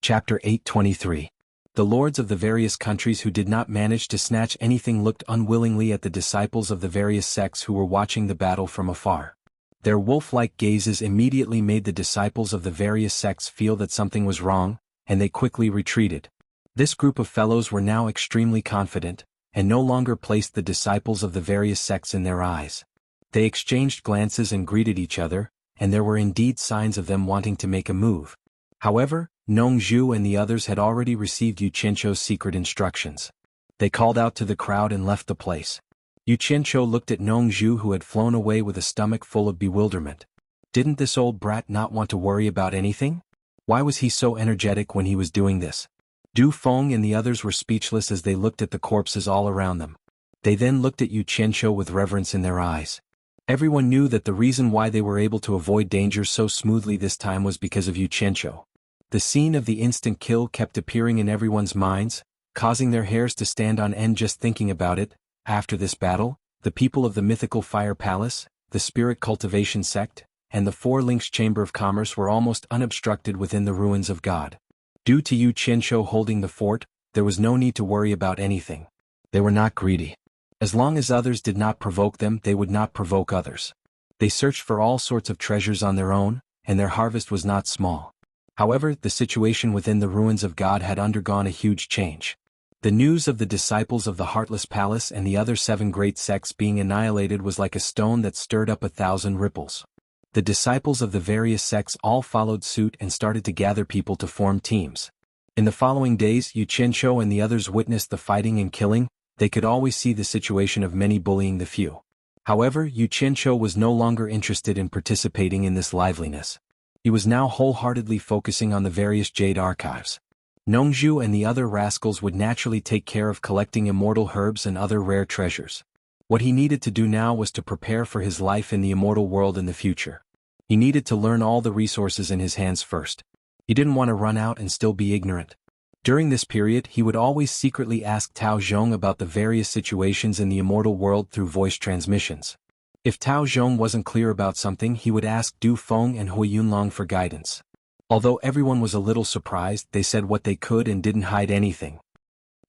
Chapter 823. The lords of the various countries who did not manage to snatch anything looked unwillingly at the disciples of the various sects who were watching the battle from afar. Their wolf-like gazes immediately made the disciples of the various sects feel that something was wrong, and they quickly retreated. This group of fellows were now extremely confident, and no longer placed the disciples of the various sects in their eyes. They exchanged glances and greeted each other, and there were indeed signs of them wanting to make a move. However, Nongzhu and the others had already received Yuqiancho's secret instructions. They called out to the crowd and left the place. Yuqiancho looked at Nongzhu, who had flown away with a stomach full of bewilderment. Didn't this old brat not want to worry about anything? Why was he so energetic when he was doing this? Du Feng and the others were speechless as they looked at the corpses all around them. They then looked at Yuqiancho with reverence in their eyes. Everyone knew that the reason why they were able to avoid danger so smoothly this time was because of Yuqiancho. The scene of the instant kill kept appearing in everyone's minds, causing their hairs to stand on end just thinking about it. After this battle, the people of the mythical fire palace, the spirit cultivation sect, and the four links chamber of commerce were almost unobstructed within the ruins of God. Due to Yuqiancho holding the fort, there was no need to worry about anything. They were not greedy. As long as others did not provoke them, they would not provoke others. They searched for all sorts of treasures on their own, and their harvest was not small. However, the situation within the ruins of God had undergone a huge change. The news of the disciples of the Heartless Palace and the other 7 great sects being annihilated was like a stone that stirred up 1,000 ripples. The disciples of the various sects all followed suit and started to gather people to form teams. In the following days, Yuqiancho and the others witnessed the fighting and killing. They could always see the situation of many bullying the few. However, Yuqiancho was no longer interested in participating in this liveliness. He was now wholeheartedly focusing on the various jade archives. Nongzhu and the other rascals would naturally take care of collecting immortal herbs and other rare treasures. What he needed to do now was to prepare for his life in the immortal world in the future. He needed to learn all the resources in his hands first. He didn't want to run out and still be ignorant. During this period, he would always secretly ask Tao Zhong about the various situations in the immortal world through voice transmissions. If Tao Zhong wasn't clear about something, he would ask Du Feng and Hui Yunlong for guidance. Although everyone was a little surprised, they said what they could and didn't hide anything.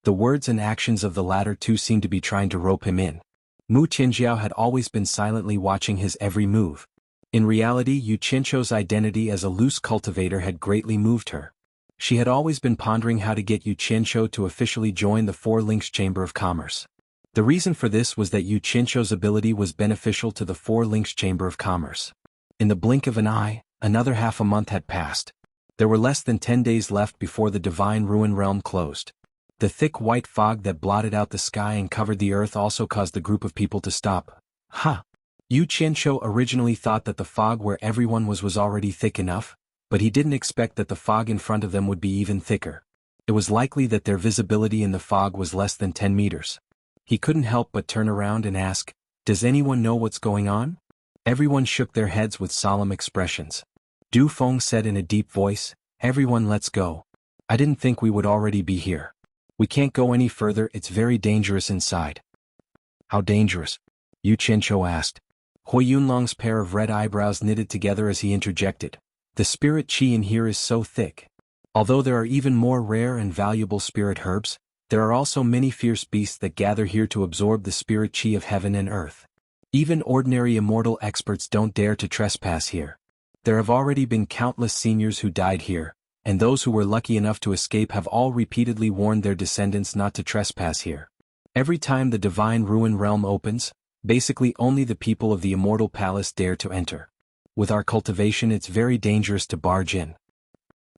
The words and actions of the latter two seemed to be trying to rope him in. Mu Qinjiao had always been silently watching his every move. In reality, Yuqiancho's identity as a loose cultivator had greatly moved her. She had always been pondering how to get Yuqiancho to officially join the Four Links Chamber of Commerce. The reason for this was that Yuqiancho's ability was beneficial to the Four Links Chamber of Commerce. In the blink of an eye, another half a month had passed. There were less than 10 days left before the Divine Ruin Realm closed. The thick white fog that blotted out the sky and covered the earth also caused the group of people to stop. Yuqiancho originally thought that the fog where everyone was already thick enough, but he didn't expect that the fog in front of them would be even thicker. It was likely that their visibility in the fog was less than 10 meters. He couldn't help but turn around and ask, "Does anyone know what's going on?" Everyone shook their heads with solemn expressions. Du Feng said in a deep voice, "Everyone, let's go. I didn't think we would already be here. We can't go any further, it's very dangerous inside." "How dangerous?" Yuqiancho asked. Hui Yunlong's pair of red eyebrows knitted together as he interjected. "The spirit qi in here is so thick. Although there are even more rare and valuable spirit herbs, there are also many fierce beasts that gather here to absorb the spirit qi of heaven and earth. Even ordinary immortal experts don't dare to trespass here. There have already been countless seniors who died here, and those who were lucky enough to escape have all repeatedly warned their descendants not to trespass here. Every time the Divine Ruin Realm opens, basically only the people of the Immortal Palace dare to enter. With our cultivation, it's very dangerous to barge in."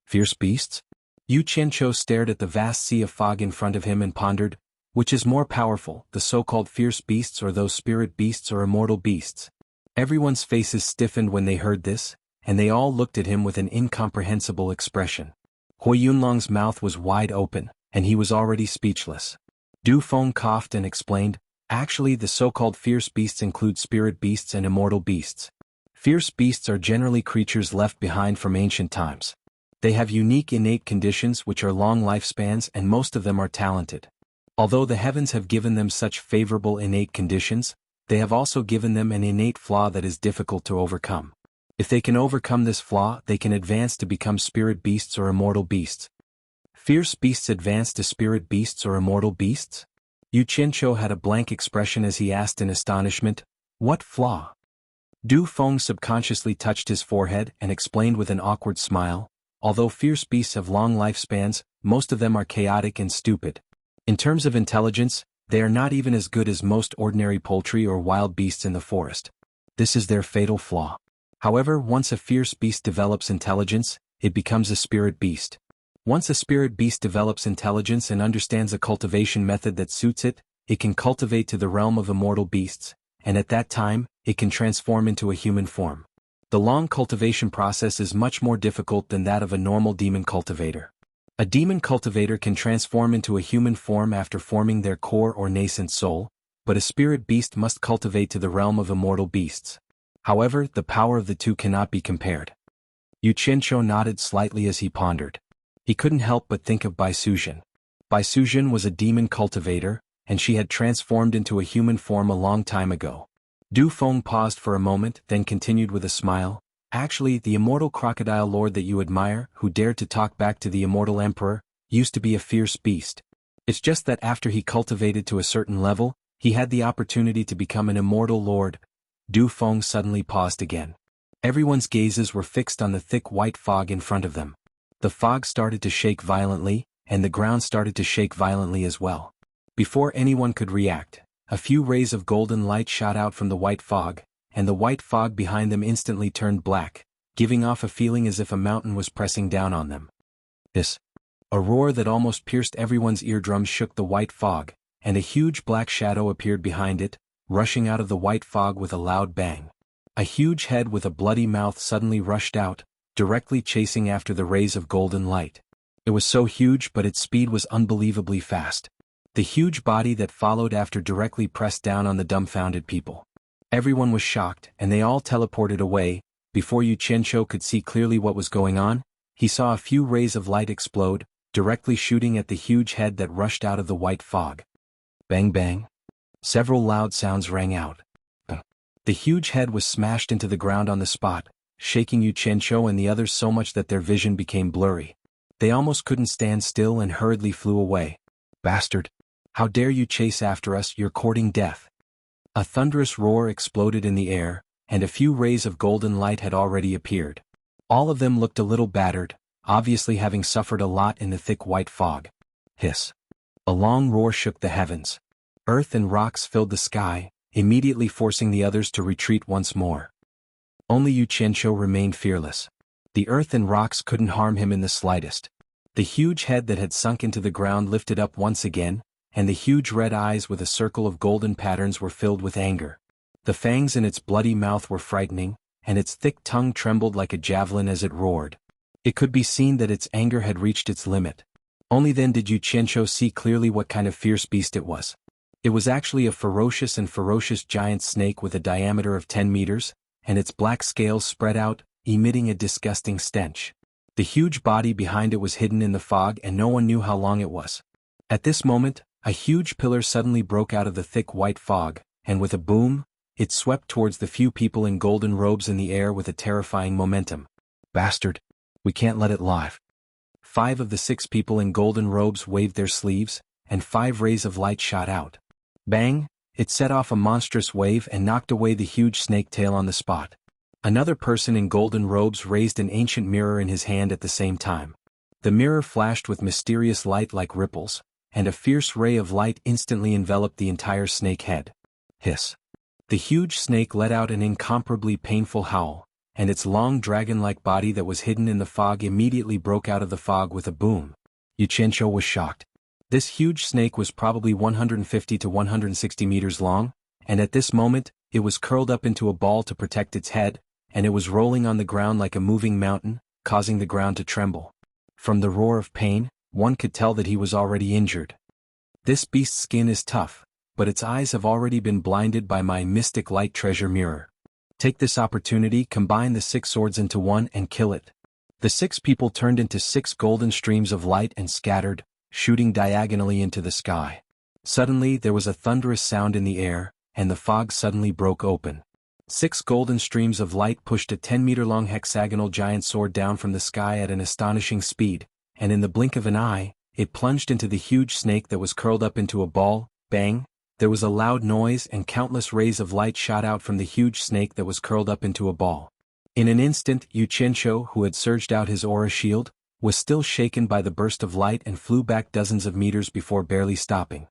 "Fierce beasts?" Yuqiancho stared at the vast sea of fog in front of him and pondered, which is more powerful, the so-called fierce beasts or those spirit beasts or immortal beasts? Everyone's faces stiffened when they heard this, and they all looked at him with an incomprehensible expression. Hui Yunlong's mouth was wide open, and he was already speechless. Du Feng coughed and explained, "Actually, the so-called fierce beasts include spirit beasts and immortal beasts. Fierce beasts are generally creatures left behind from ancient times. They have unique innate conditions which are long lifespans, and most of them are talented. Although the heavens have given them such favorable innate conditions, they have also given them an innate flaw that is difficult to overcome. If they can overcome this flaw, they can advance to become spirit beasts or immortal beasts. Fierce beasts advance to spirit beasts or immortal beasts? Yu Qianqiu had a blank expression as he asked in astonishment, "What flaw?" Du Feng subconsciously touched his forehead and explained with an awkward smile, "Although fierce beasts have long lifespans, most of them are chaotic and stupid. In terms of intelligence, they are not even as good as most ordinary poultry or wild beasts in the forest. This is their fatal flaw. However, once a fierce beast develops intelligence, it becomes a spirit beast. Once a spirit beast develops intelligence and understands a cultivation method that suits it, it can cultivate to the realm of immortal beasts, and at that time, it can transform into a human form. The long cultivation process is much more difficult than that of a normal demon cultivator. A demon cultivator can transform into a human form after forming their core or nascent soul, but a spirit beast must cultivate to the realm of immortal beasts. However, the power of the two cannot be compared." Yu Qianqiu nodded slightly as he pondered. He couldn't help but think of Bai Suzhen. Bai Suzhen was a demon cultivator, and she had transformed into a human form a long time ago. Du Feng paused for a moment, then continued with a smile, "Actually, the immortal crocodile lord that you admire, who dared to talk back to the immortal emperor, used to be a fierce beast. It's just that after he cultivated to a certain level, he had the opportunity to become an immortal lord." Du Feng suddenly paused again. Everyone's gazes were fixed on the thick white fog in front of them. The fog started to shake violently, and the ground started to shake violently as well. Before anyone could react, a few rays of golden light shot out from the white fog, and the white fog behind them instantly turned black, giving off a feeling as if a mountain was pressing down on them. Hiss! A roar that almost pierced everyone's eardrums shook the white fog, and a huge black shadow appeared behind it, rushing out of the white fog with a loud bang. A huge head with a bloody mouth suddenly rushed out, directly chasing after the rays of golden light. It was so huge, but its speed was unbelievably fast. The huge body that followed after directly pressed down on the dumbfounded people. Everyone was shocked, and they all teleported away. Before Yu Qianqiu could see clearly what was going on, he saw a few rays of light explode, directly shooting at the huge head that rushed out of the white fog. Bang bang. Several loud sounds rang out. The huge head was smashed into the ground on the spot, shaking Yu Qianqiu and the others so much that their vision became blurry. They almost couldn't stand still and hurriedly flew away. "Bastard! How dare you chase after us, you're courting death!" A thunderous roar exploded in the air, and a few rays of golden light had already appeared. All of them looked a little battered, obviously having suffered a lot in the thick white fog. Hiss! A long roar shook the heavens. Earth and rocks filled the sky, immediately forcing the others to retreat once more. Only Yu Qianqiu remained fearless. The earth and rocks couldn't harm him in the slightest. The huge head that had sunk into the ground lifted up once again, and the huge red eyes with a circle of golden patterns were filled with anger. The fangs in its bloody mouth were frightening, and its thick tongue trembled like a javelin as it roared. It could be seen that its anger had reached its limit. Only then did Yu Qianqiu see clearly what kind of fierce beast it was. It was actually a ferocious giant snake with a diameter of 10 meters, and its black scales spread out, emitting a disgusting stench. The huge body behind it was hidden in the fog and no one knew how long it was. At this moment, a huge pillar suddenly broke out of the thick white fog, and with a boom, it swept towards the few people in golden robes in the air with a terrifying momentum. "Bastard! We can't let it live." 5 of the 6 people in golden robes waved their sleeves, and 5 rays of light shot out. Bang! It set off a monstrous wave and knocked away the huge snake tail on the spot. Another person in golden robes raised an ancient mirror in his hand at the same time. The mirror flashed with mysterious light like ripples, and a fierce ray of light instantly enveloped the entire snake head. Hiss! The huge snake let out an incomparably painful howl, and its long dragon-like body that was hidden in the fog immediately broke out of the fog with a boom. Yu Qianqiu was shocked. This huge snake was probably 150 to 160 meters long, and at this moment, it was curled up into a ball to protect its head, and it was rolling on the ground like a moving mountain, causing the ground to tremble. From the roar of pain, one could tell that he was already injured. This beast's skin is tough, but its eyes have already been blinded by my mystic light treasure mirror. Take this opportunity, combine the 6 swords into one and kill it. The 6 people turned into 6 golden streams of light and scattered, shooting diagonally into the sky. Suddenly there was a thunderous sound in the air, and the fog suddenly broke open. 6 golden streams of light pushed a 10-meter-long hexagonal giant sword down from the sky at an astonishing speed, and in the blink of an eye, it plunged into the huge snake that was curled up into a ball. Bang! There was a loud noise and countless rays of light shot out from the huge snake that was curled up into a ball. In an instant, Xianxia, who had surged out his aura shield, was still shaken by the burst of light and flew back dozens of meters before barely stopping.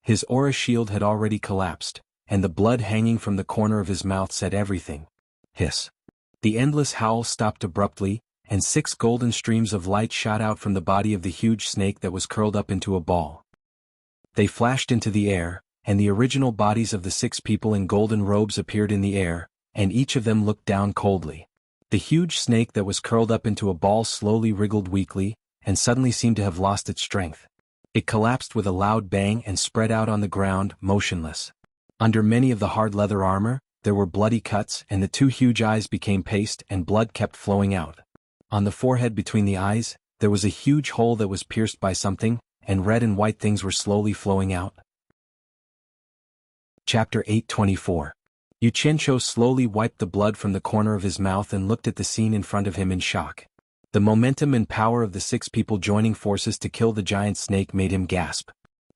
His aura shield had already collapsed, and the blood hanging from the corner of his mouth said everything. Hiss. The endless howl stopped abruptly, and 6 golden streams of light shot out from the body of the huge snake that was curled up into a ball. They flashed into the air, and the original bodies of the 6 people in golden robes appeared in the air, and each of them looked down coldly. The huge snake that was curled up into a ball slowly wriggled weakly, and suddenly seemed to have lost its strength. It collapsed with a loud bang and spread out on the ground, motionless. Under many of the hard leather armor, there were bloody cuts, and the 2 huge eyes became paste and blood kept flowing out. On the forehead between the eyes, there was a huge hole that was pierced by something, and red and white things were slowly flowing out. Chapter 8:24. Xianxia slowly wiped the blood from the corner of his mouth and looked at the scene in front of him in shock. The momentum and power of the 6 people joining forces to kill the giant snake made him gasp.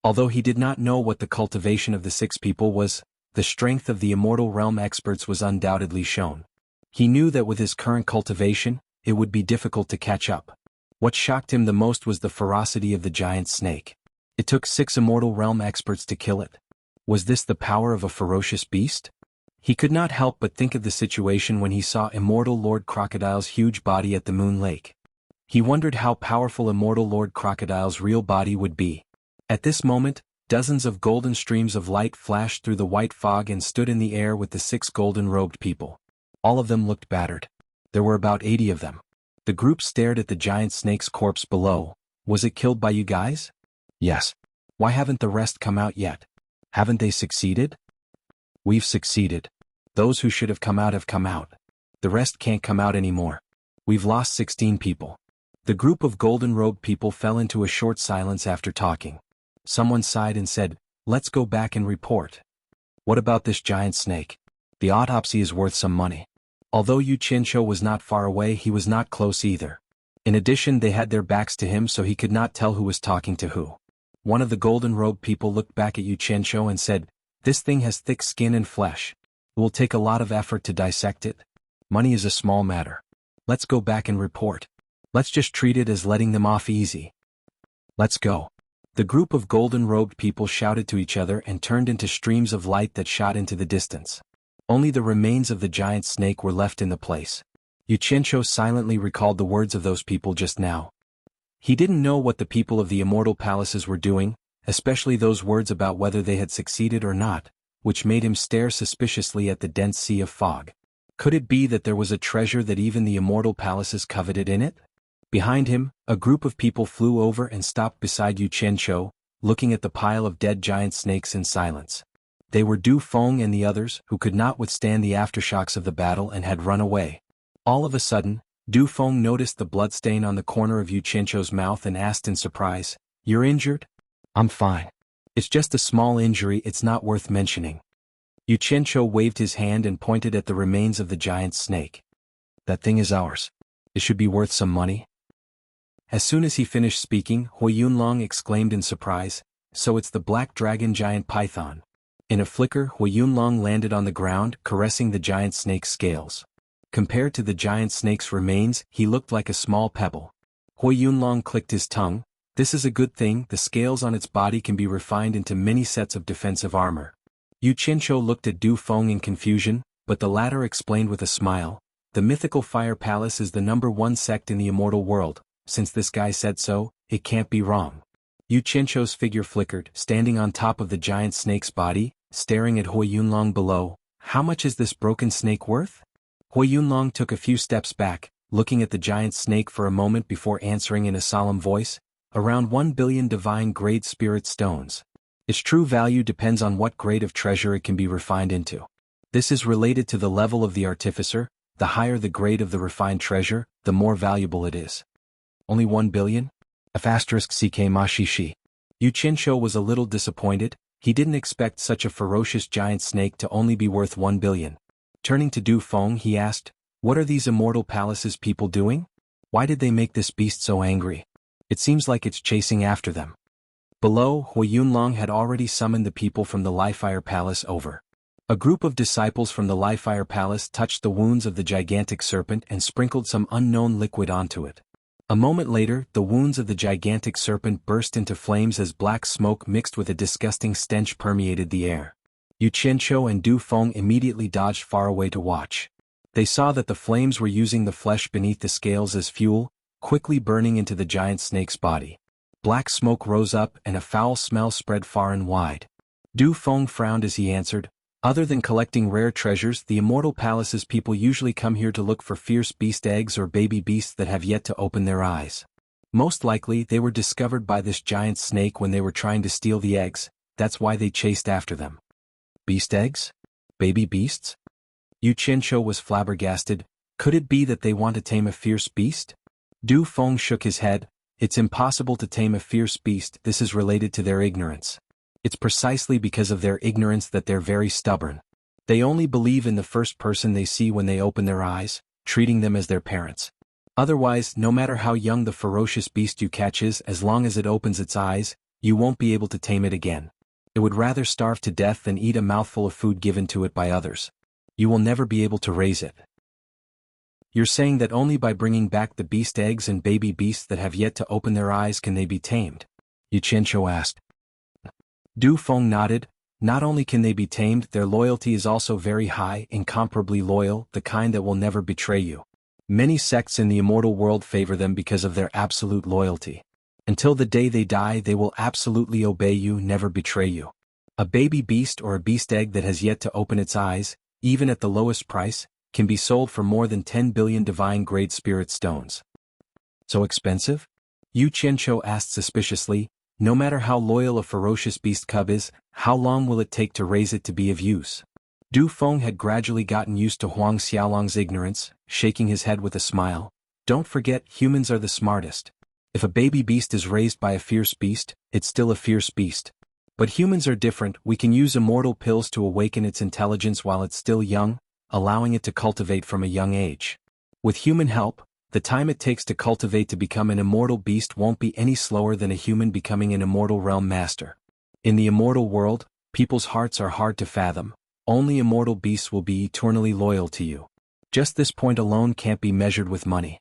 Although he did not know what the cultivation of the 6 people was, the strength of the immortal realm experts was undoubtedly shown. He knew that with his current cultivation, it would be difficult to catch up. What shocked him the most was the ferocity of the giant snake. It took 6 immortal realm experts to kill it. Was this the power of a ferocious beast? He could not help but think of the situation when he saw Immortal Lord Crocodile's huge body at the Moon Lake. He wondered how powerful Immortal Lord Crocodile's real body would be. At this moment, dozens of golden streams of light flashed through the white fog and stood in the air with the 6 golden-robed people. All of them looked battered. There were about 80 of them. The group stared at the giant snake's corpse below. Was it killed by you guys? Yes. Why haven't the rest come out yet? Haven't they succeeded? We've succeeded. Those who should have come out have come out. The rest can't come out anymore. We've lost 16 people. The group of golden-robed people fell into a short silence after talking. Someone sighed and said, "Let's go back and report." What about this giant snake? The autopsy is worth some money. Although Xianxia was not far away, he was not close either. In addition, they had their backs to him, so he could not tell who was talking to who. One of the golden-robed people looked back at Xianxia and said, "This thing has thick skin and flesh. It will take a lot of effort to dissect it. Money is a small matter. Let's go back and report. Let's just treat it as letting them off easy. Let's go." The group of golden-robed people shouted to each other and turned into streams of light that shot into the distance. Only the remains of the giant snake were left in the place. Xianxia silently recalled the words of those people just now. He didn't know what the people of the immortal palaces were doing, especially those words about whether they had succeeded or not, which made him stare suspiciously at the dense sea of fog. Could it be that there was a treasure that even the immortal palaces coveted in it? Behind him, a group of people flew over and stopped beside Xianxia, looking at the pile of dead giant snakes in silence. They were Du Feng and the others, who could not withstand the aftershocks of the battle and had run away. All of a sudden, Du Feng noticed the bloodstain on the corner of Xianxia's mouth and asked in surprise, "You're injured?" "I'm fine. It's just a small injury, it's not worth mentioning." Xianxia waved his hand and pointed at the remains of the giant snake. "That thing is ours. It should be worth some money." As soon as he finished speaking, Huiyunlong exclaimed in surprise, "So it's the black dragon giant python." In a flicker, Huiyunlong landed on the ground, caressing the giant snake's scales. Compared to the giant snake's remains, he looked like a small pebble. Huiyunlong clicked his tongue. "This is a good thing, the scales on its body can be refined into many sets of defensive armor." Xianxia looked at Du Feng in confusion, but the latter explained with a smile, "The mythical fire palace is the #1 sect in the immortal world. Since this guy said so, it can't be wrong." Xianxia's figure flickered, standing on top of the giant snake's body, staring at Huiyunlong below. "How much is this broken snake worth?" Huiyunlong took a few steps back, looking at the giant snake for a moment before answering in a solemn voice, "Around 1 billion divine grade spirit stones. Its true value depends on what grade of treasure it can be refined into. This is related to the level of the artificer. The higher the grade of the refined treasure, the more valuable it is." "Only 1 billion? *CK Mashishi. Xianxia was a little disappointed. He didn't expect such a ferocious giant snake to only be worth 1 billion. Turning to Du Feng, he asked, "What are these immortal palaces people doing? Why did they make this beast so angry?" It seems like it's chasing after them. Below, Hui Yunlong had already summoned the people from the Lifire Palace over. A group of disciples from the Lifire Palace touched the wounds of the gigantic serpent and sprinkled some unknown liquid onto it. A moment later, the wounds of the gigantic serpent burst into flames as black smoke mixed with a disgusting stench permeated the air. Yu Qianqiu and Du Feng immediately dodged far away to watch. They saw that the flames were using the flesh beneath the scales as fuel, quickly burning into the giant snake's body. Black smoke rose up and a foul smell spread far and wide. Du Feng frowned as he answered, "Other than collecting rare treasures, the Immortal Palace's people usually come here to look for fierce beast eggs or baby beasts that have yet to open their eyes. Most likely they were discovered by this giant snake when they were trying to steal the eggs, that's why they chased after them." Beast eggs? Baby beasts? Yu Qianqiu was flabbergasted. Could it be that they want to tame a fierce beast? Du Feng shook his head. It's impossible to tame a fierce beast. This is related to their ignorance. It's precisely because of their ignorance that they're very stubborn. They only believe in the first person they see when they open their eyes, treating them as their parents. Otherwise, no matter how young the ferocious beast you catch is, as long as it opens its eyes, you won't be able to tame it again. It would rather starve to death than eat a mouthful of food given to it by others. You will never be able to raise it. You're saying that only by bringing back the beast eggs and baby beasts that have yet to open their eyes can they be tamed? Yu Qianqiu asked. Du Feng nodded. Not only can they be tamed, their loyalty is also very high, incomparably loyal, the kind that will never betray you. Many sects in the immortal world favor them because of their absolute loyalty. Until the day they die, they will absolutely obey you, never betray you. A baby beast or a beast egg that has yet to open its eyes, even at the lowest price, can be sold for more than 10 billion divine-grade spirit stones. So expensive? Yu Qianqiu asked suspiciously. No matter how loyal a ferocious beast cub is, how long will it take to raise it to be of use? Du Feng had gradually gotten used to Huang Xiaolong's ignorance, shaking his head with a smile. Don't forget, humans are the smartest. If a baby beast is raised by a fierce beast, it's still a fierce beast. But humans are different. We can use immortal pills to awaken its intelligence while it's still young, allowing it to cultivate from a young age. With human help, the time it takes to cultivate to become an immortal beast won't be any slower than a human becoming an immortal realm master. In the immortal world, people's hearts are hard to fathom. Only immortal beasts will be eternally loyal to you. Just this point alone can't be measured with money.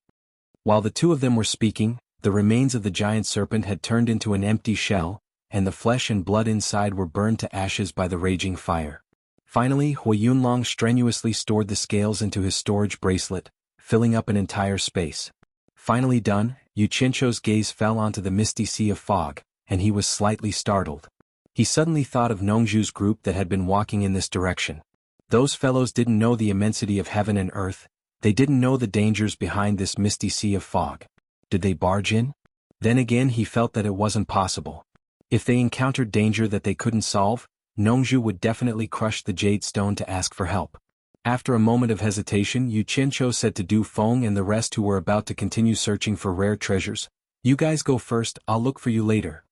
While the two of them were speaking, the remains of the giant serpent had turned into an empty shell, and the flesh and blood inside were burned to ashes by the raging fire. Finally, Hui Yunlong strenuously stored the scales into his storage bracelet, filling up an entire space. Finally done, Yu Qianqiu's gaze fell onto the misty sea of fog, and he was slightly startled. He suddenly thought of Nongzhu's group that had been walking in this direction. Those fellows didn't know the immensity of heaven and earth, they didn't know the dangers behind this misty sea of fog. Did they barge in? Then again he felt that it wasn't possible. If they encountered danger that they couldn't solve, Nongzhu would definitely crush the jade stone to ask for help. After a moment of hesitation, Yu Qianqiu said to Du Feng and the rest who were about to continue searching for rare treasures, "You guys go first, I'll look for you later."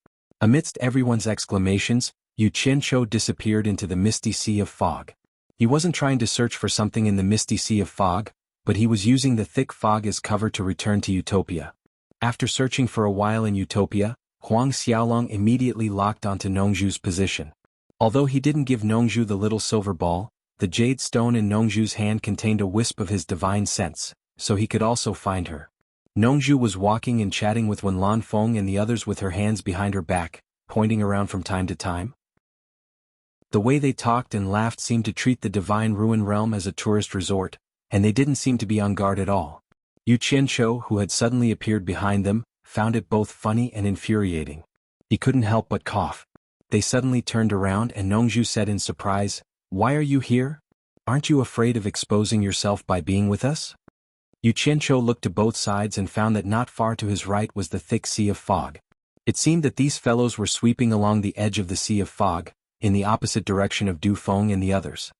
Amidst everyone's exclamations, Yu Qianqiu disappeared into the misty sea of fog. He wasn't trying to search for something in the misty sea of fog, but he was using the thick fog as cover to return to Utopia. After searching for a while in Utopia, Huang Xiaolong immediately locked onto Nongzhu's position. Although he didn't give Nongzhu the little silver ball, the jade stone in Nongzhu's hand contained a wisp of his divine sense, so he could also find her. Nongzhu was walking and chatting with Wenlan Feng and the others with her hands behind her back, pointing around from time to time. The way they talked and laughed seemed to treat the divine ruin realm as a tourist resort, and they didn't seem to be on guard at all. Yu Qianqiu, who had suddenly appeared behind them, found it both funny and infuriating. He couldn't help but cough. They suddenly turned around and Nongzhu said in surprise, "Why are you here? Aren't you afraid of exposing yourself by being with us?" Yu Qianqiu looked to both sides and found that not far to his right was the thick sea of fog. It seemed that these fellows were sweeping along the edge of the sea of fog, in the opposite direction of Du Feng and the others.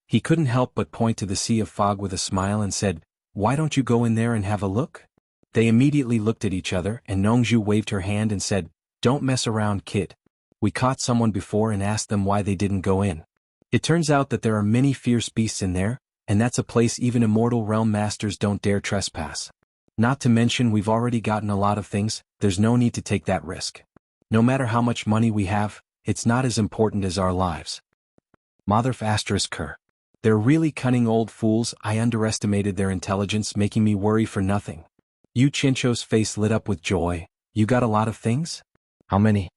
He couldn't help but point to the sea of fog with a smile and said, "Why don't you go in there and have a look?" They immediately looked at each other and Nongzhu waved her hand and said, "Don't mess around, kid. We caught someone before and asked them why they didn't go in. It turns out that there are many fierce beasts in there, and that's a place even immortal realm masters don't dare trespass. Not to mention we've already gotten a lot of things, there's no need to take that risk. No matter how much money we have, it's not as important as our lives. Motherf asterisk her. They're really cunning old fools. I underestimated their intelligence, making me worry for nothing. Yu Qianzhou's face lit up with joy. You got a lot of things? How many?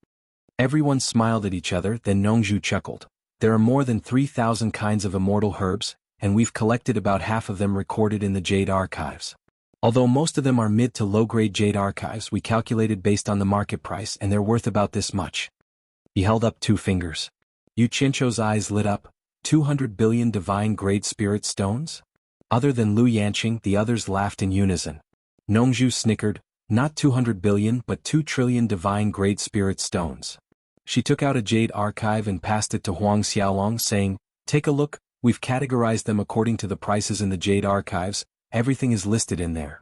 Everyone smiled at each other, then Nongzhu chuckled. There are more than 3,000 kinds of immortal herbs, and we've collected about half of them recorded in the Jade Archives. Although most of them are mid to low-grade Jade Archives, we calculated based on the market price and they're worth about this much. He held up 2 fingers. Yu Qianzhou's eyes lit up. 200 billion divine grade spirit stones? Other than Lu Yanqing, the others laughed in unison. Nongzhu snickered, not 200 billion but 2 trillion divine grade spirit stones. She took out a jade archive and passed it to Huang Xiaolong, saying, take a look, we've categorized them according to the prices in the jade archives, everything is listed in there.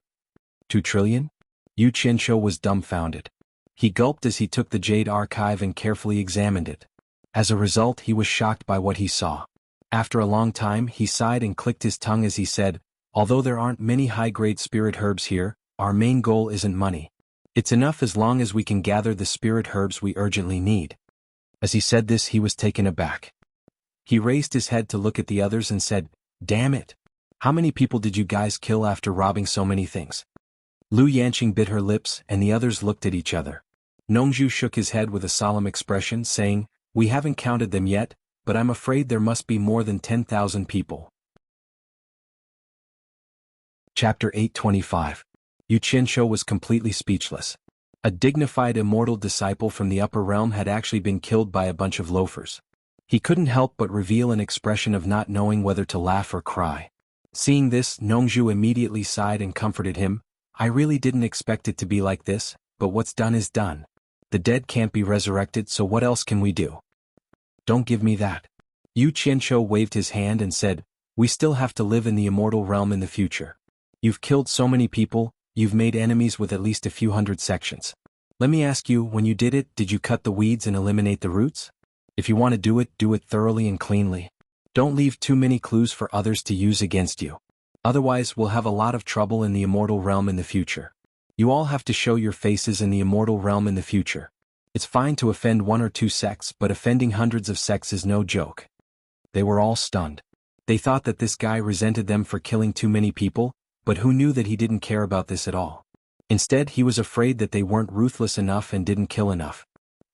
2 trillion? Yu Qianzhou was dumbfounded. He gulped as he took the jade archive and carefully examined it. As a result, he was shocked by what he saw. After a long time, he sighed and clicked his tongue as he said, although there aren't many high-grade spirit herbs here, our main goal isn't money. It's enough as long as we can gather the spirit herbs we urgently need. As he said this, he was taken aback. He raised his head to look at the others and said, damn it! How many people did you guys kill after robbing so many things? Lu Yanqing bit her lips and the others looked at each other. Nongzhu shook his head with a solemn expression, saying, we haven't counted them yet, but I'm afraid there must be more than 10,000 people. Chapter 825. Yu Qianzhou was completely speechless. A dignified immortal disciple from the upper realm had actually been killed by a bunch of loafers. He couldn't help but reveal an expression of not knowing whether to laugh or cry. Seeing this, Nongzhu immediately sighed and comforted him. I really didn't expect it to be like this, but what's done is done. The dead can't be resurrected, so what else can we do? Don't give me that. Yu Qianzhou waved his hand and said, we still have to live in the immortal realm in the future. You've killed so many people, you've made enemies with at least a few hundred sections. Let me ask you, when you did it, did you cut the weeds and eliminate the roots? If you want to do it thoroughly and cleanly. Don't leave too many clues for others to use against you. Otherwise, we'll have a lot of trouble in the immortal realm in the future. You all have to show your faces in the immortal realm in the future. It's fine to offend 1 or 2 sects, but offending hundreds of sects is no joke. They were all stunned. They thought that this guy resented them for killing too many people, but who knew that he didn't care about this at all? Instead, he was afraid that they weren't ruthless enough and didn't kill enough.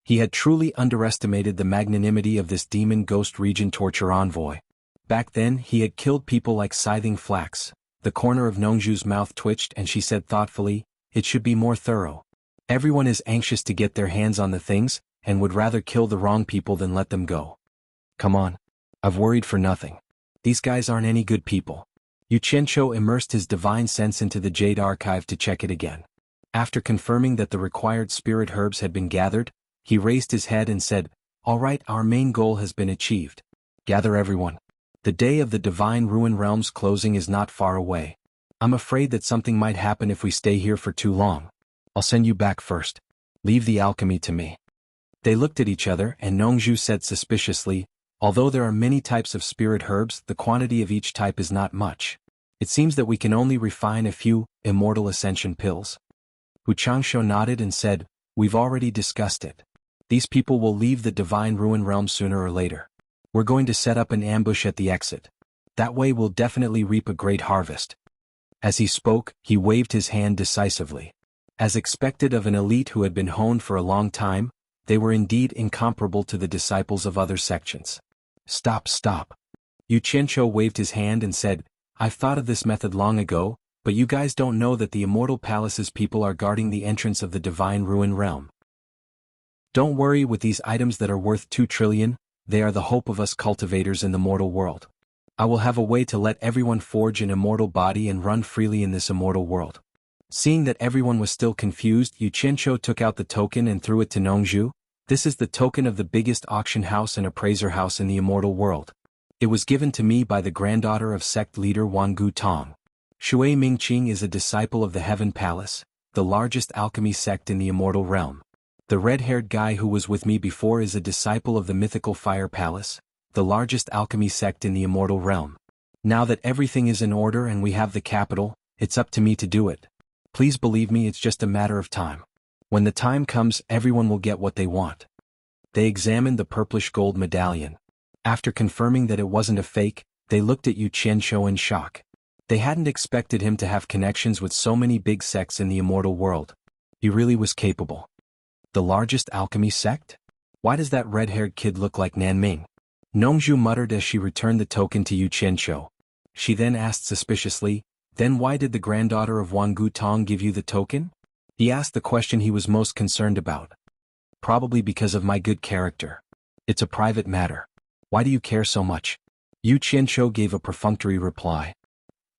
He had truly underestimated the magnanimity of this demon ghost region torture envoy. Back then, he had killed people like scything flax. The corner of Nongzhu's mouth twitched and she said thoughtfully, it should be more thorough. Everyone is anxious to get their hands on the things, and would rather kill the wrong people than let them go. Come on. I've worried for nothing. These guys aren't any good people. Yu Qianzhou immersed his divine sense into the Jade Archive to check it again. After confirming that the required spirit herbs had been gathered, he raised his head and said, all right, our main goal has been achieved. Gather everyone. The day of the Divine Ruin Realm's closing is not far away. I'm afraid that something might happen if we stay here for too long. I'll send you back first. Leave the alchemy to me. They looked at each other and Nongzhu said suspiciously, although there are many types of spirit herbs, the quantity of each type is not much. It seems that we can only refine a few immortal ascension pills. Hu Changshou nodded and said, we've already discussed it. These people will leave the Divine Ruin Realm sooner or later. We're going to set up an ambush at the exit. That way we'll definitely reap a great harvest. As he spoke, he waved his hand decisively. As expected of an elite who had been honed for a long time, they were indeed incomparable to the disciples of other sections. Stop. Yu Qianzhou waved his hand and said, I've thought of this method long ago, but you guys don't know that the Immortal Palace's people are guarding the entrance of the Divine Ruin Realm. Don't worry with these items that are worth 2 trillion, they are the hope of us cultivators in the mortal world. I will have a way to let everyone forge an immortal body and run freely in this immortal world. Seeing that everyone was still confused, Yu Qianzhou took out the token and threw it to Nongzhu. This is the token of the biggest auction house and appraiser house in the immortal world. It was given to me by the granddaughter of sect leader Wangu Tong. Shui Mingqing is a disciple of the Heaven Palace, the largest alchemy sect in the immortal realm. The red-haired guy who was with me before is a disciple of the mythical Fire Palace, the largest alchemy sect in the immortal realm. Now that everything is in order and we have the capital, it's up to me to do it. Please believe me, it's just a matter of time. When the time comes, everyone will get what they want. They examined the purplish gold medallion. After confirming that it wasn't a fake, they looked at Xianxia in shock. They hadn't expected him to have connections with so many big sects in the immortal world. He really was capable. The largest alchemy sect? Why does that red-haired kid look like Nanming? Nongzhu muttered as she returned the token to Xianxia. She then asked suspiciously, "Then why did the granddaughter of Wangu Tong give you the token?" He asked the question he was most concerned about. "Probably because of my good character. It's a private matter. Why do you care so much?" Xianxia gave a perfunctory reply.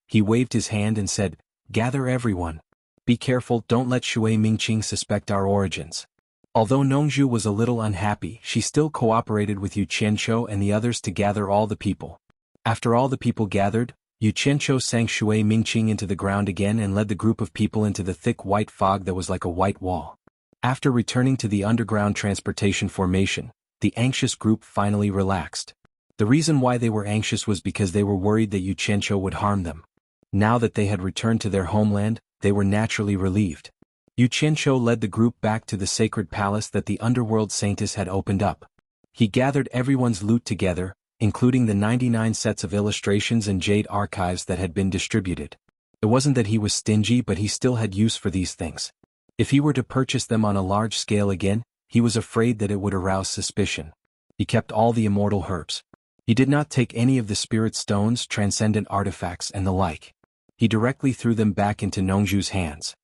He waved his hand and said, "Gather everyone. Be careful, don't let Shui Mingqing suspect our origins." Although Nongzhu was a little unhappy, she still cooperated with Xianxia and the others to gather all the people. After all the people gathered, Xianxia sank Shui Mingqing into the ground again and led the group of people into the thick white fog that was like a white wall. After returning to the underground transportation formation, the anxious group finally relaxed. The reason why they were anxious was because they were worried that Xianxia would harm them. Now that they had returned to their homeland, they were naturally relieved. Xianxia led the group back to the sacred palace that the underworld saintess had opened up. He gathered everyone's loot together, including the 99 sets of illustrations and jade archives that had been distributed. It wasn't that he was stingy, but he still had use for these things. If he were to purchase them on a large scale again, he was afraid that it would arouse suspicion. He kept all the immortal herbs. He did not take any of the spirit stones, transcendent artifacts, and the like. He directly threw them back into Nongzhu's hands.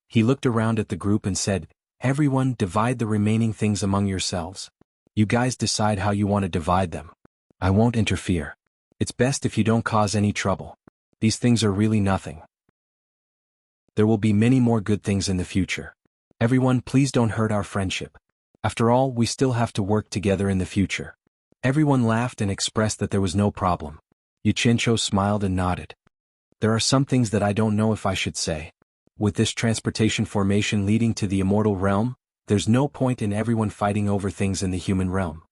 He looked around at the group and said, "Everyone, divide the remaining things among yourselves. You guys decide how you want to divide them. I won't interfere. It's best if you don't cause any trouble. These things are really nothing. There will be many more good things in the future. Everyone, please don't hurt our friendship. After all, we still have to work together in the future." Everyone laughed and expressed that there was no problem. Xianxia smiled and nodded. "There are some things that I don't know if I should say. With this transportation formation leading to the immortal realm, there's no point in everyone fighting over things in the human realm.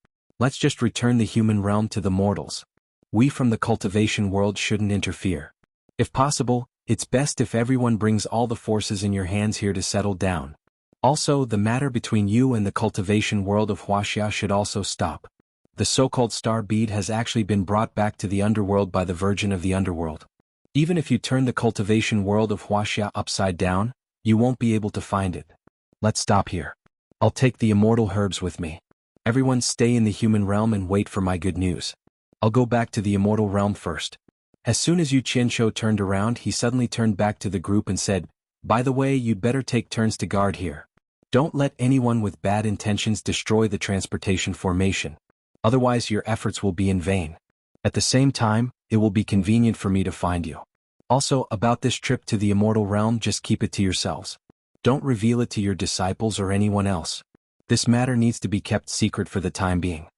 Let's just return the human realm to the mortals. We from the cultivation world shouldn't interfere. If possible, it's best if everyone brings all the forces in your hands here to settle down. Also, the matter between you and the cultivation world of wuxia should also stop. The so-called star bead has actually been brought back to the underworld by the Virgin of the Underworld. Even if you turn the cultivation world of wuxia upside down, you won't be able to find it. Let's stop here. I'll take the immortal herbs with me. Everyone stay in the human realm and wait for my good news. I'll go back to the immortal realm first." As soon as Xianxia turned around, he suddenly turned back to the group and said, "By the way, you'd better take turns to guard here. Don't let anyone with bad intentions destroy the transportation formation. Otherwise your efforts will be in vain. At the same time, it will be convenient for me to find you. Also, about this trip to the immortal realm, just keep it to yourselves. Don't reveal it to your disciples or anyone else. This matter needs to be kept secret for the time being."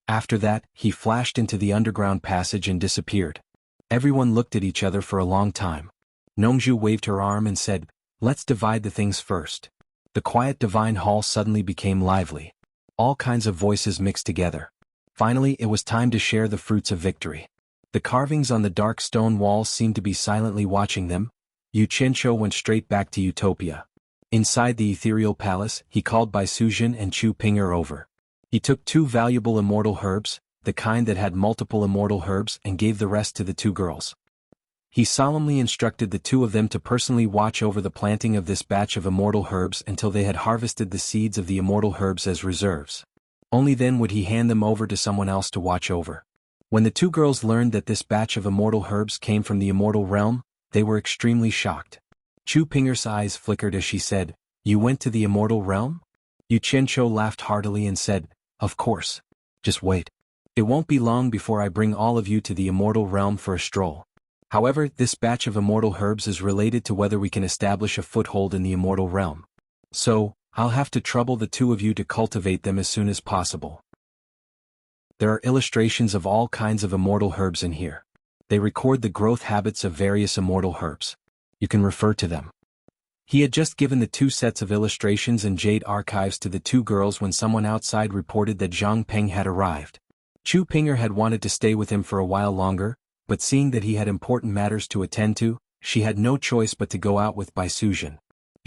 After that, he flashed into the underground passage and disappeared. Everyone looked at each other for a long time. Nongzhu waved her arm and said, "Let's divide the things first." The quiet divine hall suddenly became lively. All kinds of voices mixed together. Finally, it was time to share the fruits of victory. The carvings on the dark stone walls seemed to be silently watching them. Xianxia went straight back to Utopia. Inside the ethereal palace, he called Bai Sujin and Chu Ping'er over. He took 2 valuable immortal herbs, the kind that had multiple immortal herbs, and gave the rest to the 2 girls. He solemnly instructed the 2 of them to personally watch over the planting of this batch of immortal herbs until they had harvested the seeds of the immortal herbs as reserves. Only then would he hand them over to someone else to watch over. When the 2 girls learned that this batch of immortal herbs came from the immortal realm, they were extremely shocked. Chu Ping'er's eyes flickered as she said, "You went to the immortal realm?" Xianxia laughed heartily and said, "Of course. Just wait. It won't be long before I bring all of you to the immortal realm for a stroll. However, this batch of immortal herbs is related to whether we can establish a foothold in the immortal realm. So, I'll have to trouble the 2 of you to cultivate them as soon as possible." There are illustrations of all kinds of immortal herbs in here. They record the growth habits of various immortal herbs. You can refer to them. He had just given the 2 sets of illustrations and jade archives to the 2 girls when someone outside reported that Zhang Peng had arrived. Chu Ping'er had wanted to stay with him for a while longer, but seeing that he had important matters to attend to, she had no choice but to go out with Bai Suzhen.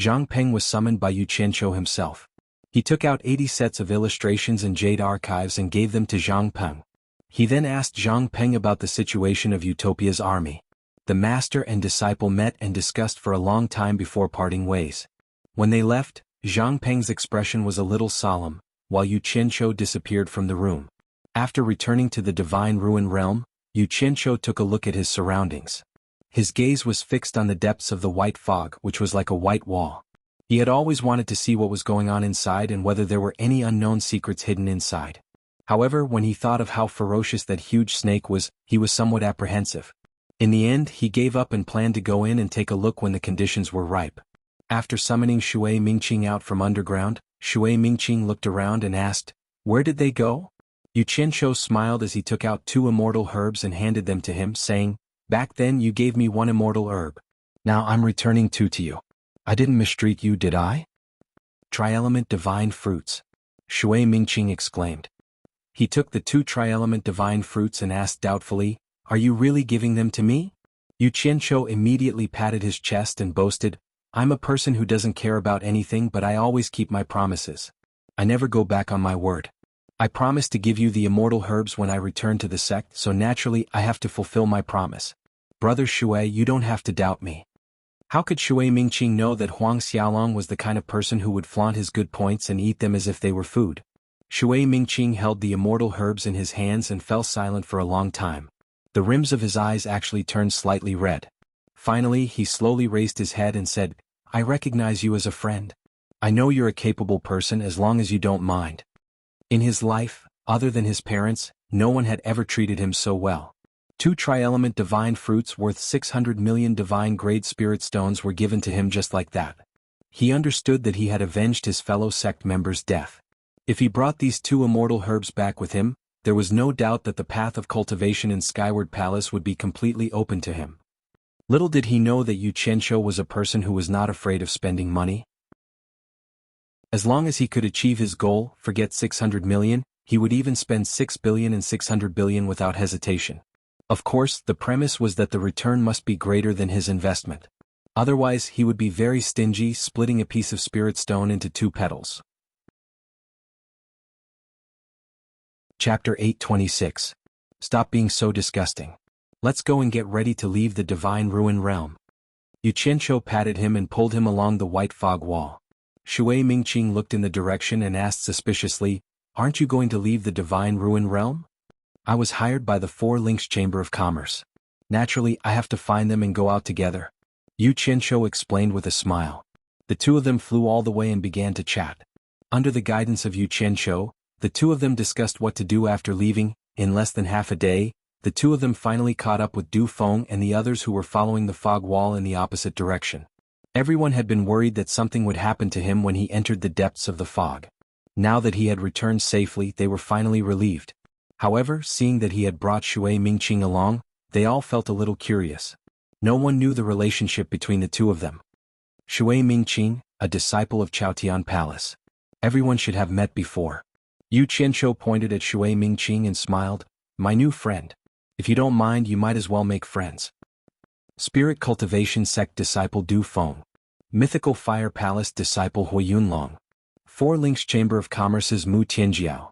Zhang Peng was summoned by Yu Qianqiu himself. He took out 80 sets of illustrations and jade archives and gave them to Zhang Peng. He then asked Zhang Peng about the situation of Utopia's army. The master and disciple met and discussed for a long time before parting ways. When they left, Zhang Peng's expression was a little solemn, while Yu Qianqiu disappeared from the room. After returning to the divine ruin realm, Yu Qianqiu took a look at his surroundings. His gaze was fixed on the depths of the white fog, which was like a white wall. He had always wanted to see what was going on inside and whether there were any unknown secrets hidden inside. However, when he thought of how ferocious that huge snake was, he was somewhat apprehensive. In the end, he gave up and planned to go in and take a look when the conditions were ripe. After summoning Shui Mingqing out from underground, Shui Mingqing looked around and asked, "Where did they go?" Yu Qianqiu smiled as he took out 2 immortal herbs and handed them to him, saying, "Back then you gave me 1 immortal herb. Now I'm returning 2 to you. I didn't mistreat you, did I?" "Tri-element divine fruits," Shui Mingqing exclaimed. He took the 2 tri-element divine fruits and asked doubtfully, "Are you really giving them to me?" Yu Qianqiu immediately patted his chest and boasted, "I'm a person who doesn't care about anything, but I always keep my promises. I never go back on my word. I promised to give you the immortal herbs when I return to the sect, so naturally I have to fulfill my promise. Brother Shui, you don't have to doubt me." How could Shui Mingqing know that Huang Xiaolong was the kind of person who would flaunt his good points and eat them as if they were food? Shui Mingqing held the immortal herbs in his hands and fell silent for a long time. The rims of his eyes actually turned slightly red. Finally, he slowly raised his head and said, "I recognize you as a friend. I know you're a capable person as long as you don't mind." In his life, other than his parents, no one had ever treated him so well. 2 tri-element divine fruits worth 600 million divine grade spirit stones were given to him just like that. He understood that he had avenged his fellow sect member's death. If he brought these 2 immortal herbs back with him, there was no doubt that the path of cultivation in Skyward Palace would be completely open to him. Little did he know that Yu Qianqiu was a person who was not afraid of spending money. As long as he could achieve his goal, forget 600 million, he would even spend 6 billion and 600 billion without hesitation. Of course, the premise was that the return must be greater than his investment. Otherwise, he would be very stingy, splitting a piece of spirit stone into 2 petals. Chapter 826. Stop being so disgusting. Let's go and get ready to leave the divine ruin realm. Yu Qianqiu patted him and pulled him along the white fog wall. Shui Mingqing looked in the direction and asked suspiciously, "Aren't you going to leave the divine ruin realm?" "I was hired by the 4 Links Chamber of Commerce. Naturally, I have to find them and go out together," Yu Qianqiu explained with a smile. The 2 of them flew all the way and began to chat. Under the guidance of Yu Qianqiu, the 2 of them discussed what to do after leaving. In less than half a day, the 2 of them finally caught up with Du Feng and the others who were following the fog wall in the opposite direction. Everyone had been worried that something would happen to him when he entered the depths of the fog. Now that he had returned safely, they were finally relieved. However, seeing that he had brought Shui Mingqing along, they all felt a little curious. No one knew the relationship between the 2 of them. Shui Mingqing, a disciple of Chaotian Palace. Everyone should have met before. Yu Qianqiu pointed at Shui Mingqing and smiled, "My new friend. If you don't mind, you might as well make friends." Spirit Cultivation Sect Disciple Du Feng. Mythical Fire Palace Disciple Hui Yunlong. 4 Links Chamber of Commerce's Mu Tianjiao.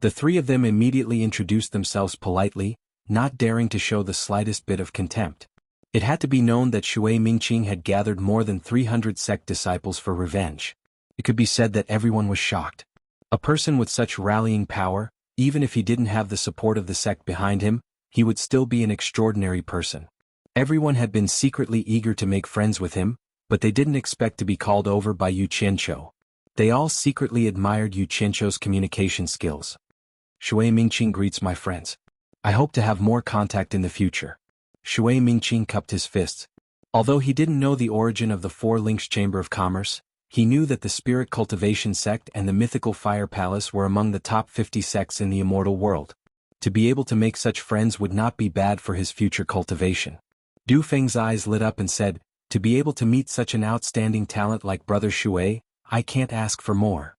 The 3 of them immediately introduced themselves politely, not daring to show the slightest bit of contempt. It had to be known that Shui Mingqing had gathered more than 300 sect disciples for revenge. It could be said that everyone was shocked. A person with such rallying power, even if he didn't have the support of the sect behind him, he would still be an extraordinary person. Everyone had been secretly eager to make friends with him, but they didn't expect to be called over by Yu Qianqiu. They all secretly admired Yu Qianqiu's communication skills. "Shui Mingqing greets my friends. I hope to have more contact in the future." Shui Mingqing cupped his fists. Although he didn't know the origin of the 4 Links Chamber of Commerce, he knew that the Spirit Cultivation Sect and the Mythical Fire Palace were among the top 50 sects in the immortal world. To be able to make such friends would not be bad for his future cultivation. Du Feng's eyes lit up and said, "To be able to meet such an outstanding talent like Brother Shui, I can't ask for more."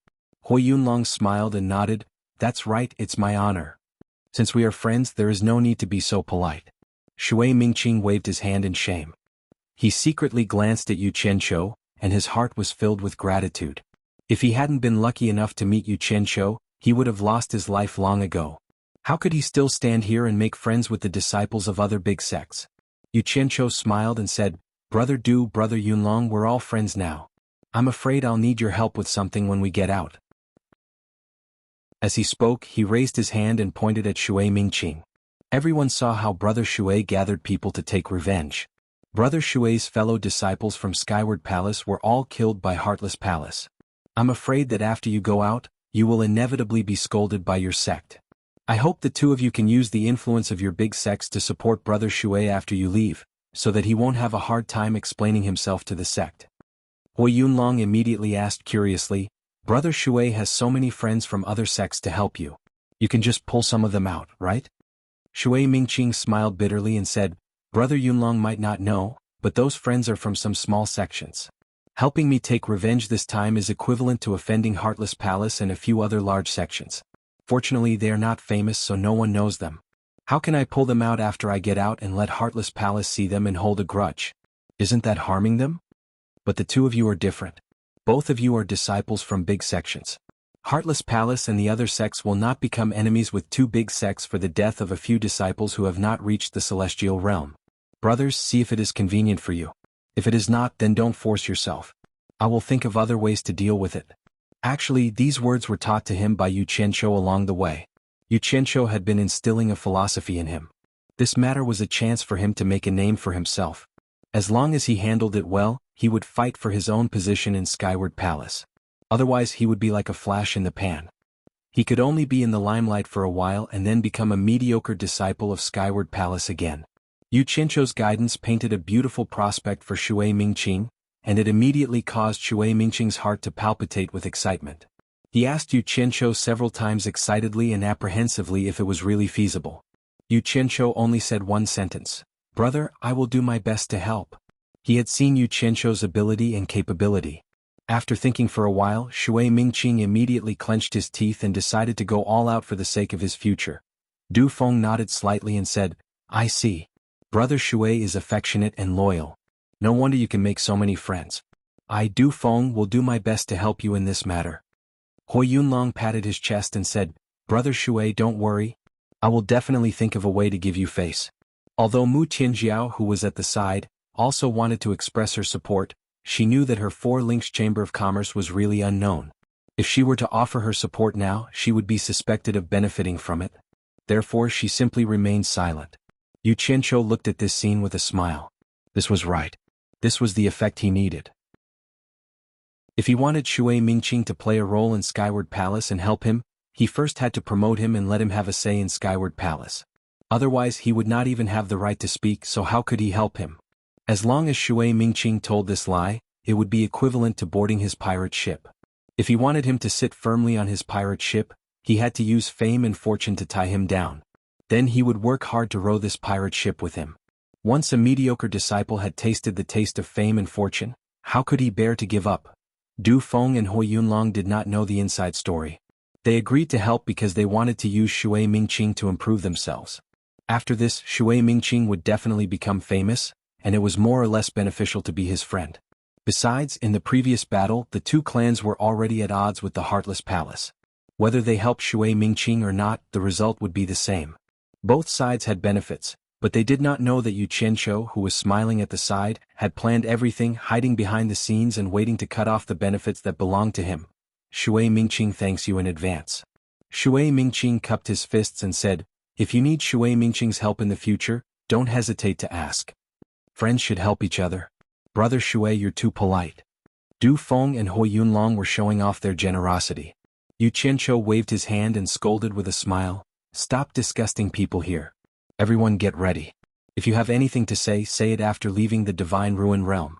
Hui Yunlong smiled and nodded, "That's right, it's my honor. Since we are friends, there is no need to be so polite." Shui Mingqing waved his hand in shame. He secretly glanced at Yu Qianqiu, and his heart was filled with gratitude. If he hadn't been lucky enough to meet Yu Qianqiu, he would have lost his life long ago. How could he still stand here and make friends with the disciples of other big sects? Yu Qianqiu smiled and said, Brother Yunlong, we're all friends now. I'm afraid I'll need your help with something when we get out. As he spoke, he raised his hand and pointed at Shui Mingqing. Everyone saw how Brother Shui gathered people to take revenge. Brother Shui's fellow disciples from Skyward Palace were all killed by Heartless Palace. I'm afraid that after you go out, you will inevitably be scolded by your sect. I hope the two of you can use the influence of your big sects to support Brother Shui after you leave, so that he won't have a hard time explaining himself to the sect. Hui Yunlong immediately asked curiously, Brother Shui has so many friends from other sects to help you. You can just pull some of them out, right? Shui Mingqing smiled bitterly and said, Brother Yunlong might not know, but those friends are from some small sections. Helping me take revenge this time is equivalent to offending Heartless Palace and a few other large sections. Fortunately, they are not famous, so no one knows them. How can I pull them out after I get out and let Heartless Palace see them and hold a grudge? Isn't that harming them? But the two of you are different. Both of you are disciples from big sections. Heartless Palace and the other sects will not become enemies with two big sects for the death of a few disciples who have not reached the celestial realm. Brothers, see if it is convenient for you. If it is not, then don't force yourself. I will think of other ways to deal with it. Actually, these words were taught to him by Yu Qianqiu along the way. Yu Qianqiu had been instilling a philosophy in him. This matter was a chance for him to make a name for himself. As long as he handled it well, he would fight for his own position in Skyward Palace. Otherwise he would be like a flash in the pan. He could only be in the limelight for a while and then become a mediocre disciple of Skyward Palace again. Yu Qianqiu's guidance painted a beautiful prospect for Shui Mingqing, and it immediately caused Shui Mingqing's heart to palpitate with excitement. He asked Yu Qianqiu several times excitedly and apprehensively if it was really feasible. Yu Qianqiu only said one sentence, Brother, I will do my best to help. He had seen Yu Qianqiu's ability and capability. After thinking for a while, Shui Mingqing immediately clenched his teeth and decided to go all out for the sake of his future. Du Feng nodded slightly and said, I see. Brother Shui is affectionate and loyal. No wonder you can make so many friends. I, Du Feng, will do my best to help you in this matter. Hui Yunlong patted his chest and said, Brother Shui, don't worry. I will definitely think of a way to give you face. Although Mu Tianjiao, who was at the side, also wanted to express her support, she knew that her 4 links Chamber of Commerce was really unknown. If she were to offer her support now, she would be suspected of benefiting from it. Therefore she simply remained silent. Yu Qianqiu looked at this scene with a smile. This was right. This was the effect he needed. If he wanted Shui Mingqing to play a role in Skyward Palace and help him, he first had to promote him and let him have a say in Skyward Palace. Otherwise he would not even have the right to speak, so how could he help him? As long as Shui Mingqing told this lie, it would be equivalent to boarding his pirate ship. If he wanted him to sit firmly on his pirate ship, he had to use fame and fortune to tie him down. Then he would work hard to row this pirate ship with him. Once a mediocre disciple had tasted the taste of fame and fortune, how could he bear to give up? Du Feng and Hui Yunlong did not know the inside story. They agreed to help because they wanted to use Shui Mingqing to improve themselves. After this, Shui Mingqing would definitely become famous, and it was more or less beneficial to be his friend. Besides, in the previous battle, the two clans were already at odds with the Heartless Palace. Whether they helped Shui Mingqing or not, the result would be the same. Both sides had benefits, but they did not know that Yu Qianqiu, who was smiling at the side, had planned everything, hiding behind the scenes and waiting to cut off the benefits that belonged to him. Shui Mingqing thanks you in advance. Shui Mingqing cupped his fists and said, If you need Shui Mingqing's help in the future, don't hesitate to ask. Friends should help each other. Brother Shui, you're too polite. Du Feng and Hui Yunlong were showing off their generosity. Yu Qianqiu waved his hand and scolded with a smile, Stop disgusting people here. Everyone get ready. If you have anything to say, say it after leaving the Divine Ruin Realm.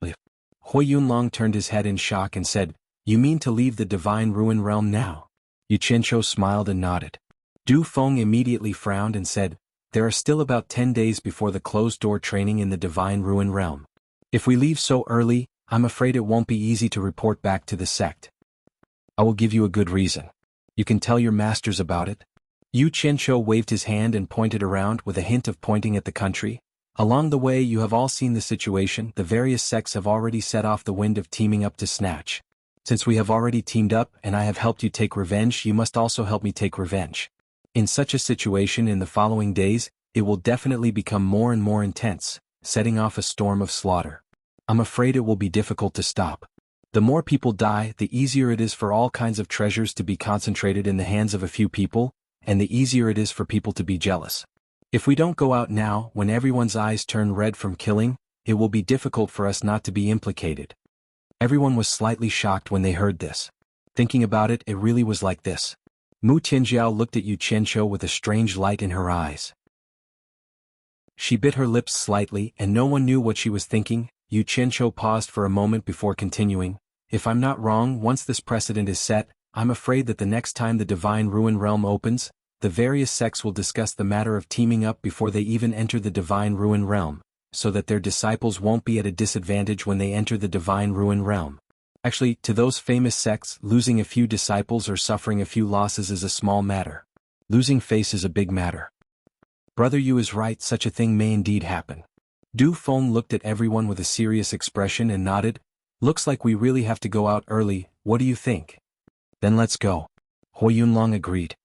Hui Yunlong turned his head in shock and said, You mean to leave the Divine Ruin Realm now? Yu Qianqiu smiled and nodded. Du Feng immediately frowned and said, There are still about 10 days before the closed-door training in the Divine Ruin Realm. If we leave so early, I'm afraid it won't be easy to report back to the sect. I will give you a good reason. You can tell your masters about it. Yu Qianqiu waved his hand and pointed around with a hint of pointing at the country. Along the way you have all seen the situation, the various sects have already set off the wind of teaming up to snatch. Since we have already teamed up and I have helped you take revenge, you must also help me take revenge. In such a situation in the following days, it will definitely become more and more intense, setting off a storm of slaughter. I'm afraid it will be difficult to stop. The more people die, the easier it is for all kinds of treasures to be concentrated in the hands of a few people, and the easier it is for people to be jealous. If we don't go out now, when everyone's eyes turn red from killing, it will be difficult for us not to be implicated. Everyone was slightly shocked when they heard this. Thinking about it, it really was like this. Mu Tianjiao looked at Yu Qianzhou with a strange light in her eyes. She bit her lips slightly and no one knew what she was thinking. Yu Qianzhou paused for a moment before continuing. If I'm not wrong, once this precedent is set, I'm afraid that the next time the Divine Ruin Realm opens, the various sects will discuss the matter of teaming up before they even enter the Divine Ruin Realm, so that their disciples won't be at a disadvantage when they enter the Divine Ruin Realm. Actually, to those famous sects, losing a few disciples or suffering a few losses is a small matter. Losing face is a big matter. Brother Yu is right, such a thing may indeed happen. Du Feng looked at everyone with a serious expression and nodded. Looks like we really have to go out early, what do you think? Then let's go. Hui Yunlong agreed.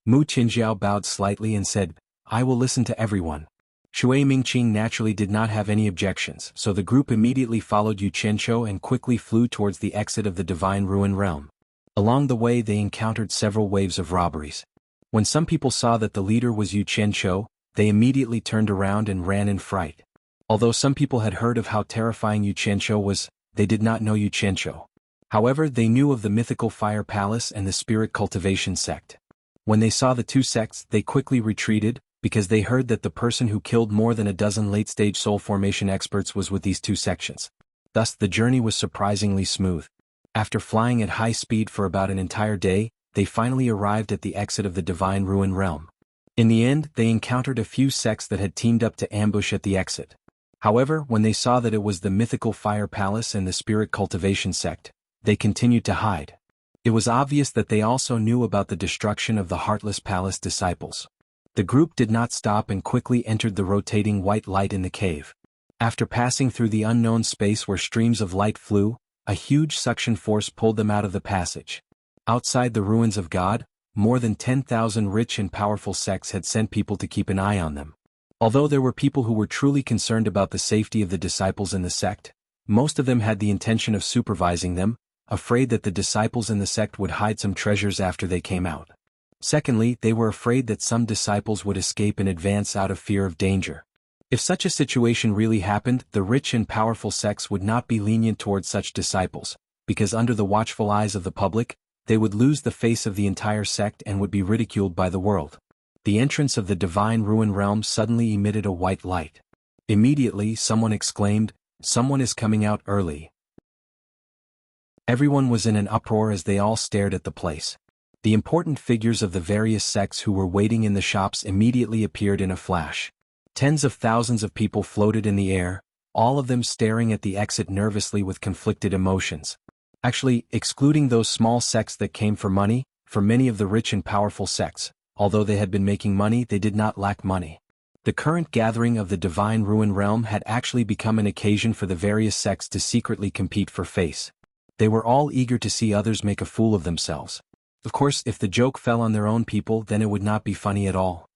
Mu Qinjiao bowed slightly and said, I will listen to everyone. Shui Mingqing naturally did not have any objections, so the group immediately followed Yu Qianzhou and quickly flew towards the exit of the Divine Ruin Realm. Along the way they encountered several waves of robberies. When some people saw that the leader was Yu Qianzhou, they immediately turned around and ran in fright. Although some people had heard of how terrifying Yu Qianzhou was, they did not know Yu Qianzhou. However, they knew of the mythical fire palace and the spirit cultivation sect. When they saw the two sects, they quickly retreated, because they heard that the person who killed more than a dozen late-stage soul formation experts was with these two sections. Thus the journey was surprisingly smooth. After flying at high speed for about an entire day, they finally arrived at the exit of the Divine Ruin Realm. In the end, they encountered a few sects that had teamed up to ambush at the exit. However, when they saw that it was the mythical fire palace and the spirit cultivation sect, they continued to hide. It was obvious that they also knew about the destruction of the Heartless Palace disciples. The group did not stop and quickly entered the rotating white light in the cave. After passing through the unknown space where streams of light flew, a huge suction force pulled them out of the passage. Outside the ruins of God, more than 10,000 rich and powerful sects had sent people to keep an eye on them. Although there were people who were truly concerned about the safety of the disciples in the sect, most of them had the intention of supervising them, afraid that the disciples in the sect would hide some treasures after they came out. Secondly, they were afraid that some disciples would escape in advance out of fear of danger. If such a situation really happened, the rich and powerful sects would not be lenient towards such disciples, because under the watchful eyes of the public, they would lose the face of the entire sect and would be ridiculed by the world. The entrance of the Divine Ruin Realm suddenly emitted a white light. Immediately someone exclaimed, "Someone is coming out early." Everyone was in an uproar as they all stared at the place. The important figures of the various sects who were waiting in the shops immediately appeared in a flash. Tens of thousands of people floated in the air, all of them staring at the exit nervously with conflicted emotions. Actually, excluding those small sects that came for money, for many of the rich and powerful sects, although they had been making money, they did not lack money. The current gathering of the Divine Ruin Realm had actually become an occasion for the various sects to secretly compete for face. They were all eager to see others make a fool of themselves. Of course, if the joke fell on their own people, then it would not be funny at all.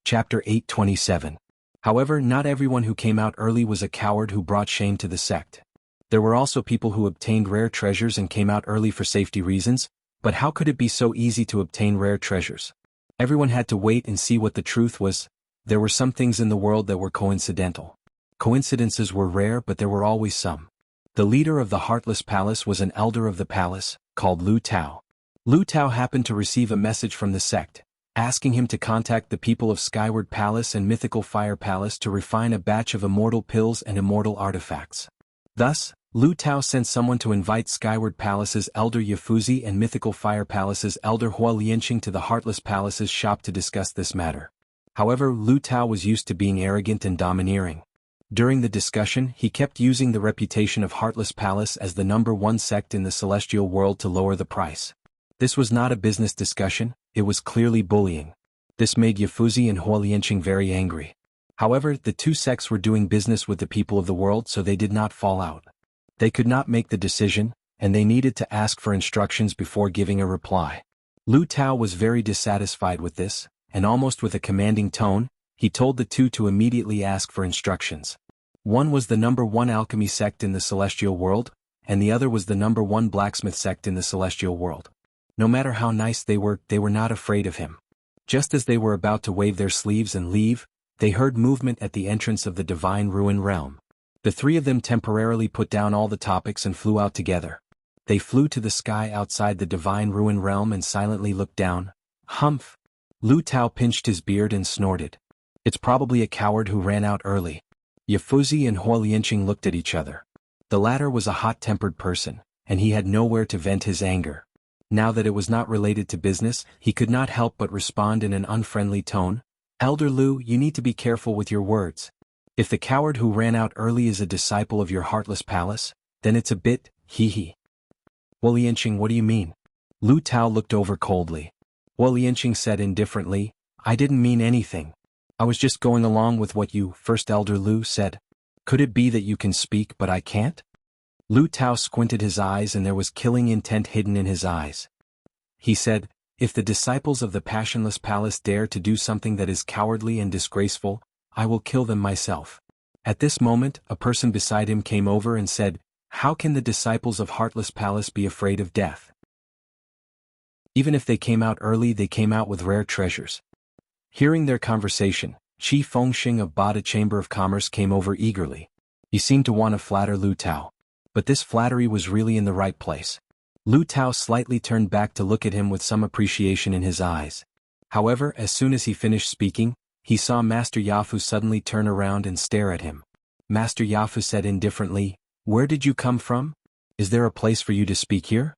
Chapter 827. However, not everyone who came out early was a coward who brought shame to the sect. There were also people who obtained rare treasures and came out early for safety reasons, but how could it be so easy to obtain rare treasures? Everyone had to wait and see what the truth was. There were some things in the world that were coincidental. Coincidences were rare, but there were always some. The leader of the Heartless Palace was an elder of the palace, called Lu Tao. Lu Tao happened to receive a message from the sect, asking him to contact the people of Skyward Palace and Mythical Fire Palace to refine a batch of immortal pills and immortal artifacts. Thus, Lu Tao sent someone to invite Skyward Palace's elder Yafuzi and Mythical Fire Palace's elder Hua Lianqing to the Heartless Palace's shop to discuss this matter. However, Lu Tao was used to being arrogant and domineering. During the discussion, he kept using the reputation of Heartless Palace as the #1 sect in the celestial world to lower the price. This was not a business discussion, it was clearly bullying. This made Yafuzi and Huolianqing very angry. However, the two sects were doing business with the people of the world, so they did not fall out. They could not make the decision, and they needed to ask for instructions before giving a reply. Lu Tao was very dissatisfied with this, and almost with a commanding tone, he told the two to immediately ask for instructions. One was the #1 alchemy sect in the celestial world, and the other was the #1 blacksmith sect in the celestial world. No matter how nice they were not afraid of him. Just as they were about to wave their sleeves and leave, they heard movement at the entrance of the divine ruin realm. The three of them temporarily put down all the topics and flew out together. They flew to the sky outside the divine ruin realm and silently looked down. Humph! Lu Tao pinched his beard and snorted. It's probably a coward who ran out early. Yafuzi and Huolianqing looked at each other. The latter was a hot-tempered person, and he had nowhere to vent his anger. Now that it was not related to business, he could not help but respond in an unfriendly tone. Elder Lu, you need to be careful with your words. If the coward who ran out early is a disciple of your heartless palace, then it's a bit, hee. Huolianqing, what do you mean? Lu Tao looked over coldly. Huolianqing said indifferently, I didn't mean anything. I was just going along with what you, First Elder Lu, said. Could it be that you can speak but I can't? Lu Tao squinted his eyes and there was killing intent hidden in his eyes. He said, if the disciples of the Passionless Palace dare to do something that is cowardly and disgraceful, I will kill them myself. At this moment, a person beside him came over and said, how can the disciples of Heartless Palace be afraid of death? Even if they came out early, they came out with rare treasures. Hearing their conversation, Qi Fengxing of Bada Chamber of Commerce came over eagerly. He seemed to want to flatter Lu Tao. But this flattery was really in the right place. Lu Tao slightly turned back to look at him with some appreciation in his eyes. However, as soon as he finished speaking, he saw Master Yafu suddenly turn around and stare at him. Master Yafu said indifferently, where did you come from? Is there a place for you to speak here?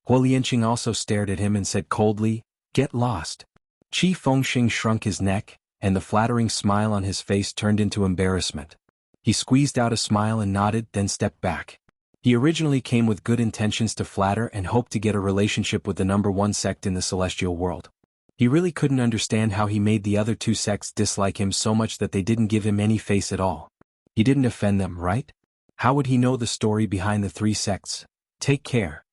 Huolianqing also stared at him and said coldly, get lost. Qi Fengxing shrunk his neck, and the flattering smile on his face turned into embarrassment. He squeezed out a smile and nodded, then stepped back. He originally came with good intentions to flatter and hoped to get a relationship with the #1 sect in the celestial world. He really couldn't understand how he made the other two sects dislike him so much that they didn't give him any face at all. He didn't offend them, right? How would he know the story behind the three sects? Take care.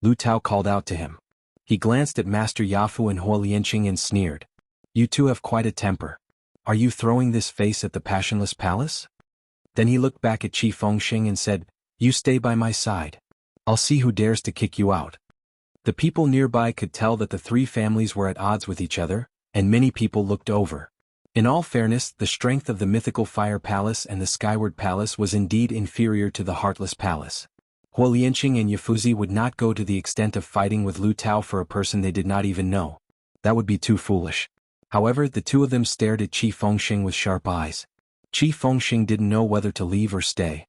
Lu Tao called out to him. He glanced at Master Yafu and Huolianqing and sneered. You two have quite a temper. Are you throwing this face at the Passionless Palace? Then he looked back at Qi Fengxing and said, you stay by my side. I'll see who dares to kick you out. The people nearby could tell that the three families were at odds with each other, and many people looked over. In all fairness, the strength of the mythical Fire Palace and the Skyward Palace was indeed inferior to the Heartless Palace. Huolianqing and Yafuzi would not go to the extent of fighting with Lu Tao for a person they did not even know. That would be too foolish. However, the two of them stared at Qi Fengxing with sharp eyes. Qi Fengxing didn't know whether to leave or stay.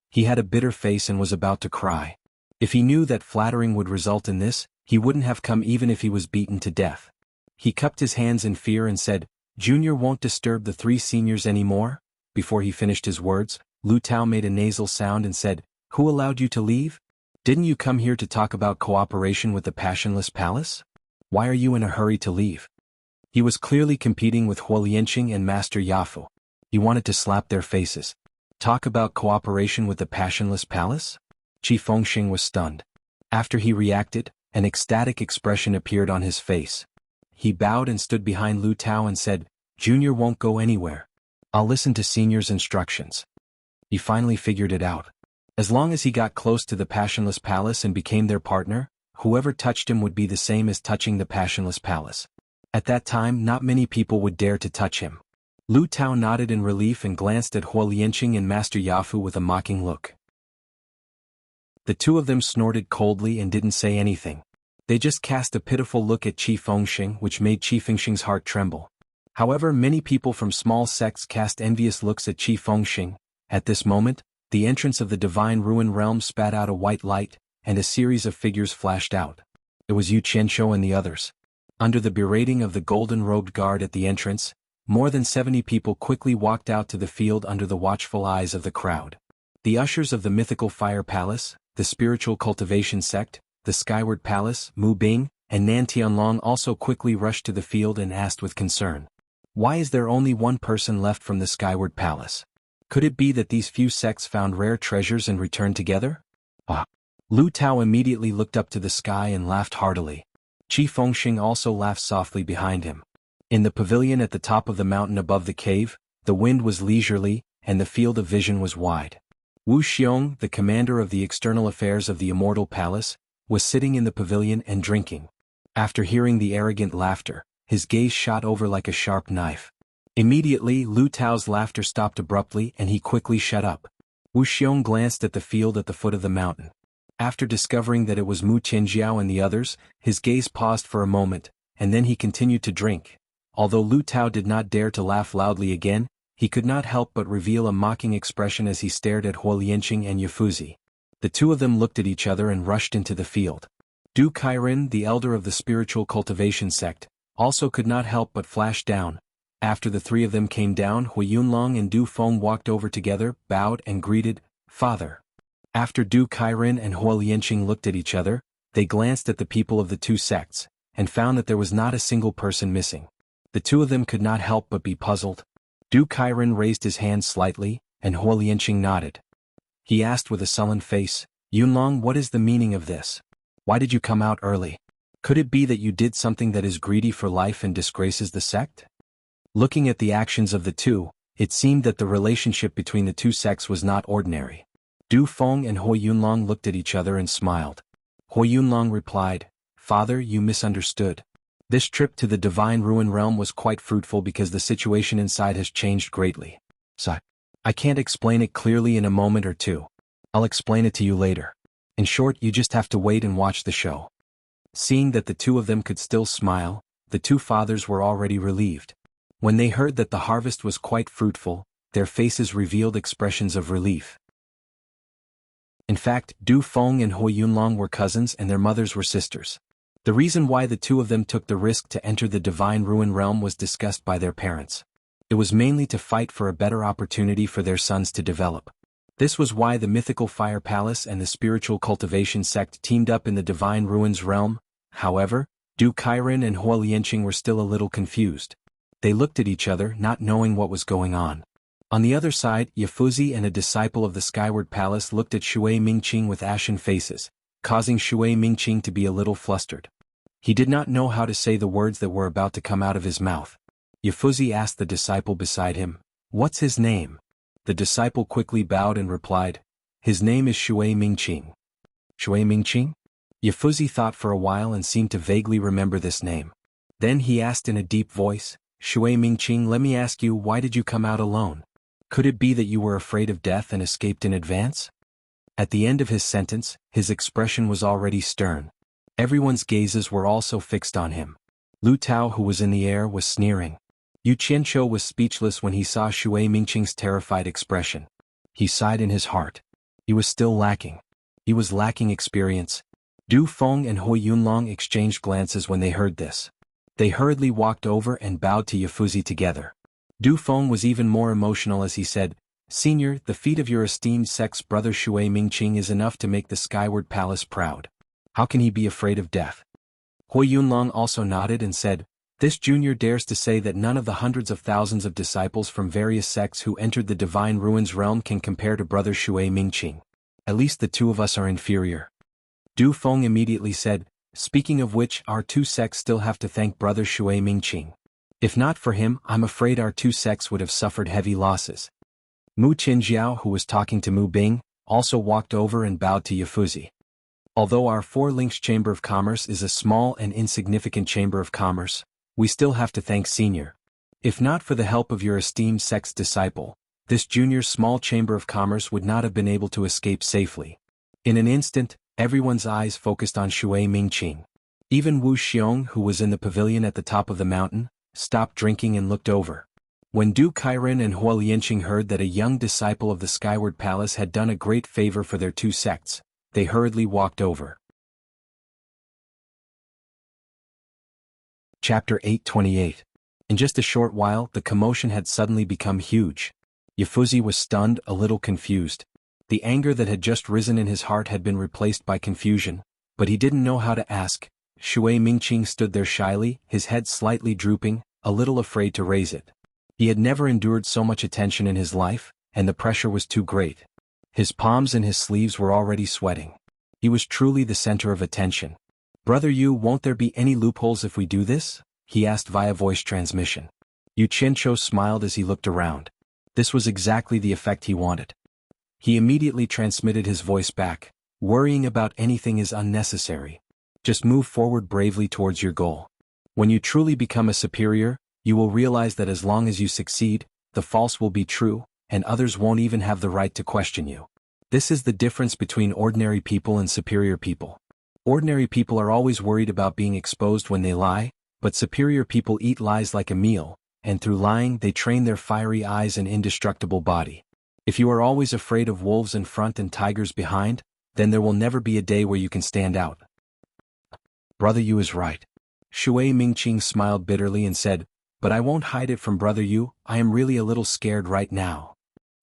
He had a bitter face and was about to cry. If he knew that flattering would result in this, he wouldn't have come even if he was beaten to death. He cupped his hands in fear and said, Junior won't disturb the three seniors anymore? Before he finished his words, Lu Tao made a nasal sound and said, who allowed you to leave? Didn't you come here to talk about cooperation with the Passionless Palace? Why are you in a hurry to leave? He was clearly competing with Huolianqing and Master Yafu. He wanted to slap their faces. Talk about cooperation with the Passionless Palace? Qi Fengxing was stunned. After he reacted, an ecstatic expression appeared on his face. He bowed and stood behind Lu Tao and said, Junior won't go anywhere. I'll listen to Senior's instructions. He finally figured it out. As long as he got close to the Passionless Palace and became their partner, whoever touched him would be the same as touching the Passionless Palace. At that time, not many people would dare to touch him. Lu Tao nodded in relief and glanced at Huolianqing and Master Yafu with a mocking look. The two of them snorted coldly and didn't say anything. They just cast a pitiful look at Qi Fengxing, which made Qi Fengxing's heart tremble. However, many people from small sects cast envious looks at Qi Fengxing. At this moment, the entrance of the divine ruin realm spat out a white light, and a series of figures flashed out. It was Yu Qianzhou and the others. Under the berating of the golden-robed guard at the entrance, more than 70 people quickly walked out to the field under the watchful eyes of the crowd. The ushers of the mythical Fire Palace, the spiritual cultivation sect, the Skyward Palace, Mu Bing, and Nantianlong also quickly rushed to the field and asked with concern. Why is there only one person left from the Skyward Palace? Could it be that these few sects found rare treasures and returned together? Ah! Lu Tao immediately looked up to the sky and laughed heartily. Qi Fengxing also laughed softly behind him. In the pavilion at the top of the mountain above the cave, the wind was leisurely, and the field of vision was wide. Wu Xiong, the commander of the external affairs of the Immortal Palace, was sitting in the pavilion and drinking. After hearing the arrogant laughter, his gaze shot over like a sharp knife. Immediately, Lu Tao's laughter stopped abruptly and he quickly shut up. Wu Xiong glanced at the field at the foot of the mountain. After discovering that it was Mu Tianjiao and the others, his gaze paused for a moment, and then he continued to drink. Although Lu Tao did not dare to laugh loudly again, he could not help but reveal a mocking expression as he stared at Huo Lianqing and Yafuzi. The two of them looked at each other and rushed into the field. Du Kairen, the elder of the spiritual cultivation sect, also could not help but flash down. After the three of them came down, Hui Yunlong and Du Feng walked over together, bowed and greeted, "Father." After Du Kairen and Huo Lianqing looked at each other, they glanced at the people of the two sects, and found that there was not a single person missing. The two of them could not help but be puzzled. Du Kairen raised his hand slightly, and Huo Lianqing nodded. He asked with a sullen face, "Yunlong, what is the meaning of this? Why did you come out early? Could it be that you did something that is greedy for life and disgraces the sect?" Looking at the actions of the two, it seemed that the relationship between the two sects was not ordinary. Du Feng and Huo Yunlong looked at each other and smiled. Huo Yunlong replied, "Father, you misunderstood. This trip to the Divine Ruin Realm was quite fruitful because the situation inside has changed greatly. So, I can't explain it clearly in a moment or two. I'll explain it to you later. In short, you just have to wait and watch the show." Seeing that the two of them could still smile, the two fathers were already relieved. When they heard that the harvest was quite fruitful, their faces revealed expressions of relief. In fact, Du Feng and Huo Yunlong were cousins and their mothers were sisters. The reason why the two of them took the risk to enter the Divine Ruin Realm was discussed by their parents. It was mainly to fight for a better opportunity for their sons to develop. This was why the Mythical Fire Palace and the Spiritual Cultivation sect teamed up in the Divine Ruins Realm. However, Du Kairen and Huo Lianqing were still a little confused. They looked at each other, not knowing what was going on. On the other side, Yafuzi and a disciple of the Skyward Palace looked at Shui Mingqing with ashen faces, causing Shui Mingqing to be a little flustered. He did not know how to say the words that were about to come out of his mouth. Yafuzi asked the disciple beside him, "What's his name?" The disciple quickly bowed and replied, "His name is Shui Mingqing." Shui Mingqing? Yafuzi thought for a while and seemed to vaguely remember this name. Then he asked in a deep voice, "Shui Mingqing, let me ask you, why did you come out alone? Could it be that you were afraid of death and escaped in advance?" At the end of his sentence, his expression was already stern. Everyone's gazes were also fixed on him. Lu Tao, who was in the air, was sneering. Yu Qianqiu was speechless when he saw Shui Mingqing's terrified expression. He sighed in his heart. He was still lacking. He was lacking experience. Du Feng and Huo Yunlong exchanged glances when they heard this. They hurriedly walked over and bowed to Yafuzi together. Du Feng was even more emotional as he said, "Senior, the feat of your esteemed sect's brother Shui Mingqing is enough to make the Skyward Palace proud. How can he be afraid of death?" Huo Yunlong also nodded and said, "This junior dares to say that none of the hundreds of thousands of disciples from various sects who entered the Divine Ruins realm can compare to brother Shui Mingqing. At least the two of us are inferior." Du Feng immediately said, "Speaking of which, our two sects still have to thank brother Shui Mingqing. If not for him, I'm afraid our two sects would have suffered heavy losses." Mu Qinjiao, who was talking to Mu Bing, also walked over and bowed to Yafuzi. "Although our Four Links Chamber of Commerce is a small and insignificant chamber of commerce, we still have to thank Senior. If not for the help of your esteemed sect's disciple, this junior's small chamber of commerce would not have been able to escape safely." In an instant, everyone's eyes focused on Shui Mingqing. Even Wu Xiong, who was in the pavilion at the top of the mountain, stopped drinking and looked over. When Du Kairen and Huo Lianqing heard that a young disciple of the Skyward Palace had done a great favor for their two sects, they hurriedly walked over. Chapter 828. In just a short while, the commotion had suddenly become huge. Yafuzi was stunned, a little confused. The anger that had just risen in his heart had been replaced by confusion, but he didn't know how to ask, Shui Mingqing stood there shyly, his head slightly drooping, a little afraid to raise it. He had never endured so much attention in his life, and the pressure was too great. His palms and his sleeves were already sweating. He was truly the center of attention. "Brother Yu, won't there be any loopholes if we do this?" he asked via voice transmission. Yu Qianqiu smiled as he looked around. This was exactly the effect he wanted. He immediately transmitted his voice back. "Worrying about anything is unnecessary. Just move forward bravely towards your goal. When you truly become a superior, you will realize that as long as you succeed, the false will be true, and others won't even have the right to question you. This is the difference between ordinary people and superior people. Ordinary people are always worried about being exposed when they lie, but superior people eat lies like a meal, and through lying they train their fiery eyes and indestructible body. If you are always afraid of wolves in front and tigers behind, then there will never be a day where you can stand out." "Brother Yu is right." Shui Mingqing smiled bitterly and said, "But I won't hide it from Brother Yu, I am really a little scared right now."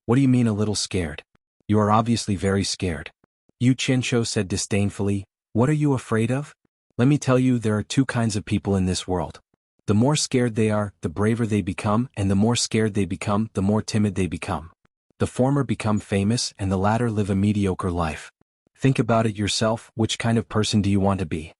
"What do you mean a little scared? You are obviously very scared." Yu Qianqiu said disdainfully, "What are you afraid of? Let me tell you, there are two kinds of people in this world. The more scared they are, the braver they become, and the more scared they become, the more timid they become. The former become famous and the latter live a mediocre life. Think about it yourself, which kind of person do you want to be?"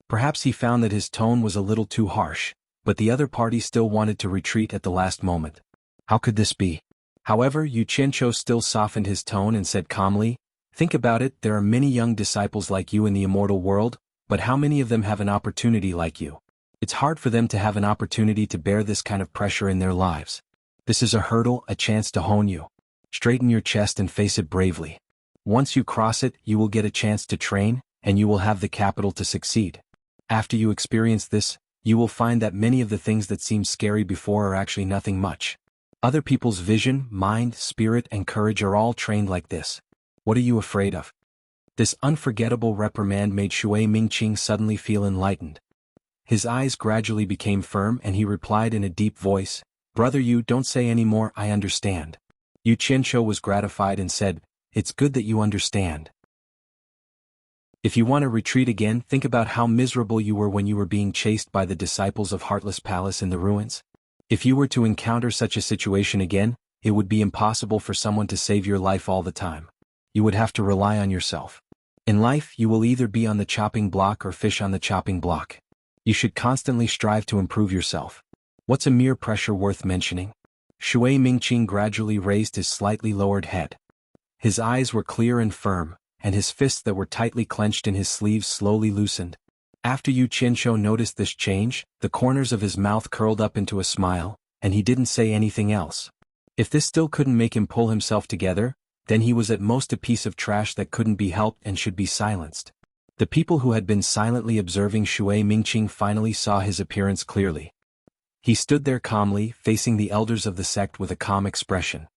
Perhaps he found that his tone was a little too harsh, but the other party still wanted to retreat at the last moment. How could this be? However, Yu Qianqiu still softened his tone and said calmly, "Think about it, there are many young disciples like you in the immortal world, but how many of them have an opportunity like you? It's hard for them to have an opportunity to bear this kind of pressure in their lives. This is a hurdle, a chance to hone you. Straighten your chest and face it bravely. Once you cross it, you will get a chance to train, and you will have the capital to succeed. After you experience this, you will find that many of the things that seemed scary before are actually nothing much. Other people's vision, mind, spirit, and courage are all trained like this. What are you afraid of?" This unforgettable reprimand made Shui Mingqing suddenly feel enlightened. His eyes gradually became firm and he replied in a deep voice, "Brother Yu, don't say any more, I understand." Yu Qianqiu was gratified and said, "It's good that you understand. If you want to retreat again, think about how miserable you were when you were being chased by the disciples of Heartless Palace in the ruins. If you were to encounter such a situation again, it would be impossible for someone to save your life all the time. You would have to rely on yourself. In life, you will either be on the chopping block or fish on the chopping block. You should constantly strive to improve yourself. What's a mere pressure worth mentioning?" Shui Mingqing gradually raised his slightly lowered head. His eyes were clear and firm, and his fists that were tightly clenched in his sleeves slowly loosened. After Yu Qianqiu noticed this change, the corners of his mouth curled up into a smile, and he didn't say anything else. If this still couldn't make him pull himself together, then he was at most a piece of trash that couldn't be helped and should be silenced. The people who had been silently observing Shui Mingqing finally saw his appearance clearly. He stood there calmly, facing the elders of the sect with a calm expression.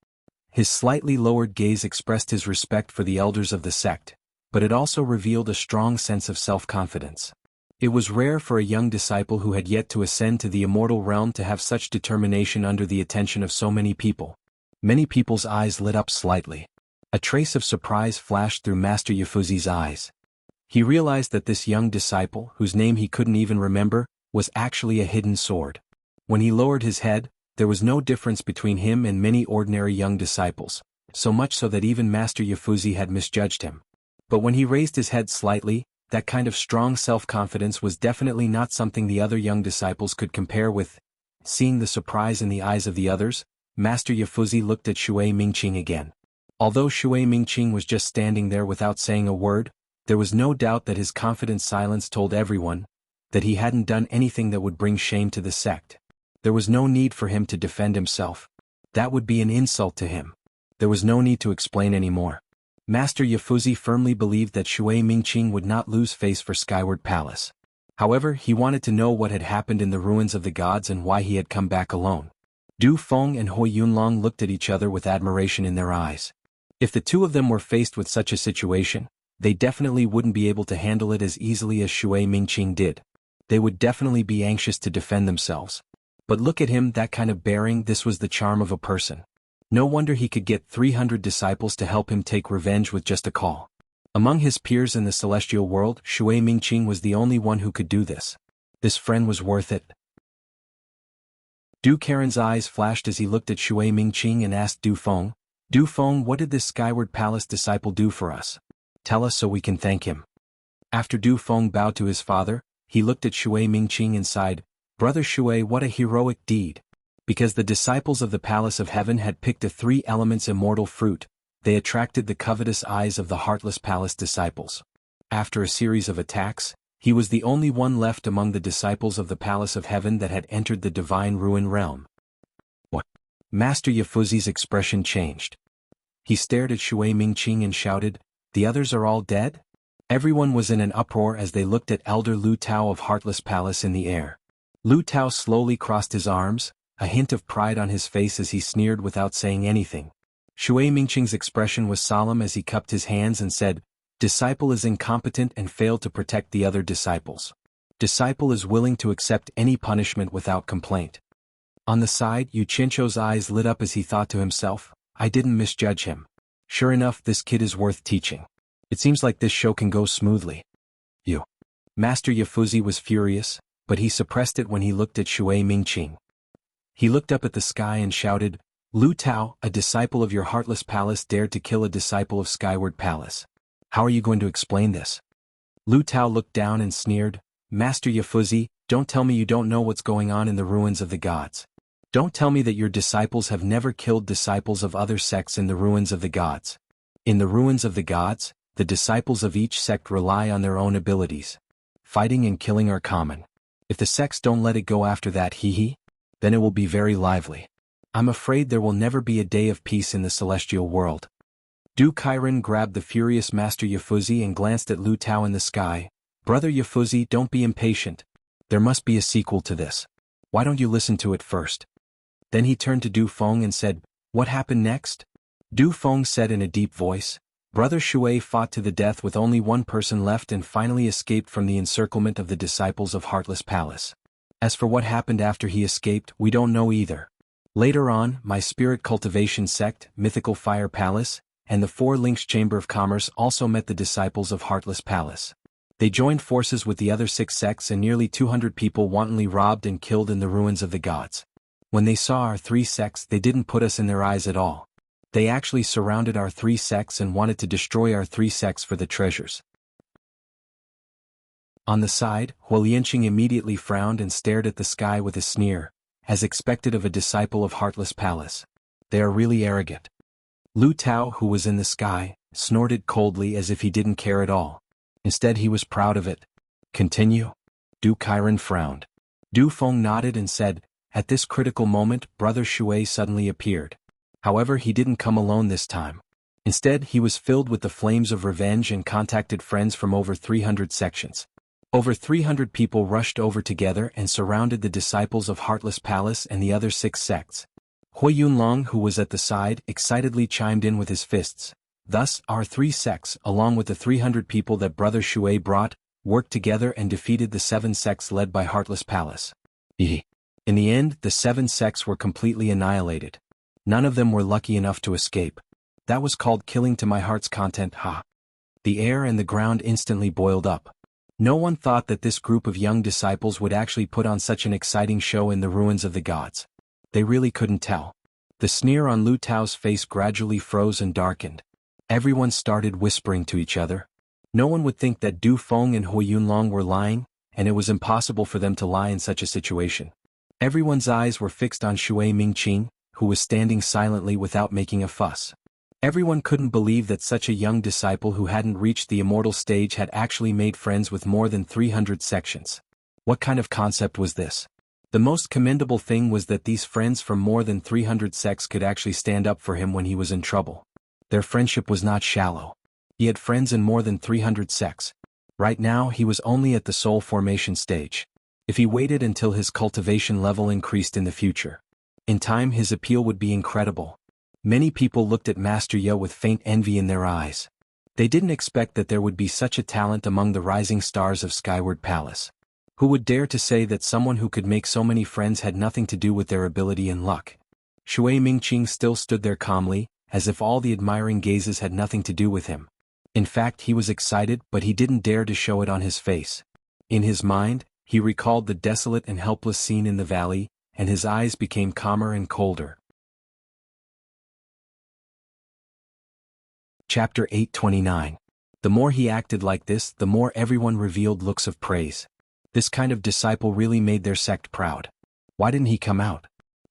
His slightly lowered gaze expressed his respect for the elders of the sect, but it also revealed a strong sense of self-confidence. It was rare for a young disciple who had yet to ascend to the immortal realm to have such determination under the attention of so many people. Many people's eyes lit up slightly. A trace of surprise flashed through Master Yifuzi's eyes. He realized that this young disciple, whose name he couldn't even remember, was actually a hidden sword. When he lowered his head, there was no difference between him and many ordinary young disciples, so much so that even Master Yifuzi had misjudged him. But when he raised his head slightly, that kind of strong self-confidence was definitely not something the other young disciples could compare with. Seeing the surprise in the eyes of the others, Master Yifuzi looked at Shui Mingqing again. Although Shui Mingqing was just standing there without saying a word, there was no doubt that his confident silence told everyone that he hadn't done anything that would bring shame to the sect. There was no need for him to defend himself. That would be an insult to him. There was no need to explain anymore. Master Yifuzi firmly believed that Shui Mingqing would not lose face for Skyward Palace. However, he wanted to know what had happened in the ruins of the gods and why he had come back alone. Du Feng and Hui Yunlong looked at each other with admiration in their eyes. If the two of them were faced with such a situation, they definitely wouldn't be able to handle it as easily as Shui Mingqing did. They would definitely be anxious to defend themselves. But look at him, that kind of bearing, this was the charm of a person. No wonder he could get 300 disciples to help him take revenge with just a call. Among his peers in the celestial world, Shui Mingqing was the only one who could do this. This friend was worth it. Du Karen's eyes flashed as he looked at Shui Mingqing and asked Du Feng, "Du Feng, what did this Skyward Palace disciple do for us? Tell us so we can thank him." After Du Feng bowed to his father, he looked at Shui Mingqing and sighed, "Brother Shui, what a heroic deed." Because the disciples of the Palace of Heaven had picked a three elements immortal fruit, they attracted the covetous eyes of the Heartless Palace disciples. After a series of attacks, he was the only one left among the disciples of the Palace of Heaven that had entered the divine ruin realm. What? Master Yafuzi's expression changed. He stared at Shui Mingqing and shouted, "The others are all dead?" Everyone was in an uproar as they looked at Elder Lu Tao of Heartless Palace in the air. Lu Tao slowly crossed his arms, a hint of pride on his face as he sneered without saying anything. Shui Mingqing's expression was solemn as he cupped his hands and said, "Disciple is incompetent and failed to protect the other disciples. Disciple is willing to accept any punishment without complaint." On the side, Yu Chincho's eyes lit up as he thought to himself, "I didn't misjudge him. Sure enough, this kid is worth teaching. It seems like this show can go smoothly." Master Yafuzi was furious, but he suppressed it when he looked at Shui Mingqing. He looked up at the sky and shouted, "Lu Tao, a disciple of your Heartless Palace dared to kill a disciple of Skyward Palace. How are you going to explain this?" Lu Tao looked down and sneered, "Master Yafuzi, don't tell me you don't know what's going on in the ruins of the gods. Don't tell me that your disciples have never killed disciples of other sects in the ruins of the gods. In the ruins of the gods, the disciples of each sect rely on their own abilities. Fighting and killing are common. If the sects don't let it go after that, then it will be very lively. I'm afraid there will never be a day of peace in the celestial world." Du Kairen grabbed the furious Master Yafuzi and glanced at Lu Tao in the sky. "Brother Yafuzi, don't be impatient. There must be a sequel to this. Why don't you listen to it first?" Then he turned to Du Feng and said, "What happened next?" Du Feng said in a deep voice, "Brother Shui fought to the death with only one person left and finally escaped from the encirclement of the disciples of Heartless Palace. As for what happened after he escaped, we don't know either. Later on, my spirit cultivation sect, Mythical Fire Palace, and the Four Links Chamber of Commerce also met the disciples of Heartless Palace. They joined forces with the other 6 sects and nearly 200 people wantonly robbed and killed in the ruins of the gods. When they saw our 3 sects, they didn't put us in their eyes at all. They actually surrounded our 3 sects and wanted to destroy our 3 sects for the treasures." On the side, Huolianqing immediately frowned and stared at the sky with a sneer, as expected of a disciple of Heartless Palace. "They are really arrogant." Lu Tao, who was in the sky, snorted coldly as if he didn't care at all. Instead he was proud of it. "Continue?" Du Kairen frowned. Du Feng nodded and said, "At this critical moment, Brother Shui suddenly appeared. However, he didn't come alone this time. Instead, he was filled with the flames of revenge and contacted friends from over 300 sections. Over 300 people rushed over together and surrounded the disciples of Heartless Palace and the other 6 sects. Hui Yunlong, who was at the side, excitedly chimed in with his fists. Thus, our 3 sects, along with the 300 people that Brother Shui brought, worked together and defeated the 7 sects led by Heartless Palace. In the end, the 7 sects were completely annihilated. None of them were lucky enough to escape. That was called killing to my heart's content, ha." The air and the ground instantly boiled up. No one thought that this group of young disciples would actually put on such an exciting show in the ruins of the gods. They really couldn't tell. The sneer on Lu Tao's face gradually froze and darkened. Everyone started whispering to each other. No one would think that Du Feng and Hui Yunlong were lying, and it was impossible for them to lie in such a situation. Everyone's eyes were fixed on Shui Mingqing, who was standing silently without making a fuss. Everyone couldn't believe that such a young disciple who hadn't reached the immortal stage had actually made friends with more than 300 sections. What kind of concept was this? The most commendable thing was that these friends from more than 300 sects could actually stand up for him when he was in trouble. Their friendship was not shallow. He had friends in more than 300 sects. Right now he was only at the soul formation stage. If he waited until his cultivation level increased in the future, in time his appeal would be incredible. Many people looked at Master Ye with faint envy in their eyes. They didn't expect that there would be such a talent among the rising stars of Skyward Palace. Who would dare to say that someone who could make so many friends had nothing to do with their ability and luck? Shui Mingqing still stood there calmly, as if all the admiring gazes had nothing to do with him. In fact, he was excited, but he didn't dare to show it on his face. In his mind, he recalled the desolate and helpless scene in the valley, and his eyes became calmer and colder. Chapter 829. The more he acted like this, the more everyone revealed looks of praise. This kind of disciple really made their sect proud. Why didn't he come out?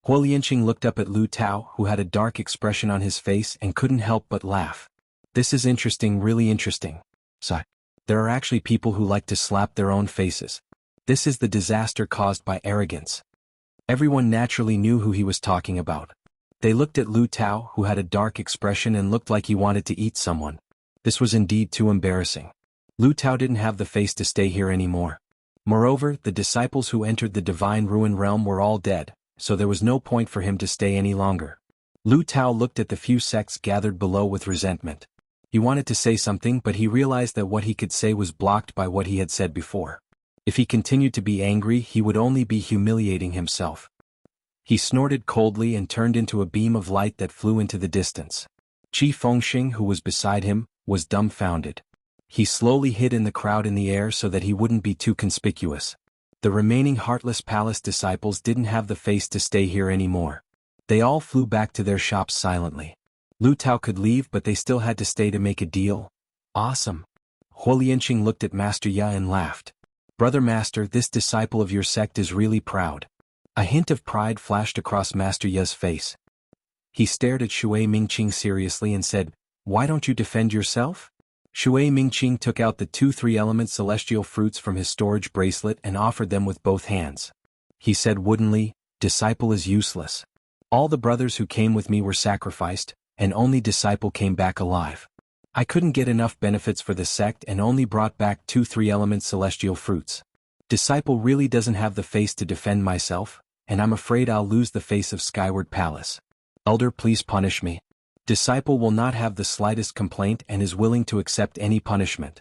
Huolianqing looked up at Lu Tao, who had a dark expression on his face and couldn't help but laugh. This is interesting, really interesting. Sigh. There are actually people who like to slap their own faces. This is the disaster caused by arrogance. Everyone naturally knew who he was talking about. They looked at Lu Tao, who had a dark expression and looked like he wanted to eat someone. This was indeed too embarrassing. Lu Tao didn't have the face to stay here anymore. Moreover, the disciples who entered the divine ruin realm were all dead, so there was no point for him to stay any longer. Lu Tao looked at the few sects gathered below with resentment. He wanted to say something, but he realized that what he could say was blocked by what he had said before. If he continued to be angry, he would only be humiliating himself. He snorted coldly and turned into a beam of light that flew into the distance. Qi Fengxing, who was beside him, was dumbfounded. He slowly hid in the crowd in the air so that he wouldn't be too conspicuous. The remaining Heartless Palace disciples didn't have the face to stay here anymore. They all flew back to their shops silently. Lu Tao could leave, but they still had to stay to make a deal. Awesome. Huolianqing looked at Master Ya and laughed. Brother Master, this disciple of your sect is really proud. A hint of pride flashed across Master Ya's face. He stared at Shui Mingqing seriously and said, "Why don't you defend yourself?" Shui Mingqing took out the 2 3-element celestial fruits from his storage bracelet and offered them with both hands. He said woodenly, "Disciple is useless. All the brothers who came with me were sacrificed, and only disciple came back alive. I couldn't get enough benefits for the sect and only brought back 2 3-element celestial fruits. Disciple really doesn't have the face to defend myself, and I'm afraid I'll lose the face of Skyward Palace. Elder, please punish me." Disciple will not have the slightest complaint and is willing to accept any punishment.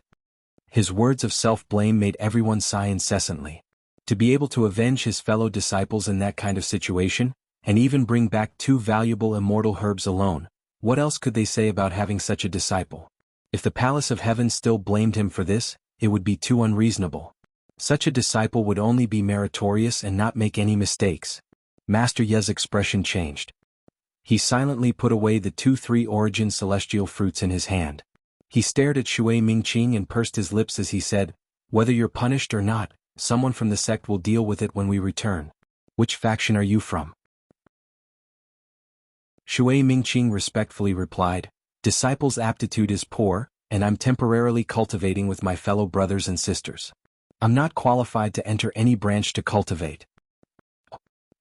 His words of self-blame made everyone sigh incessantly. To be able to avenge his fellow disciples in that kind of situation, and even bring back 2 valuable immortal herbs alone, what else could they say about having such a disciple? If the Palace of Heaven still blamed him for this, it would be too unreasonable. Such a disciple would only be meritorious and not make any mistakes. Master Ya's expression changed. He silently put away the 2 3-origin celestial fruits in his hand. He stared at Shui Mingqing and pursed his lips as he said, "Whether you're punished or not, someone from the sect will deal with it when we return. Which faction are you from?" Shui Mingqing respectfully replied, "Disciple's aptitude is poor, and I'm temporarily cultivating with my fellow brothers and sisters. I'm not qualified to enter any branch to cultivate."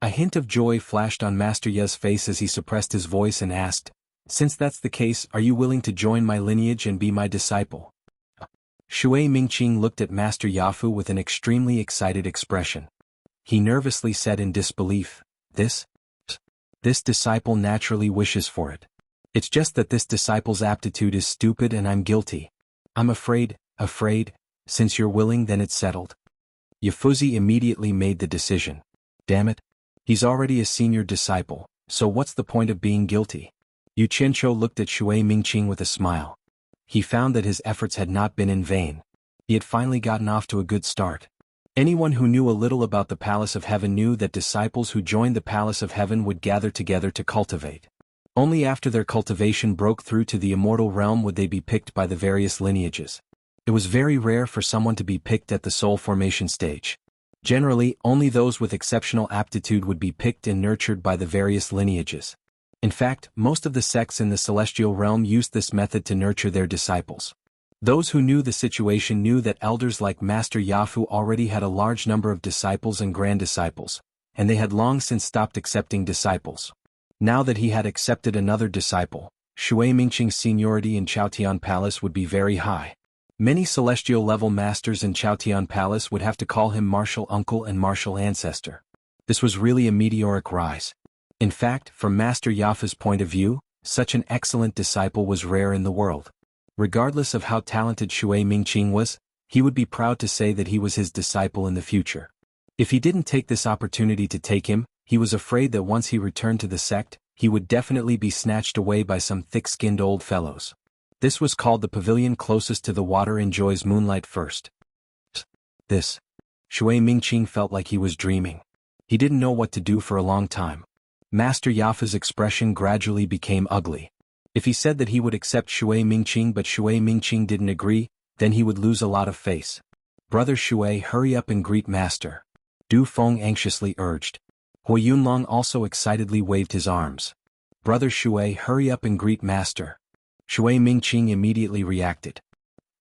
A hint of joy flashed on Master Ya's face as he suppressed his voice and asked, "Since that's the case, are you willing to join my lineage and be my disciple?" Shui Mingqing looked at Master Yafu with an extremely excited expression. He nervously said in disbelief, This disciple naturally wishes for it. It's just that this disciple's aptitude is stupid and I'm guilty. I'm afraid, since you're willing then it's settled." Yafuzi immediately made the decision. Damn it. He's already a senior disciple, so what's the point of being guilty? Yu Qianqiu looked at Shui Mingqing with a smile. He found that his efforts had not been in vain. He had finally gotten off to a good start. Anyone who knew a little about the Palace of Heaven knew that disciples who joined the Palace of Heaven would gather together to cultivate. Only after their cultivation broke through to the immortal realm would they be picked by the various lineages. It was very rare for someone to be picked at the soul formation stage. Generally, only those with exceptional aptitude would be picked and nurtured by the various lineages. In fact, most of the sects in the celestial realm used this method to nurture their disciples. Those who knew the situation knew that elders like Master Yafu already had a large number of disciples and grand disciples, and they had long since stopped accepting disciples. Now that he had accepted another disciple, Shui Mingqing's seniority in Chaotian Palace would be very high. Many celestial-level masters in Chaotian Palace would have to call him martial uncle and martial ancestor. This was really a meteoric rise. In fact, from Master Yafu's point of view, such an excellent disciple was rare in the world. Regardless of how talented Shui Mingqing was, he would be proud to say that he was his disciple in the future. If he didn't take this opportunity to take him, he was afraid that once he returned to the sect, he would definitely be snatched away by some thick-skinned old fellows. This was called the pavilion closest to the water enjoys moonlight first. This. Shui Mingqing felt like he was dreaming. He didn't know what to do for a long time. Master Yafa's expression gradually became ugly. If he said that he would accept Shui Mingqing but Shui Mingqing didn't agree, then he would lose a lot of face. Brother Shui, hurry up and greet Master. Du Feng anxiously urged. Hui Yunlong also excitedly waved his arms. Brother Shui, hurry up and greet Master. Shui Mingqing immediately reacted.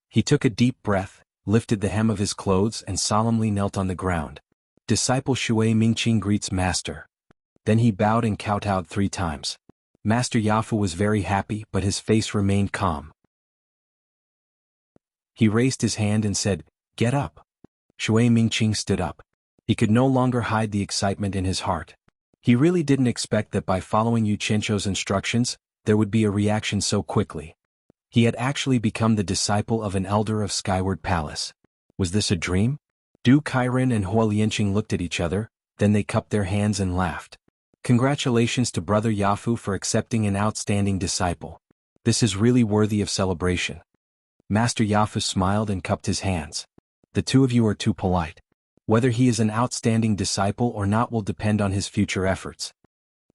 He took a deep breath, lifted the hem of his clothes and solemnly knelt on the ground. Disciple Shui Mingqing greets Master. Then he bowed and kowtowed 3 times. Master Yafu was very happy but his face remained calm. He raised his hand and said, "Get up." Shui Mingqing stood up. He could no longer hide the excitement in his heart. He really didn't expect that by following Yu Qianzhou's instructions, there would be a reaction so quickly. He had actually become the disciple of an elder of Skyward Palace. Was this a dream? Du Kairen and Hua Lianqing looked at each other, then they cupped their hands and laughed. Congratulations to Brother Yafu for accepting an outstanding disciple. This is really worthy of celebration. Master Yafu smiled and cupped his hands. The 2 of you are too polite. Whether he is an outstanding disciple or not will depend on his future efforts.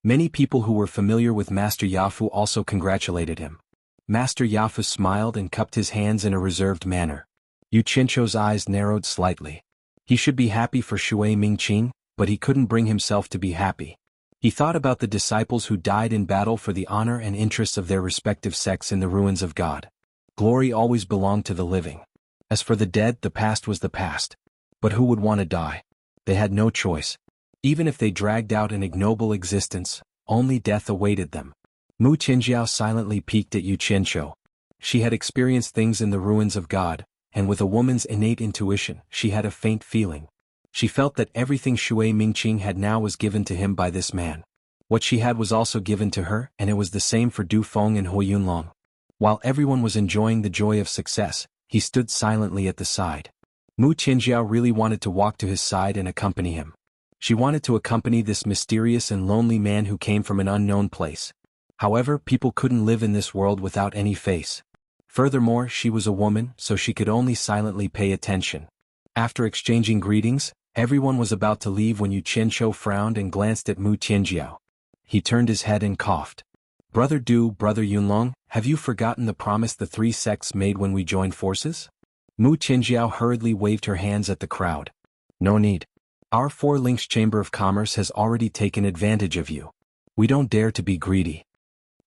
Many people who were familiar with Master Yafu also congratulated him. Master Yafu smiled and cupped his hands in a reserved manner. Yu Qianzhou's eyes narrowed slightly. He should be happy for Shui Mingqing, but he couldn't bring himself to be happy. He thought about the disciples who died in battle for the honor and interests of their respective sects in the ruins of God. Glory always belonged to the living. As for the dead, the past was the past. But who would want to die? They had no choice. Even if they dragged out an ignoble existence, only death awaited them. Mu Qinjiao silently peeked at Yu Qianzhou. She had experienced things in the ruins of God, and with a woman's innate intuition, she had a faint feeling. She felt that everything Shui Mingqing had now was given to him by this man. What she had was also given to her, and it was the same for Du Feng and Hui Yunlong. While everyone was enjoying the joy of success, he stood silently at the side. Mu Qinjiao really wanted to walk to his side and accompany him. She wanted to accompany this mysterious and lonely man who came from an unknown place. However, people couldn't live in this world without any face. Furthermore, she was a woman, so she could only silently pay attention. After exchanging greetings, everyone was about to leave when Yu Qianzhou frowned and glanced at Mu Qinjiao. He turned his head and coughed. Brother Yunlong, have you forgotten the promise the 3 sects made when we joined forces? Mu Qinjiao hurriedly waved her hands at the crowd. No need. Our 4 links Chamber of Commerce has already taken advantage of you. We don't dare to be greedy.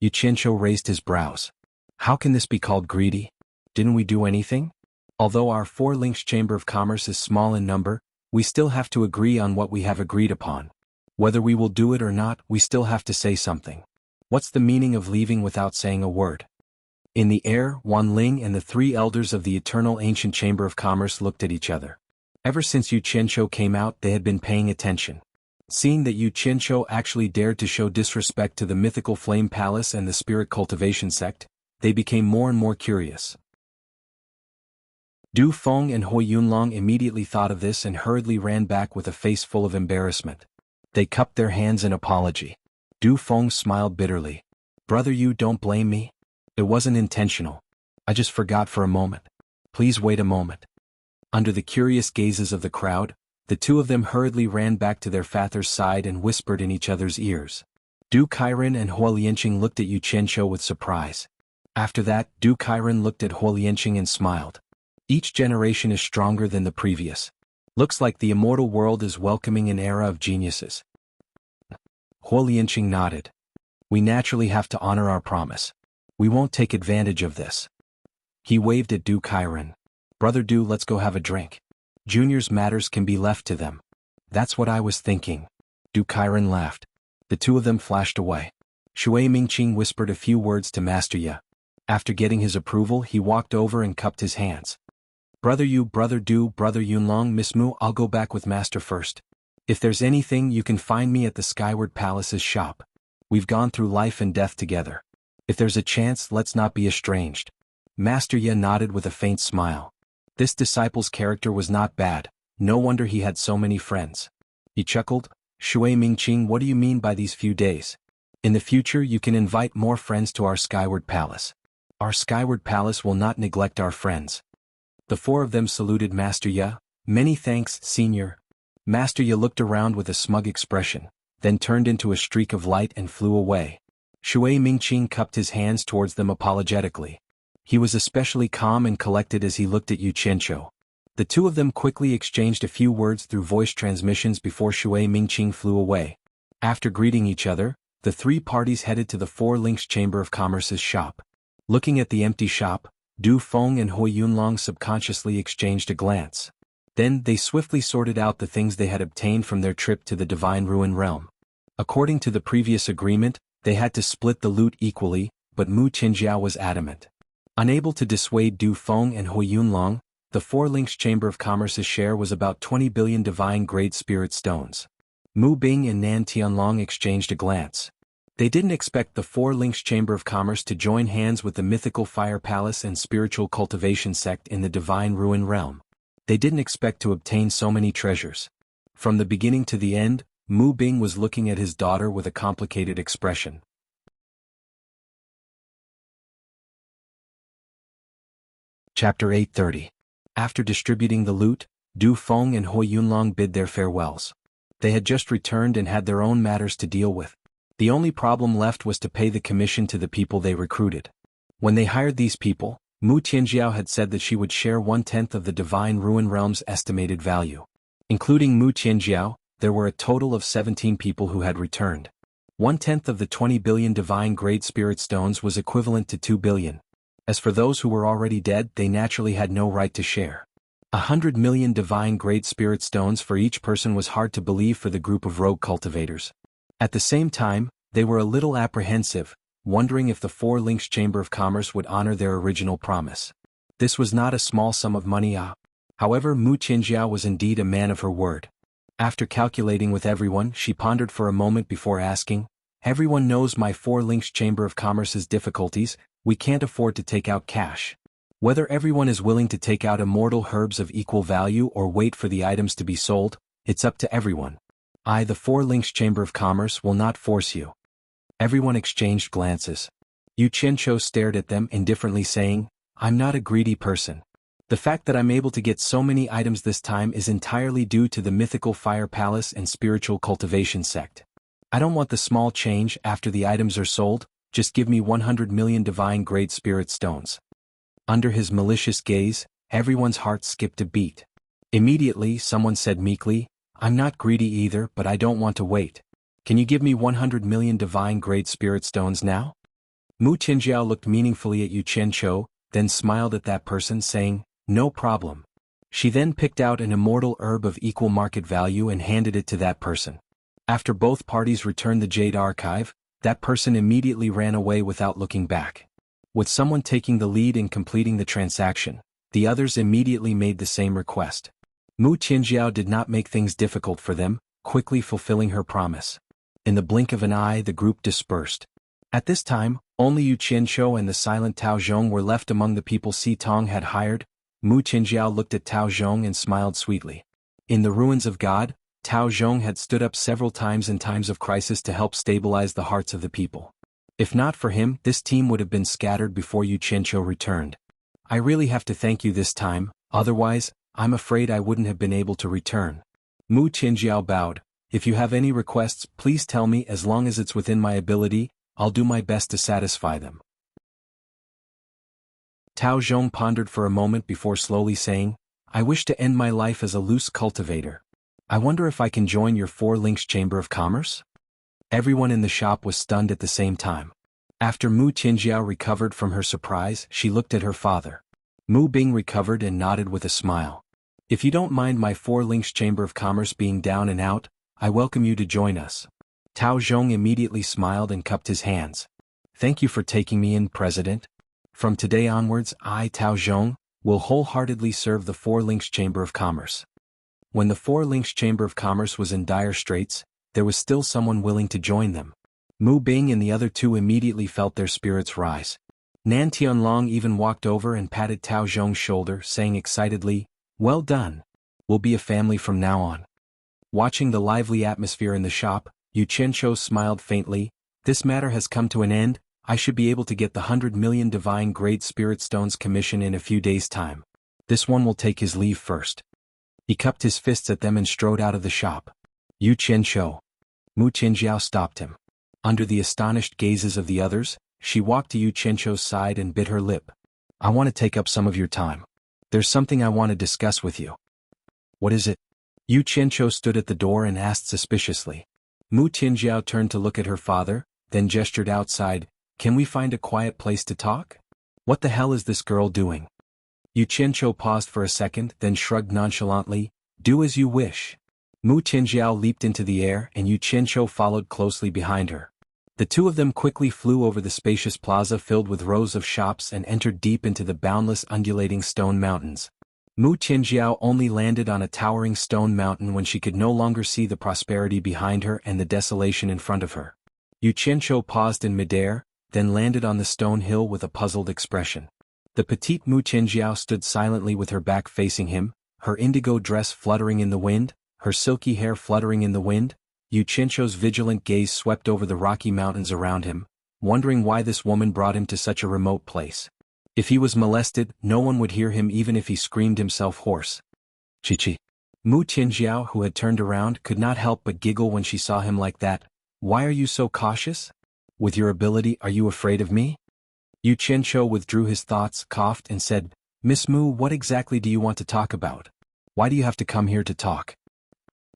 Yu Qianzhou raised his brows. How can this be called greedy? Didn't we do anything? Although our 4 links Chamber of Commerce is small in number, we still have to agree on what we have agreed upon. Whether we will do it or not, we still have to say something. What's the meaning of leaving without saying a word? In the air, Wan Ling and the 3 elders of the Eternal Ancient Chamber of Commerce looked at each other. Ever since Yu Qianzhou came out, they had been paying attention. Seeing that Yu Qianzhou actually dared to show disrespect to the mythical Flame Palace and the Spirit Cultivation sect, they became more and more curious. Du Feng and Hui Yunlong immediately thought of this and hurriedly ran back with a face full of embarrassment. They cupped their hands in apology. Du Feng smiled bitterly. Brother Yu, don't blame me. It wasn't intentional. I just forgot for a moment. Please wait a moment. Under the curious gazes of the crowd, the 2 of them hurriedly ran back to their father's side and whispered in each other's ears. Du Kairen and Hua Lianqing looked at Yu Qianzhou with surprise. After that, Du Kairen looked at Hua Lianqing and smiled. Each generation is stronger than the previous. Looks like the immortal world is welcoming an era of geniuses. Hua Lianqing nodded. We naturally have to honor our promise. We won't take advantage of this. He waved at Du Kairen. Brother Du, let's go have a drink. Juniors' matters can be left to them. That's what I was thinking. Du Kairen laughed. The 2 of them flashed away. Shui Mingqing whispered a few words to Master Ye. After getting his approval, he walked over and cupped his hands. Brother Yu, Brother Du, Brother Yunlong, Miss Mu, I'll go back with Master first. If there's anything, you can find me at the Skyward Palace's shop. We've gone through life and death together. If there's a chance, let's not be estranged. Master Ye nodded with a faint smile. This disciple's character was not bad, no wonder he had so many friends. He chuckled. Shui Mingqing, what do you mean by these few days? In the future you can invite more friends to our Skyward Palace. Our skyward palace will not neglect our friends. The four of them saluted Master Ye. Many thanks, Senior. Master Ye looked around with a smug expression, then turned into a streak of light and flew away. Shui Mingqing cupped his hands towards them apologetically. He was especially calm and collected as he looked at Yu Qianqiu. The two of them quickly exchanged a few words through voice transmissions before Shui Mingqing flew away. After greeting each other, the three parties headed to the Four Links Chamber of Commerce's shop. Looking at the empty shop, Du Feng and Hui Yunlong subconsciously exchanged a glance. Then they swiftly sorted out the things they had obtained from their trip to the Divine Ruin Realm. According to the previous agreement, they had to split the loot equally, but Mu Qinjiao was adamant. Unable to dissuade Du Feng and Hui Yunlong, the Four Links Chamber of Commerce's share was about 20 billion divine-grade spirit stones. Mu Bing and Nan Tianlong exchanged a glance. They didn't expect the Four Links Chamber of Commerce to join hands with the mythical Fire Palace and spiritual cultivation sect in the Divine Ruin Realm. They didn't expect to obtain so many treasures. From the beginning to the end, Mu Bing was looking at his daughter with a complicated expression. Chapter 830. After distributing the loot, Du Feng and Hui Yunlong bid their farewells. They had just returned and had their own matters to deal with. The only problem left was to pay the commission to the people they recruited. When they hired these people, Mu Tianjiao had said that she would share 1/10 of the Divine Ruin Realm's estimated value. Including Mu Tianjiao, there were a total of 17 people who had returned. 1/10 of the 20 billion divine-grade spirit stones was equivalent to 2 billion. As for those who were already dead, they naturally had no right to share. 100 million divine-grade spirit stones for each person was hard to believe for the group of rogue cultivators. At the same time, they were a little apprehensive, wondering if the Four Links Chamber of Commerce would honor their original promise. This was not a small sum of money. However, Mu Qinjiao was indeed a man of her word. After calculating with everyone, she pondered for a moment before asking, "Everyone knows my Four Links Chamber of Commerce's difficulties. We can't afford to take out cash. Whether everyone is willing to take out immortal herbs of equal value or wait for the items to be sold, it's up to everyone. I, the Four Links Chamber of Commerce, will not force you." Everyone exchanged glances. Yu Qianqiu stared at them indifferently, saying, "I'm not a greedy person. The fact that I'm able to get so many items this time is entirely due to the mythical Fire Palace and spiritual cultivation sect. I don't want the small change after the items are sold, just give me 100 million divine-grade spirit stones." Under his malicious gaze, everyone's heart skipped a beat. Immediately, someone said meekly, "I'm not greedy either, but I don't want to wait. Can you give me 100 million divine-grade spirit stones now?" Mu Qinjiao looked meaningfully at Yu Qianqiu, then smiled at that person, saying, "No problem." She then picked out an immortal herb of equal market value and handed it to that person. After both parties returned the Jade Archive, that person immediately ran away without looking back. With someone taking the lead in completing the transaction, the others immediately made the same request. Mu Qinjiao did not make things difficult for them, quickly fulfilling her promise. In the blink of an eye, the group dispersed. At this time, only Yu Qianqiu and the silent Tao Zhong were left among the people Si Tong had hired. Mu Qinjiao looked at Tao Zhong and smiled sweetly. In the ruins of God, Tao Zhong had stood up several times in times of crisis to help stabilize the hearts of the people. If not for him, this team would have been scattered before Yu Qianqiu returned. "I really have to thank you this time, otherwise, I'm afraid I wouldn't have been able to return." Mu Qinjiao bowed. "If you have any requests, please tell me. As long as it's within my ability, I'll do my best to satisfy them." Tao Zhong pondered for a moment before slowly saying, "I wish to end my life as a loose cultivator. I wonder if I can join your Four Links Chamber of Commerce?" Everyone in the shop was stunned at the same time. After Mu Qinjiao recovered from her surprise, she looked at her father. Mu Bing recovered and nodded with a smile. "If you don't mind my Four Links Chamber of Commerce being down and out, I welcome you to join us." Tao Zhong immediately smiled and cupped his hands. "Thank you for taking me in, President. From today onwards, I, Tao Zhong, will wholeheartedly serve the Four Links Chamber of Commerce." When the Four Links Chamber of Commerce was in dire straits, there was still someone willing to join them. Mu Bing and the other two immediately felt their spirits rise. Nan Tianlong even walked over and patted Tao Zhong's shoulder, saying excitedly, "Well done. We'll be a family from now on." Watching the lively atmosphere in the shop, Yu Qianqiu smiled faintly. "This matter has come to an end. I should be able to get the 100 million divine great spirit stones commission in a few days' time. This one will take his leave first. He cupped his fists at them and strode out of the shop. Yu Qianqiu. Mu Qinjiao stopped him. Under the astonished gazes of the others, she walked to Yu Qianqiu's side and bit her lip. I want to take up some of your time. There's something I want to discuss with you. What is it? Yu Qianqiu stood at the door and asked suspiciously. Mu Qinjiao turned to look at her father, then gestured outside. Can we find a quiet place to talk? What the hell is this girl doing? Yu Qianqiu paused for a second, then shrugged nonchalantly. Do as you wish. Mu Qinjiao leaped into the air and Yu Qianqiu followed closely behind her. The two of them quickly flew over the spacious plaza filled with rows of shops and entered deep into the boundless undulating stone mountains. Mu Qinjiao only landed on a towering stone mountain when she could no longer see the prosperity behind her and the desolation in front of her. Yu Qianqiu paused in midair, then landed on the stone hill with a puzzled expression. The petite Mu Qinjiao stood silently with her back facing him, her indigo dress fluttering in the wind, her silky hair fluttering in the wind. Yu Qianqiu's vigilant gaze swept over the rocky mountains around him, wondering why this woman brought him to such a remote place. If he was molested, no one would hear him even if he screamed himself hoarse. Chi-chi. Mu Qinjiao, who had turned around, could not help but giggle when she saw him like that. Why are you so cautious? With your ability, are you afraid of me? Yu Qianqiu withdrew his thoughts, coughed and said, Miss Mu, what exactly do you want to talk about? Why do you have to come here to talk?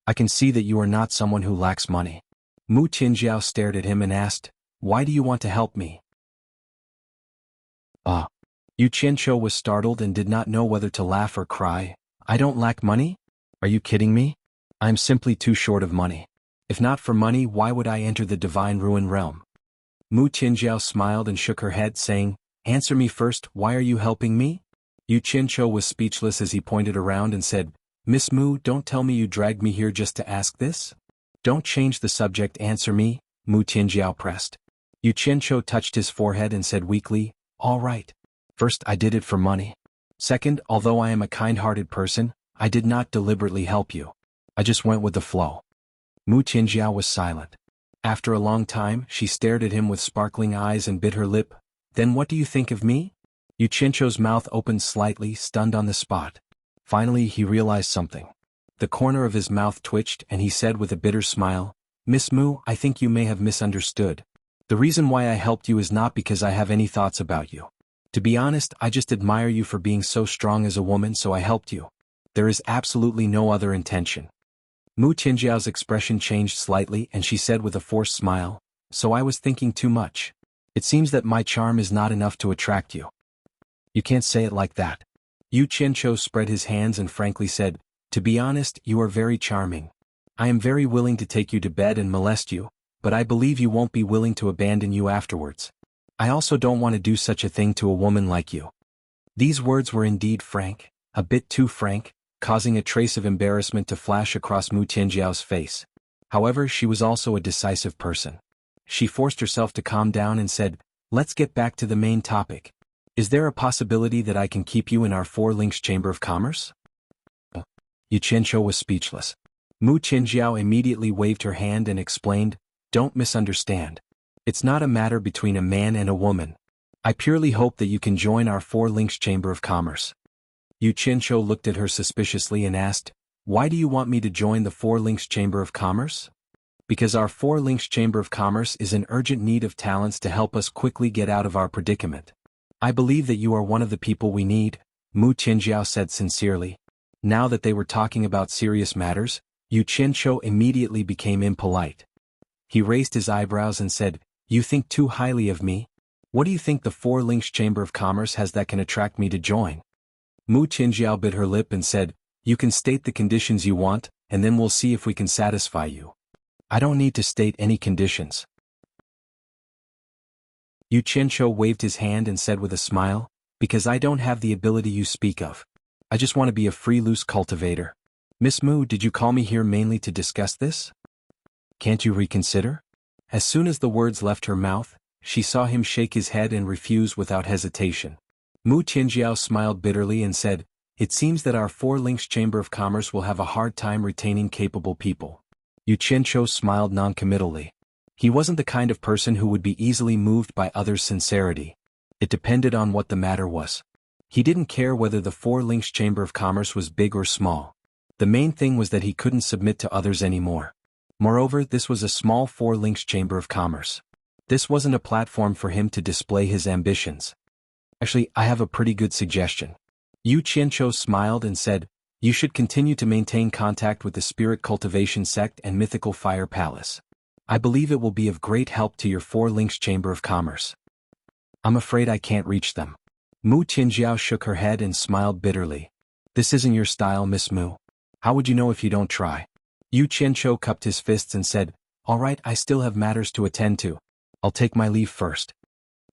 I can see that you are not someone who lacks money. Mu Qinjiao stared at him and asked, Why do you want to help me? Yu Qianqiu was startled and did not know whether to laugh or cry. I don't lack money? Are you kidding me? I am simply too short of money. If not for money, why would I enter the divine ruin realm? Mu Qinjiao smiled and shook her head, saying, Answer me first, why are you helping me? Yu Qianqiu was speechless as he pointed around and said, Miss Mu, don't tell me you dragged me here just to ask this? Don't change the subject, answer me, Mu Qinjiao pressed. Yu Qianqiu touched his forehead and said weakly, All right. First, I did it for money. Second, although I am a kind-hearted person, I did not deliberately help you. I just went with the flow. Mu Qinjiao was silent. After a long time, she stared at him with sparkling eyes and bit her lip. Then what do you think of me? Yu Qianqiu's mouth opened slightly, stunned on the spot. Finally, he realized something. The corner of his mouth twitched and he said with a bitter smile, Miss Mu, I think you may have misunderstood. The reason why I helped you is not because I have any thoughts about you. To be honest, I just admire you for being so strong as a woman, so I helped you. There is absolutely no other intention. Mu Qinjiao's expression changed slightly and she said with a forced smile, So I was thinking too much. It seems that my charm is not enough to attract you. You can't say it like that. Yu Qianqiu spread his hands and frankly said, To be honest, you are very charming. I am very willing to take you to bed and molest you, but I believe you won't be willing to abandon you afterwards. I also don't want to do such a thing to a woman like you. These words were indeed frank, a bit too frank, causing a trace of embarrassment to flash across Mu Qinjiao's face. However, she was also a decisive person. She forced herself to calm down and said, Let's get back to the main topic. Is there a possibility that I can keep you in our 4 links chamber of commerce? Yu Qianqiu was speechless. Mu Qinjiao immediately waved her hand and explained, Don't misunderstand. It's not a matter between a man and a woman. I purely hope that you can join our 4 links chamber of commerce. Yu Qianqiu looked at her suspiciously and asked, Why do you want me to join the 4 links chamber of commerce? Because our 4 links chamber of commerce is in urgent need of talents to help us quickly get out of our predicament. I believe that you are one of the people we need, Mu Qinjiao said sincerely. Now that they were talking about serious matters, Yu Qianqiu immediately became impolite. He raised his eyebrows and said, You think too highly of me? What do you think the 4 links chamber of commerce has that can attract me to join? Mu Qinjiao bit her lip and said, You can state the conditions you want, and then we'll see if we can satisfy you. I don't need to state any conditions. Yu Qianqiu waved his hand and said with a smile, Because I don't have the ability you speak of. I just want to be a free loose cultivator. Miss Mu, did you call me here mainly to discuss this? Can't you reconsider? As soon as the words left her mouth, she saw him shake his head and refuse without hesitation. Mu Qinjiao smiled bitterly and said, It seems that our 4 links chamber of commerce will have a hard time retaining capable people. Yu Qianqiu smiled noncommittally. He wasn't the kind of person who would be easily moved by others' sincerity. It depended on what the matter was. He didn't care whether the Four Links Chamber of Commerce was big or small. The main thing was that he couldn't submit to others anymore. Moreover, this was a small Four Links Chamber of Commerce. This wasn't a platform for him to display his ambitions. Actually, I have a pretty good suggestion. Yu Qianqiu smiled and said, "You should continue to maintain contact with the Spirit Cultivation Sect and Mythical Fire Palace. I believe it will be of great help to your Four Links Chamber of Commerce." "I'm afraid I can't reach them." Mu Tianjiao shook her head and smiled bitterly. "This isn't your style, Miss Mu. How would you know if you don't try?" Yu Qianqiu cupped his fists and said, "All right, I still have matters to attend to. I'll take my leave first."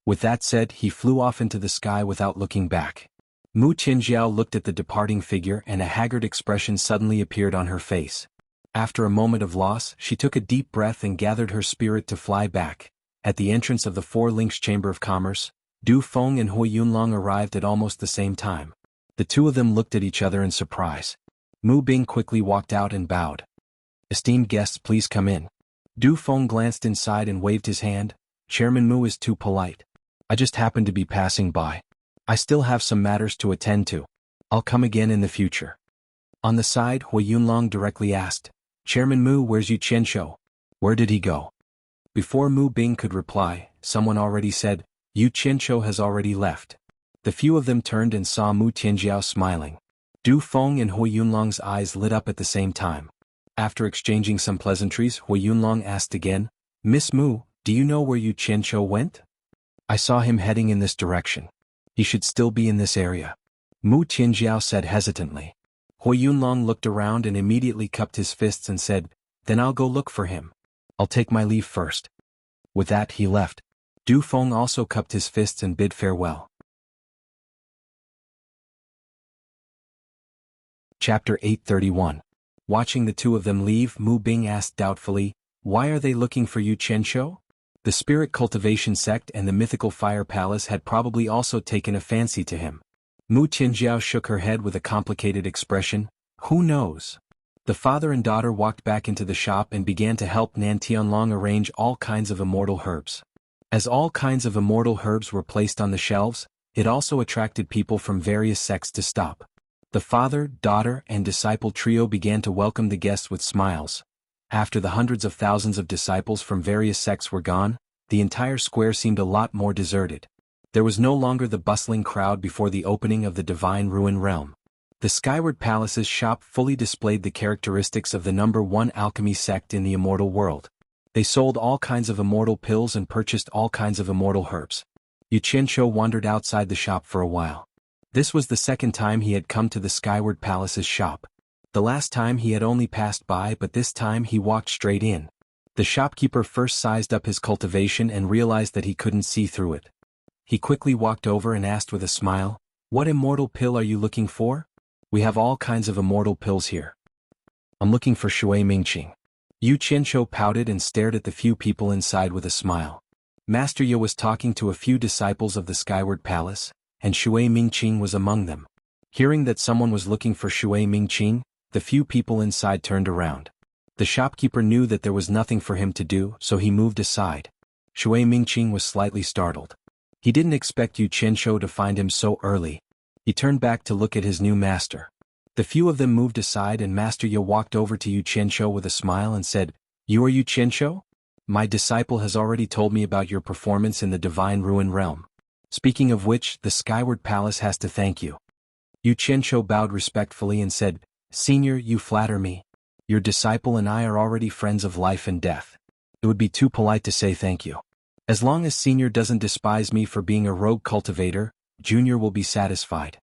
With that said, he flew off into the sky without looking back. Mu Tianjiao looked at the departing figure and a haggard expression suddenly appeared on her face. After a moment of loss, she took a deep breath and gathered her spirit to fly back. At the entrance of the Four Links Chamber of Commerce, Du Feng and Hui Yunlong arrived at almost the same time. The two of them looked at each other in surprise. Mu Bing quickly walked out and bowed. "Esteemed guests, please come in." Du Feng glanced inside and waved his hand. "Chairman Mu is too polite. I just happened to be passing by. I still have some matters to attend to. I'll come again in the future." On the side, Hui Yunlong directly asked, "Chairman Mu, where's Yu Qianqiu? Where did he go?" Before Mu Bing could reply, someone already said, "Yu Qianqiu has already left." The few of them turned and saw Mu Tianjiao smiling. Du Feng and Hui Yunlong's eyes lit up at the same time. After exchanging some pleasantries, Hui Yunlong asked again, "Miss Mu, do you know where Yu Qianqiu went?" "I saw him heading in this direction. He should still be in this area," Mu Tianjiao said hesitantly. Hui Yunlong looked around and immediately cupped his fists and said, "Then I'll go look for him. I'll take my leave first." With that, he left. Du Feng also cupped his fists and bid farewell. Chapter 831. Watching the two of them leave, Mu Bing asked doubtfully, "Why are they looking for Yu Qianqiu?" The Spirit Cultivation Sect and the Mythical Fire Palace had probably also taken a fancy to him. Mu Tianjiao shook her head with a complicated expression. "Who knows?" The father and daughter walked back into the shop and began to help Nan Tianlong arrange all kinds of immortal herbs. As all kinds of immortal herbs were placed on the shelves, it also attracted people from various sects to stop. The father, daughter, and disciple trio began to welcome the guests with smiles. After the hundreds of thousands of disciples from various sects were gone, the entire square seemed a lot more deserted. There was no longer the bustling crowd before the opening of the Divine Ruin Realm. The Skyward Palace's shop fully displayed the characteristics of the #1 alchemy sect in the immortal world. They sold all kinds of immortal pills and purchased all kinds of immortal herbs. Yu Qianqiu wandered outside the shop for a while. This was the second time he had come to the Skyward Palace's shop. The last time he had only passed by, but this time he walked straight in. The shopkeeper first sized up his cultivation and realized that he couldn't see through it. He quickly walked over and asked with a smile, "What immortal pill are you looking for?" "We have all kinds of immortal pills here." "I'm looking for Shui Mingqing." Yu Qianqiu pouted and stared at the few people inside with a smile. Master Ye was talking to a few disciples of the Skyward Palace, and Shui Mingqing was among them. Hearing that someone was looking for Shui Mingqing, the few people inside turned around. The shopkeeper knew that there was nothing for him to do, so he moved aside. Shui Mingqing was slightly startled. He didn't expect Yu Qianqiu to find him so early. He turned back to look at his new master. The few of them moved aside and Master Ye walked over to Yu Qianqiu with a smile and said, "You are Yu Qianqiu? My disciple has already told me about your performance in the Divine Ruin Realm. Speaking of which, the Skyward Palace has to thank you." Yu Qianqiu bowed respectfully and said, "Senior, you flatter me. Your disciple and I are already friends of life and death. It would be too polite to say thank you. As long as Senior doesn't despise me for being a rogue cultivator, Junior will be satisfied."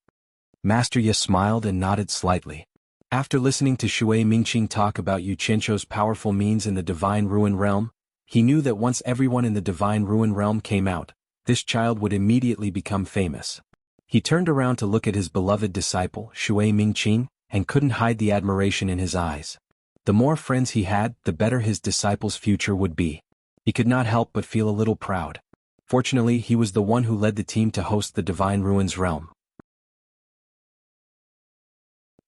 Master Ye smiled and nodded slightly. After listening to Shui Mingqing talk about Yu Qianqiu's powerful means in the Divine Ruin Realm, he knew that once everyone in the Divine Ruin Realm came out, this child would immediately become famous. He turned around to look at his beloved disciple, Shui Mingqing, and couldn't hide the admiration in his eyes. The more friends he had, the better his disciple's future would be. He could not help but feel a little proud. Fortunately, he was the one who led the team to host the Divine Ruins Realm.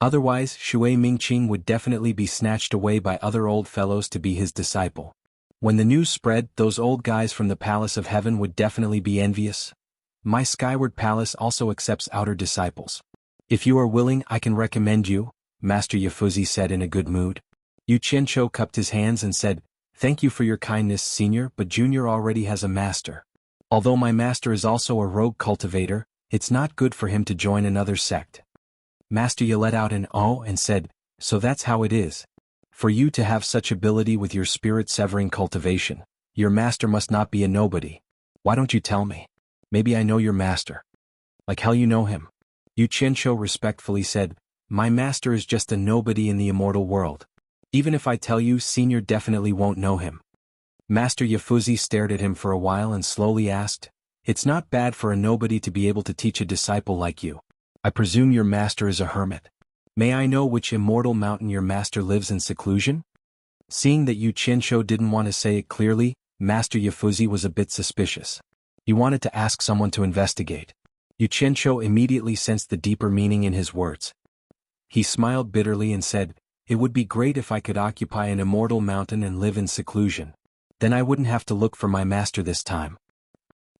Otherwise, Shui Mingqing would definitely be snatched away by other old fellows to be his disciple. When the news spread, those old guys from the Palace of Heaven would definitely be envious. My skyward palace also accepts outer disciples. If you are willing, I can recommend you, Master Yafuzi said in a good mood. Yu Qianzhou cupped his hands and said, "Thank you for your kindness, Senior, but Junior already has a master. Although my master is also a rogue cultivator, it's not good for him to join another sect." Master Yi let out an "oh" and said, "So that's how it is. For you to have such ability with your spirit-severing cultivation, your master must not be a nobody. Why don't you tell me? Maybe I know your master." "Like hell you know him." Yu Qianzhou respectfully said, "My master is just a nobody in the immortal world. Even if I tell you, Senior definitely won't know him." Master Yafuzi stared at him for a while and slowly asked, "It's not bad for a nobody to be able to teach a disciple like you. I presume your master is a hermit. May I know which immortal mountain your master lives in seclusion?" Seeing that Yu Qianzhou didn't want to say it clearly, Master Yafuzi was a bit suspicious. He wanted to ask someone to investigate. Yu Qianzhou immediately sensed the deeper meaning in his words. He smiled bitterly and said, "It would be great if I could occupy an immortal mountain and live in seclusion. Then I wouldn't have to look for my master this time."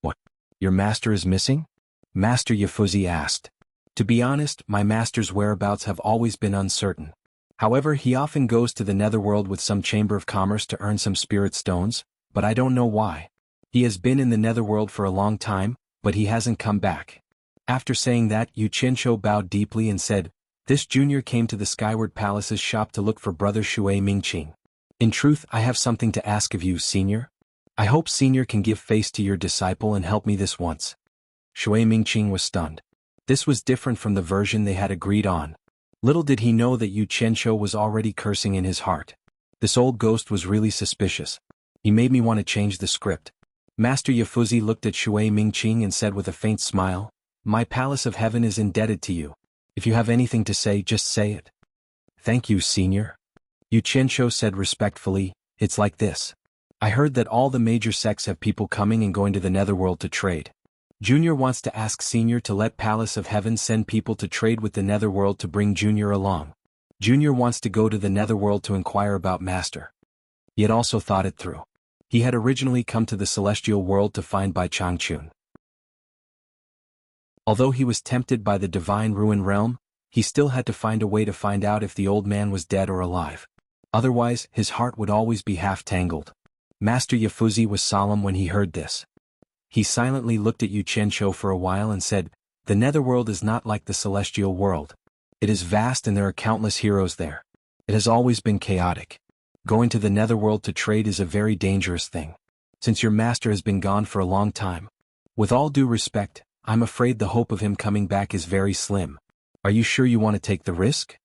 "What? Your master is missing?" Master Yafuzi asked. "To be honest, my master's whereabouts have always been uncertain. However, he often goes to the netherworld with some chamber of commerce to earn some spirit stones, but I don't know why. He has been in the netherworld for a long time, but he hasn't come back." After saying that, Yu Qianzhou bowed deeply and said, "This junior came to the Skyward Palace's shop to look for brother Shui Mingqing. In truth, I have something to ask of you, Senior. I hope Senior can give face to your disciple and help me this once." Shui Mingqing was stunned. This was different from the version they had agreed on. Little did he know that Yu Qianzhou was already cursing in his heart. This old ghost was really suspicious. He made me want to change the script. Master Yafuzi looked at Shui Mingqing and said with a faint smile, "My Palace of Heaven is indebted to you. If you have anything to say, just say it." "Thank you, Senior." Yu Qianzhou said respectfully, "It's like this. I heard that all the major sects have people coming and going to the netherworld to trade. Junior wants to ask Senior to let Palace of Heaven send people to trade with the netherworld to bring Junior along. Junior wants to go to the netherworld to inquire about Master." He had also thought it through. He had originally come to the celestial world to find Bai Changchun. Although he was tempted by the divine ruin realm, he still had to find a way to find out if the old man was dead or alive. Otherwise, his heart would always be half-tangled. Master Yafuzi was solemn when he heard this. He silently looked at Yu Qianzhou for a while and said, "The netherworld is not like the celestial world. It is vast and there are countless heroes there. It has always been chaotic. Going to the netherworld to trade is a very dangerous thing. Since your master has been gone for a long time. With all due respect, I'm afraid the hope of him coming back is very slim. Are you sure you want to take the risk?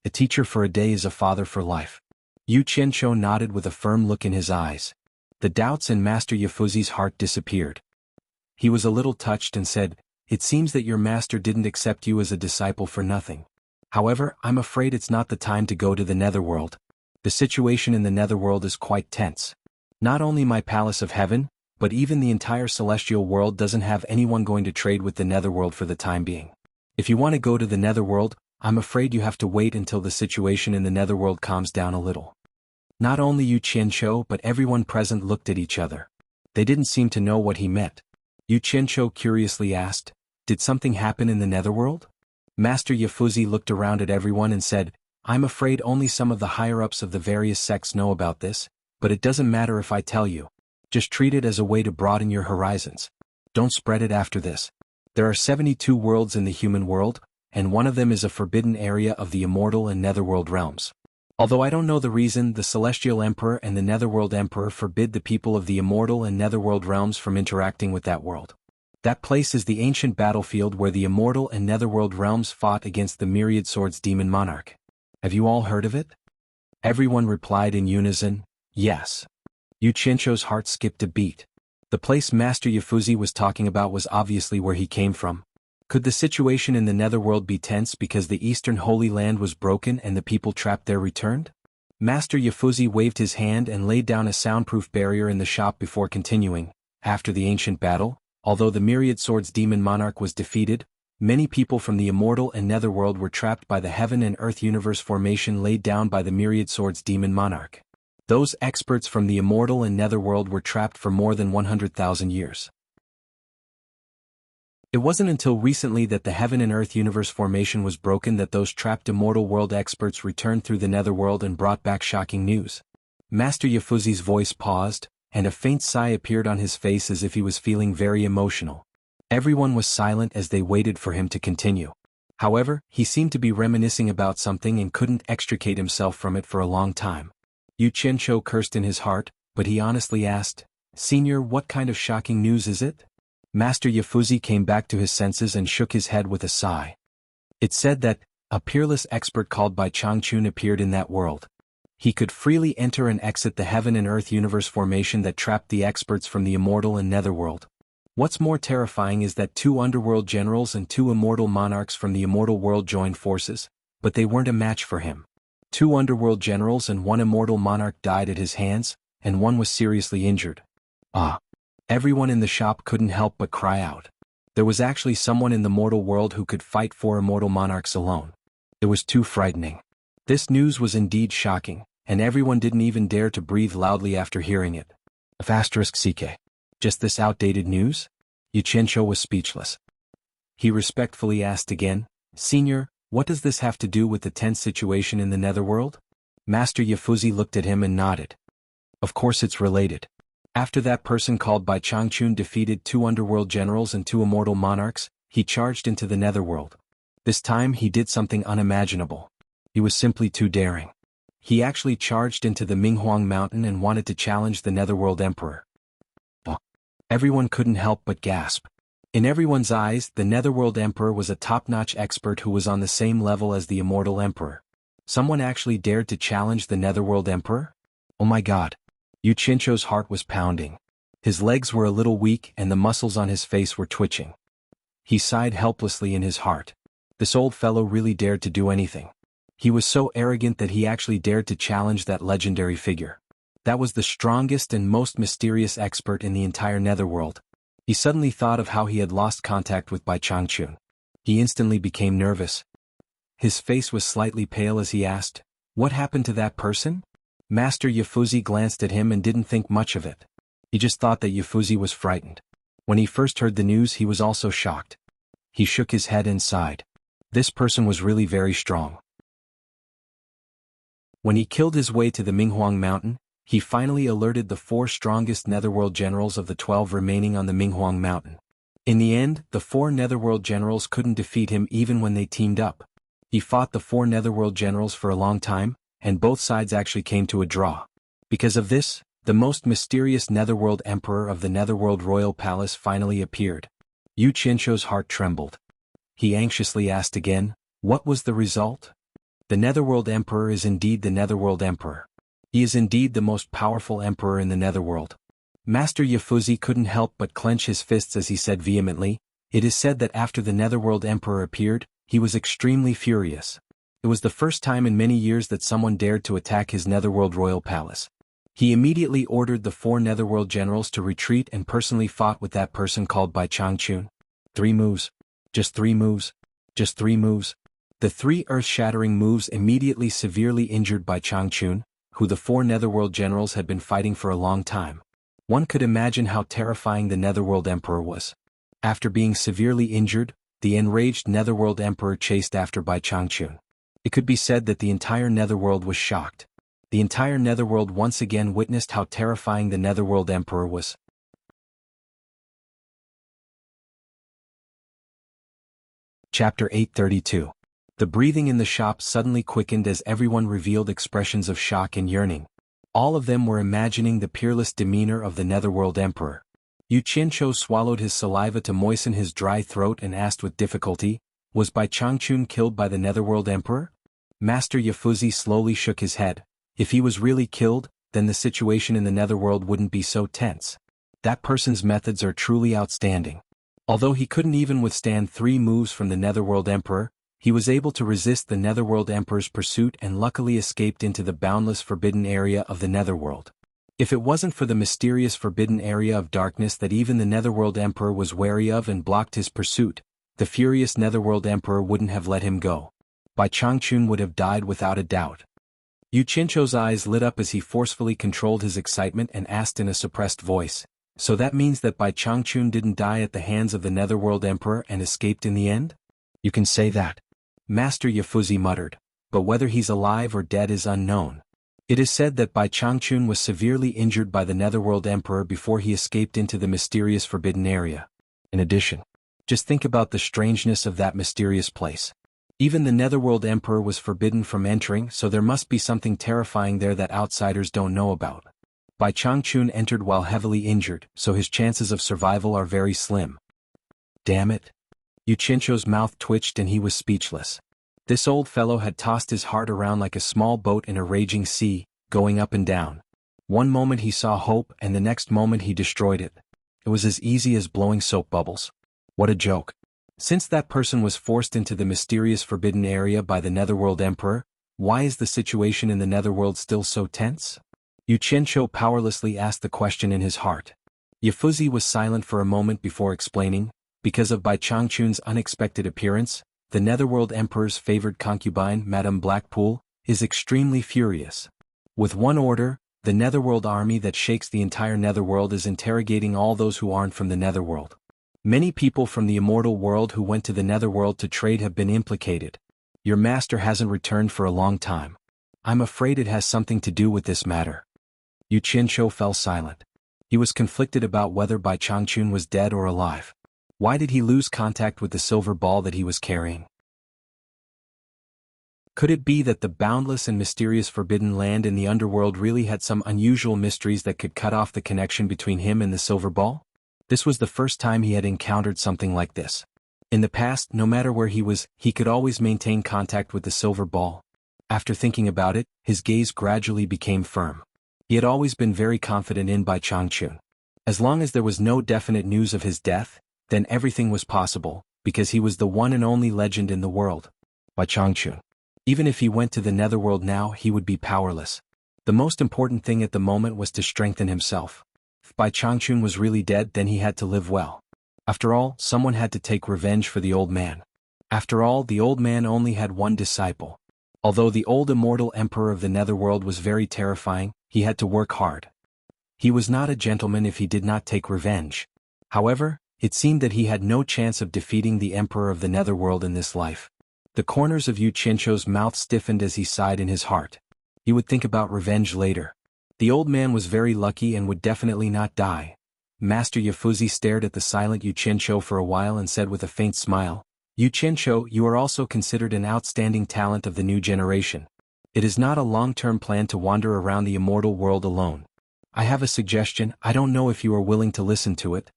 A teacher for a day is a father for life." Yu Qianzhou nodded with a firm look in his eyes. The doubts in Master Yafuzi's heart disappeared. He was a little touched and said, "It seems that your master didn't accept you as a disciple for nothing. However, I'm afraid it's not the time to go to the netherworld. The situation in the netherworld is quite tense. Not only my Palace of Heaven, but even the entire celestial world doesn't have anyone going to trade with the netherworld for the time being. If you want to go to the netherworld, I'm afraid you have to wait until the situation in the netherworld calms down a little." Not only Yu Qianzhou but everyone present looked at each other. They didn't seem to know what he meant. Yu Qianzhou curiously asked, "Did something happen in the netherworld?" Master Yafuzi looked around at everyone and said, "I'm afraid only some of the higher-ups of the various sects know about this, but it doesn't matter if I tell you. Just treat it as a way to broaden your horizons. Don't spread it after this. There are 72 worlds in the human world, and one of them is a forbidden area of the immortal and netherworld realms. Although I don't know the reason, the Celestial Emperor and the Netherworld Emperor forbid the people of the immortal and netherworld realms from interacting with that world. That place is the ancient battlefield where the immortal and netherworld realms fought against the Myriad Swords Demon Monarch. Have you all heard of it?" Everyone replied in unison, "Yes." Yu Qianzhou's heart skipped a beat. The place Master Yafuzi was talking about was obviously where he came from. Could the situation in the netherworld be tense because the Eastern Holy Land was broken and the people trapped there returned? Master Yafuzi waved his hand and laid down a soundproof barrier in the shop before continuing. After the ancient battle, although the Myriad Swords Demon Monarch was defeated, many people from the immortal and netherworld were trapped by the heaven and earth universe formation laid down by the Myriad Swords Demon Monarch. Those experts from the immortal and netherworld were trapped for more than 100,000 years. It wasn't until recently that the heaven and earth universe formation was broken that those trapped immortal world experts returned through the netherworld and brought back shocking news. Master Yafuzi's voice paused, and a faint sigh appeared on his face as if he was feeling very emotional. Everyone was silent as they waited for him to continue. However, he seemed to be reminiscing about something and couldn't extricate himself from it for a long time. Yu Qianzhou cursed in his heart, but he honestly asked, "Senior, what kind of shocking news is it?" Master Yafuzi came back to his senses and shook his head with a sigh. It said that a peerless expert called by Changchun appeared in that world. He could freely enter and exit the heaven and earth universe formation that trapped the experts from the immortal and netherworld. What's more terrifying is that 2 underworld generals and 2 immortal monarchs from the immortal world joined forces, but they weren't a match for him. 2 underworld generals and 1 immortal monarch died at his hands, and 1 was seriously injured. Everyone in the shop couldn't help but cry out. There was actually someone in the mortal world who could fight 4 immortal monarchs alone. It was too frightening. This news was indeed shocking, and everyone didn't even dare to breathe loudly after hearing it. *CK. Just this outdated news? Yu Qianzhou was speechless. He respectfully asked again, "Senior, what does this have to do with the tense situation in the netherworld?" Master Yafuzi looked at him and nodded. "Of course it's related. After that person called by Changchun defeated 2 underworld generals and 2 immortal monarchs, he charged into the netherworld. This time he did something unimaginable. He was simply too daring. He actually charged into the Minghuang mountain and wanted to challenge the netherworld emperor." Everyone couldn't help but gasp. In everyone's eyes, the netherworld emperor was a top-notch expert who was on the same level as the immortal emperor. Someone actually dared to challenge the netherworld emperor? Oh my god. Yu Qianzhou's heart was pounding. His legs were a little weak and the muscles on his face were twitching. He sighed helplessly in his heart. This old fellow really dared to do anything. He was so arrogant that he actually dared to challenge that legendary figure. That was the strongest and most mysterious expert in the entire netherworld. He suddenly thought of how he had lost contact with Bai Changchun. He instantly became nervous. His face was slightly pale as he asked, "What happened to that person?" Master Yafuzi glanced at him and didn't think much of it. He just thought that Yafuzi was frightened. When he first heard the news, he was also shocked. He shook his head and sighed. This person was really very strong. When he killed his way to the Minghuang mountain, he finally alerted the 4 strongest netherworld generals of the 12 remaining on the Minghuang mountain. In the end, the 4 netherworld generals couldn't defeat him even when they teamed up. He fought the 4 netherworld generals for a long time, and both sides actually came to a draw. Because of this, the most mysterious netherworld emperor of the netherworld royal palace finally appeared. Yu Qianzhou's heart trembled. He anxiously asked again, "What was the result?" The netherworld emperor is indeed the netherworld emperor. He is indeed the most powerful emperor in the netherworld. Master Yafuzi couldn't help but clench his fists as he said vehemently, "It is said that after the netherworld emperor appeared, he was extremely furious. It was the first time in many years that someone dared to attack his netherworld royal palace. He immediately ordered the 4 netherworld generals to retreat and personally fought with that person called by Changchun. 3 moves. Just 3 moves. Just 3 moves." The 3 earth-shattering moves immediately severely injured by Changchun, who the 4 netherworld generals had been fighting for a long time. One could imagine how terrifying the netherworld emperor was. After being severely injured, the enraged netherworld emperor chased after Bai Changchun. It could be said that the entire netherworld was shocked. The entire netherworld once again witnessed how terrifying the netherworld emperor was. Chapter 832. The breathing in the shop suddenly quickened as everyone revealed expressions of shock and yearning. All of them were imagining the peerless demeanor of the netherworld emperor. Yu Qianzhou swallowed his saliva to moisten his dry throat and asked with difficulty, "Was Bai Changchun killed by the netherworld emperor?" Master Yafuzi slowly shook his head. If he was really killed, then the situation in the netherworld wouldn't be so tense. That person's methods are truly outstanding. Although he couldn't even withstand 3 moves from the netherworld emperor, he was able to resist the netherworld emperor's pursuit and luckily escaped into the boundless forbidden area of the netherworld. If it wasn't for the mysterious forbidden area of darkness that even the netherworld emperor was wary of and blocked his pursuit, the furious netherworld emperor wouldn't have let him go. Bai Changchun would have died without a doubt. Yu Qianzhou's eyes lit up as he forcefully controlled his excitement and asked in a suppressed voice, "So that means that Bai Changchun didn't die at the hands of the Netherworld Emperor and escaped in the end?" "You can say that," Master Yafuzi muttered, "but whether he's alive or dead is unknown. It is said that Bai Changchun was severely injured by the Netherworld Emperor before he escaped into the mysterious Forbidden Area. In addition, just think about the strangeness of that mysterious place. Even the Netherworld Emperor was forbidden from entering, so there must be something terrifying there that outsiders don't know about. Bai Changchun entered while heavily injured, so his chances of survival are very slim." "Damn it." Yu Qianzhou's mouth twitched and he was speechless. This old fellow had tossed his heart around like a small boat in a raging sea, going up and down. One moment he saw hope and the next moment he destroyed it. It was as easy as blowing soap bubbles. What a joke. Since that person was forced into the mysterious Forbidden Area by the Netherworld Emperor, why is the situation in the Netherworld still so tense? Yu Qianzhou powerlessly asked the question in his heart. Yafuzi was silent for a moment before explaining, "Because of Bai Changchun's unexpected appearance, the Netherworld Emperor's favored concubine, Madame Blackpool, is extremely furious. With one order, the Netherworld army that shakes the entire Netherworld is interrogating all those who aren't from the Netherworld. Many people from the immortal world who went to the Netherworld to trade have been implicated. Your master hasn't returned for a long time. I'm afraid it has something to do with this matter." Yu Qianzhou fell silent. He was conflicted about whether Bai Changchun was dead or alive. Why did he lose contact with the silver ball that he was carrying? Could it be that the boundless and mysterious forbidden land in the underworld really had some unusual mysteries that could cut off the connection between him and the silver ball? This was the first time he had encountered something like this. In the past, no matter where he was, he could always maintain contact with the silver ball. After thinking about it, his gaze gradually became firm. He had always been very confident in Bai Changchun. As long as there was no definite news of his death, then everything was possible, because he was the one and only legend in the world. Bai Changchun. Even if he went to the Netherworld now, he would be powerless. The most important thing at the moment was to strengthen himself. If Bai Changchun was really dead, then he had to live well. After all, someone had to take revenge for the old man. After all, the old man only had one disciple. Although the old immortal emperor of the Netherworld was very terrifying, he had to work hard. He was not a gentleman if he did not take revenge. However, it seemed that he had no chance of defeating the emperor of the Netherworld in this life. The corners of Yu Qianzhou's mouth stiffened as he sighed in his heart. He would think about revenge later. The old man was very lucky and would definitely not die. Master Yafuzi stared at the silent Yu Qianzhou for a while and said with a faint smile, "Yu Qianzhou, you are also considered an outstanding talent of the new generation. It is not a long-term plan to wander around the immortal world alone. I have a suggestion. I don't know if you are willing to listen to it."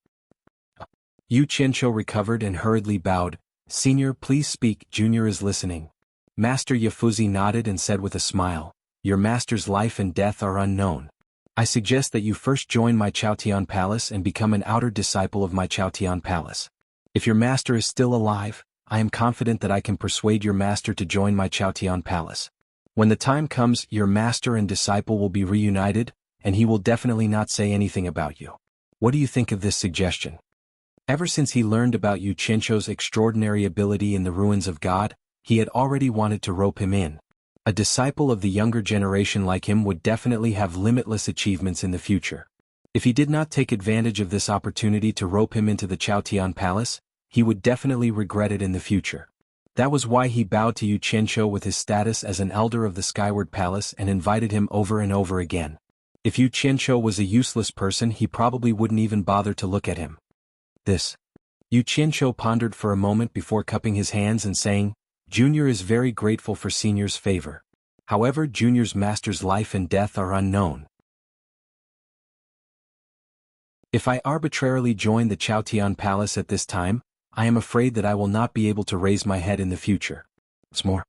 Yu Qianzhou recovered and hurriedly bowed. "Senior, please speak, Junior is listening." Master Yafuzi nodded and said with a smile, "Your master's life and death are unknown. I suggest that you first join my Xiaotian Palace and become an outer disciple of my Xiaotian Palace. If your master is still alive, I am confident that I can persuade your master to join my Xiaotian Palace. When the time comes, your master and disciple will be reunited, and he will definitely not say anything about you. What do you think of this suggestion?" Ever since he learned about Yu Qianzhou's extraordinary ability in the ruins of God, he had already wanted to rope him in. A disciple of the younger generation like him would definitely have limitless achievements in the future. If he did not take advantage of this opportunity to rope him into the Xiaotian Palace, he would definitely regret it in the future. That was why he bowed to Yu Qianzhou with his status as an elder of the Skyward Palace and invited him over and over again. If Yu Qianzhou was a useless person, he probably wouldn't even bother to look at him. Yu Qianzhou pondered for a moment before cupping his hands and saying, "Junior is very grateful for Senior's favor. However, Junior's master's life and death are unknown. If I arbitrarily join the Xiaotian Palace at this time, I am afraid that I will not be able to raise my head in the future. What's more?"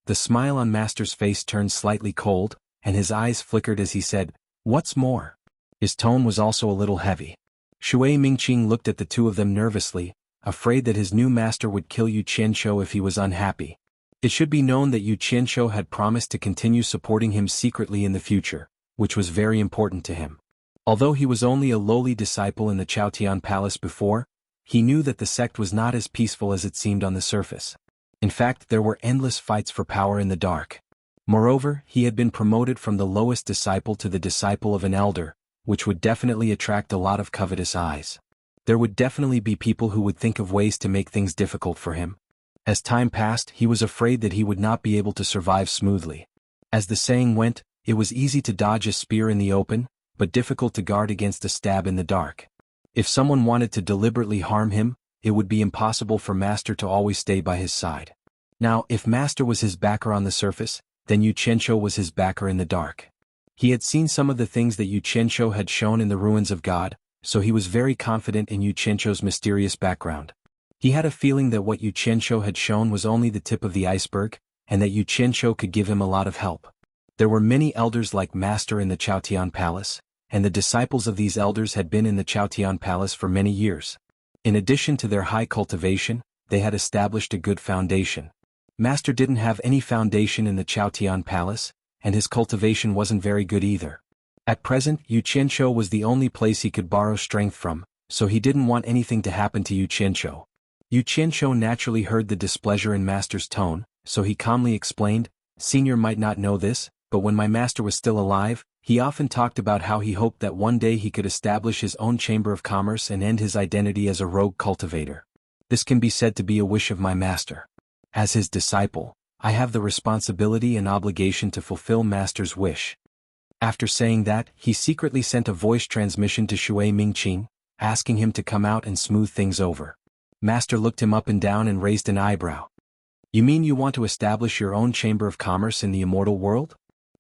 The smile on Master's face turned slightly cold, and his eyes flickered as he said, "What's more?" His tone was also a little heavy. Shui Mingqing looked at the two of them nervously, afraid that his new master would kill Yu Qianzhou if he was unhappy. It should be known that Yu Qianzhou had promised to continue supporting him secretly in the future, which was very important to him. Although he was only a lowly disciple in the Xiaotian Palace before, he knew that the sect was not as peaceful as it seemed on the surface. In fact, there were endless fights for power in the dark. Moreover, he had been promoted from the lowest disciple to the disciple of an elder, which would definitely attract a lot of covetous eyes. There would definitely be people who would think of ways to make things difficult for him. As time passed, he was afraid that he would not be able to survive smoothly. As the saying went, it was easy to dodge a spear in the open, but difficult to guard against a stab in the dark. If someone wanted to deliberately harm him, it would be impossible for Master to always stay by his side. Now, if Master was his backer on the surface, then Xianxia was his backer in the dark. He had seen some of the things that Xianxia had shown in the ruins of God, so he was very confident in Xianxia's mysterious background. He had a feeling that what Xianxia had shown was only the tip of the iceberg, and that Xianxia could give him a lot of help. There were many elders like Master in the Xuanhuan Palace, and the disciples of these elders had been in the Xuanhuan Palace for many years. In addition to their high cultivation, they had established a good foundation. Master didn't have any foundation in the Xuanhuan Palace, and his cultivation wasn't very good either. At present, Xianxia was the only place he could borrow strength from, so he didn't want anything to happen to Xianxia. Xianxia naturally heard the displeasure in Master's tone, so he calmly explained, "Senior might not know this, but when my master was still alive, he often talked about how he hoped that one day he could establish his own chamber of commerce and end his identity as a rogue cultivator. This can be said to be a wish of my master. As his disciple, I have the responsibility and obligation to fulfill Master's wish." After saying that, he secretly sent a voice transmission to Shui Mingqing, asking him to come out and smooth things over. Master looked him up and down and raised an eyebrow. "You mean you want to establish your own chamber of commerce in the immortal world?"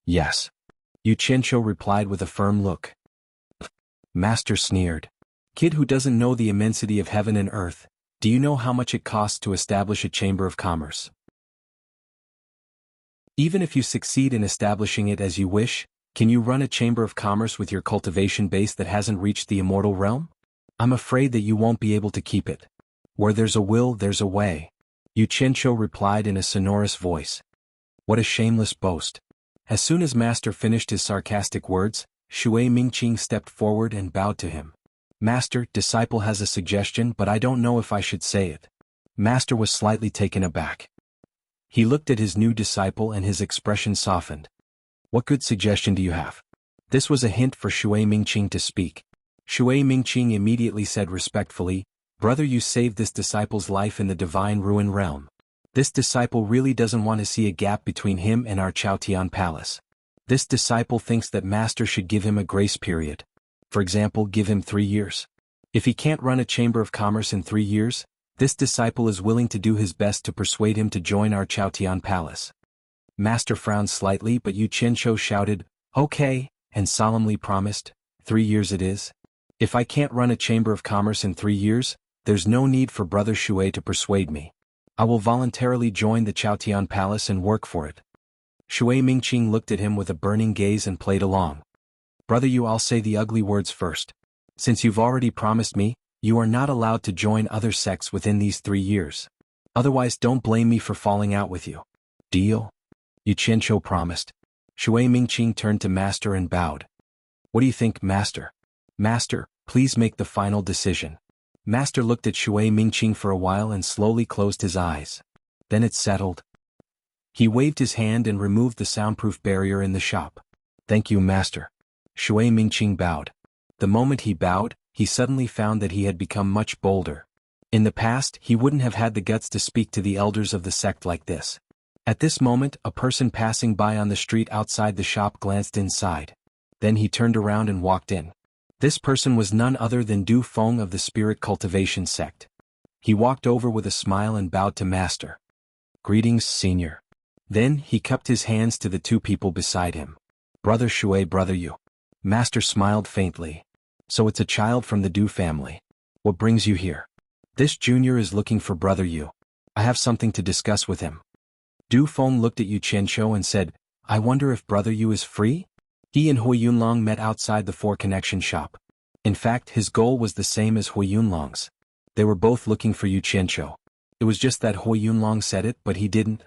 "Yes." Xianxia replied with a firm look. Master sneered. "Kid who doesn't know the immensity of heaven and earth, do you know how much it costs to establish a chamber of commerce? Even if you succeed in establishing it as you wish, can you run a chamber of commerce with your cultivation base that hasn't reached the immortal realm? I'm afraid that you won't be able to keep it. Where there's a will, there's a way." Xianxia replied in a sonorous voice. What a shameless boast. As soon as Master finished his sarcastic words, Shui Mingqing stepped forward and bowed to him. "Master, disciple has a suggestion, but I don't know if I should say it." Master was slightly taken aback. He looked at his new disciple and his expression softened. "What good suggestion do you have?" This was a hint for Shui Mingqing to speak. Shui Mingqing immediately said respectfully, "Brother, you saved this disciple's life in the divine ruin realm. This disciple really doesn't want to see a gap between him and our Xuanhuan Palace. This disciple thinks that Master should give him a grace period. For example, give him 3 years. If he can't run a chamber of commerce in 3 years, this disciple is willing to do his best to persuade him to join our Xuanhuan Palace." Master frowned slightly, but Xianxia shouted, "Okay," and solemnly promised, 3 years it is. If I can't run a chamber of commerce in 3 years, there's no need for Brother Shui to persuade me. I will voluntarily join the Xuanhuan Palace and work for it." Shui Mingqing looked at him with a burning gaze and played along. "Brother you, I'll say the ugly words first. Since you've already promised me, you are not allowed to join other sects within these 3 years. Otherwise don't blame me for falling out with you. Deal?" Xianxia promised. Shui Mingqing turned to Master and bowed. "What do you think, Master?" "Master, please make the final decision." Master looked at Shui Mingqing for a while and slowly closed his eyes. Then it settled. He waved his hand and removed the soundproof barrier in the shop. "Thank you, Master." Shui Mingqing bowed. The moment he bowed, he suddenly found that he had become much bolder. In the past, he wouldn't have had the guts to speak to the elders of the sect like this. At this moment, a person passing by on the street outside the shop glanced inside. Then he turned around and walked in. This person was none other than Du Feng of the Spirit Cultivation sect. He walked over with a smile and bowed to Master. "Greetings, Senior." Then, he cupped his hands to the 2 people beside him. "Brother Shui, Brother Yu." Master smiled faintly. "So it's a child from the Du family. What brings you here?" "This junior is looking for Brother Yu. I have something to discuss with him." Du Feng looked at Xianxia and said, "I wonder if Brother Yu is free?" He and Hui Yunlong met outside the 4 Connection shop. In fact, his goal was the same as Hui Yunlong's. They were both looking for Xianxia. It was just that Hui Yunlong said it, but he didn't.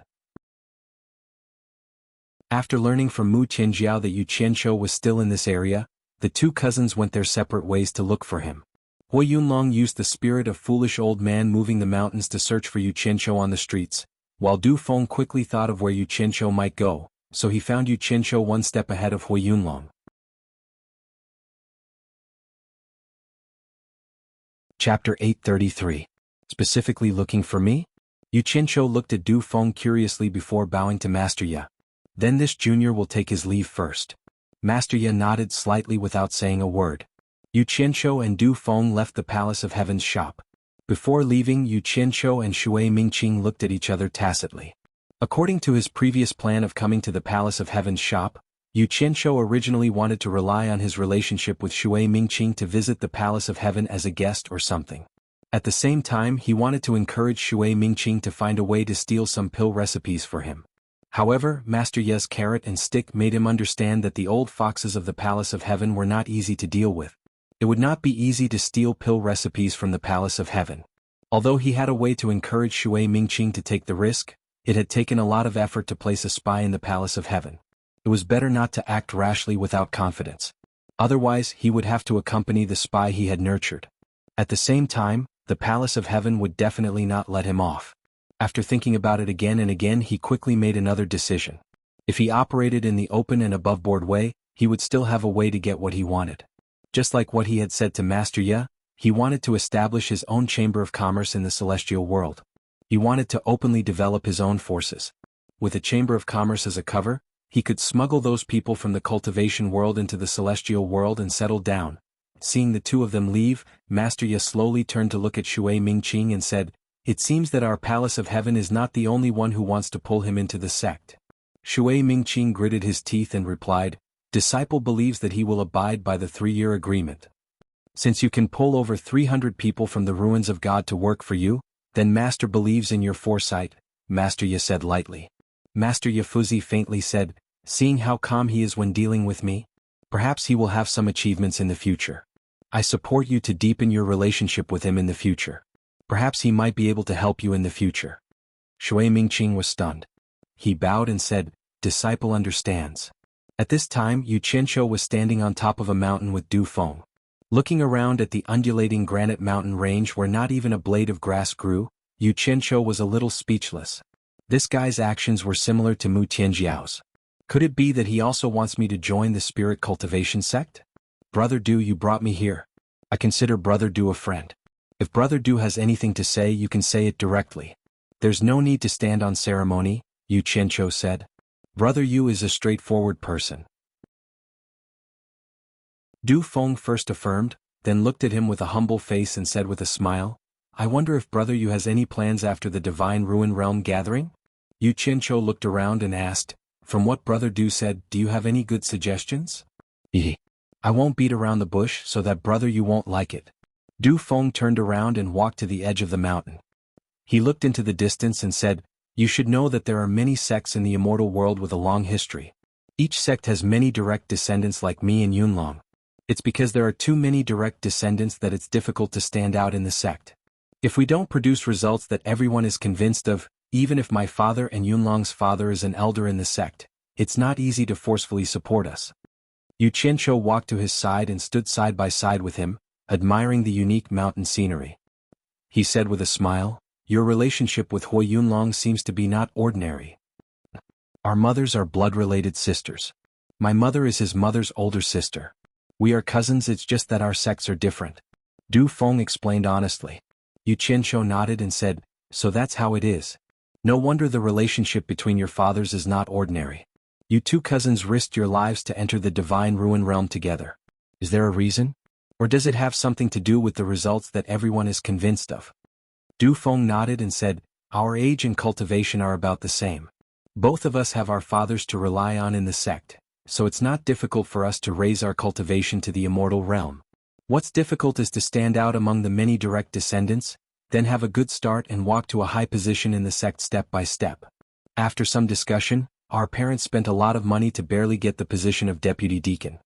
After learning from Mu Tianjiao that Xianxia was still in this area, the 2 cousins went their separate ways to look for him. Hui Yunlong used the spirit of foolish old man moving the mountains to search for Xianxia on the streets, while Du Feng quickly thought of where Xianxia might go, so he found Yu Qianzhou one step ahead of Hui Yunlong. Chapter 833. Specifically looking for me? Yu Qianzhou looked at Du Feng curiously before bowing to Master Ye. Then this junior will take his leave first. Master Ye nodded slightly without saying a word. Yu Qianzhou and Du Feng left the Palace of Heaven's shop. Before leaving, Yu Qianzhou and Shui Mingqing looked at each other tacitly. According to his previous plan of coming to the Palace of Heaven's shop, Yu Qianzhou originally wanted to rely on his relationship with Shui Mingqing to visit the Palace of Heaven as a guest or something. At the same time, he wanted to encourage Shui Mingqing to find a way to steal some pill recipes for him. However, Master Ye's carrot and stick made him understand that the old foxes of the Palace of Heaven were not easy to deal with. It would not be easy to steal pill recipes from the Palace of Heaven. Although he had a way to encourage Shui Mingqing to take the risk, it had taken a lot of effort to place a spy in the Palace of Heaven. It was better not to act rashly without confidence. Otherwise, he would have to accompany the spy he had nurtured. At the same time, the Palace of Heaven would definitely not let him off. After thinking about it again and again, he quickly made another decision. If he operated in the open and above-board way, he would still have a way to get what he wanted. Just like what he had said to Master Ye, he wanted to establish his own chamber of commerce in the celestial world. He wanted to openly develop his own forces. With a chamber of commerce as a cover, he could smuggle those people from the cultivation world into the celestial world and settle down. Seeing the two of them leave, Master Ye slowly turned to look at Shui Mingqing and said, "It seems that our Palace of Heaven is not the only one who wants to pull him into the sect." Shui Mingqing gritted his teeth and replied, "Disciple believes that he will abide by the 3-year agreement. Since you can pull over 300 people from the ruins of God to work for you, then Master believes in your foresight," Master Ye said lightly. Master Ye Fuzi faintly said, "Seeing how calm he is when dealing with me, perhaps he will have some achievements in the future. I support you to deepen your relationship with him in the future. Perhaps he might be able to help you in the future." Shui Mingqing was stunned. He bowed and said, "Disciple understands." At this time, Yu Qianzhou was standing on top of a mountain with Du Feng. Looking around at the undulating granite mountain range where not even a blade of grass grew, Yu Qianzhou was a little speechless. This guy's actions were similar to Mu Tianjiao's. Could it be that he also wants me to join the spirit cultivation sect? Brother Du, you brought me here. I consider Brother Du a friend. If Brother Du has anything to say, you can say it directly. There's no need to stand on ceremony, Yu Qianzhou said. Brother Yu is a straightforward person. Du Feng first affirmed, then looked at him with a humble face and said with a smile, "I wonder if Brother Yu has any plans after the Divine Ruin Realm gathering?" Yu Qianzhou looked around and asked, "From what Brother Du said, do you have any good suggestions?" I won't beat around the bush so that Brother Yu won't like it." Du Feng turned around and walked to the edge of the mountain. He looked into the distance and said, "You should know that there are many sects in the immortal world with a long history. Each sect has many direct descendants like me and Yunlong. It's because there are too many direct descendants that it's difficult to stand out in the sect. If we don't produce results that everyone is convinced of, even if my father and Yunlong's father is an elder in the sect, it's not easy to forcefully support us." Yu Qianzhou walked to his side and stood side by side with him, admiring the unique mountain scenery. He said with a smile, "Your relationship with Hui Yunlong seems to be not ordinary. Our mothers are blood-related sisters. My mother is his mother's older sister. We are cousins, it's just that our sects are different." Du Feng explained honestly. Yu Qianzhou nodded and said, "So that's how it is. No wonder the relationship between your fathers is not ordinary. You two cousins risked your lives to enter the Divine Ruin Realm together. Is there a reason? Or does it have something to do with the results that everyone is convinced of?" Du Feng nodded and said, "Our age and cultivation are about the same. Both of us have our fathers to rely on in the sect, so it's not difficult for us to raise our cultivation to the immortal realm. What's difficult is to stand out among the many direct descendants, then have a good start and walk to a high position in the sect step by step. After some discussion, our parents spent a lot of money to barely get the position of deputy deacon.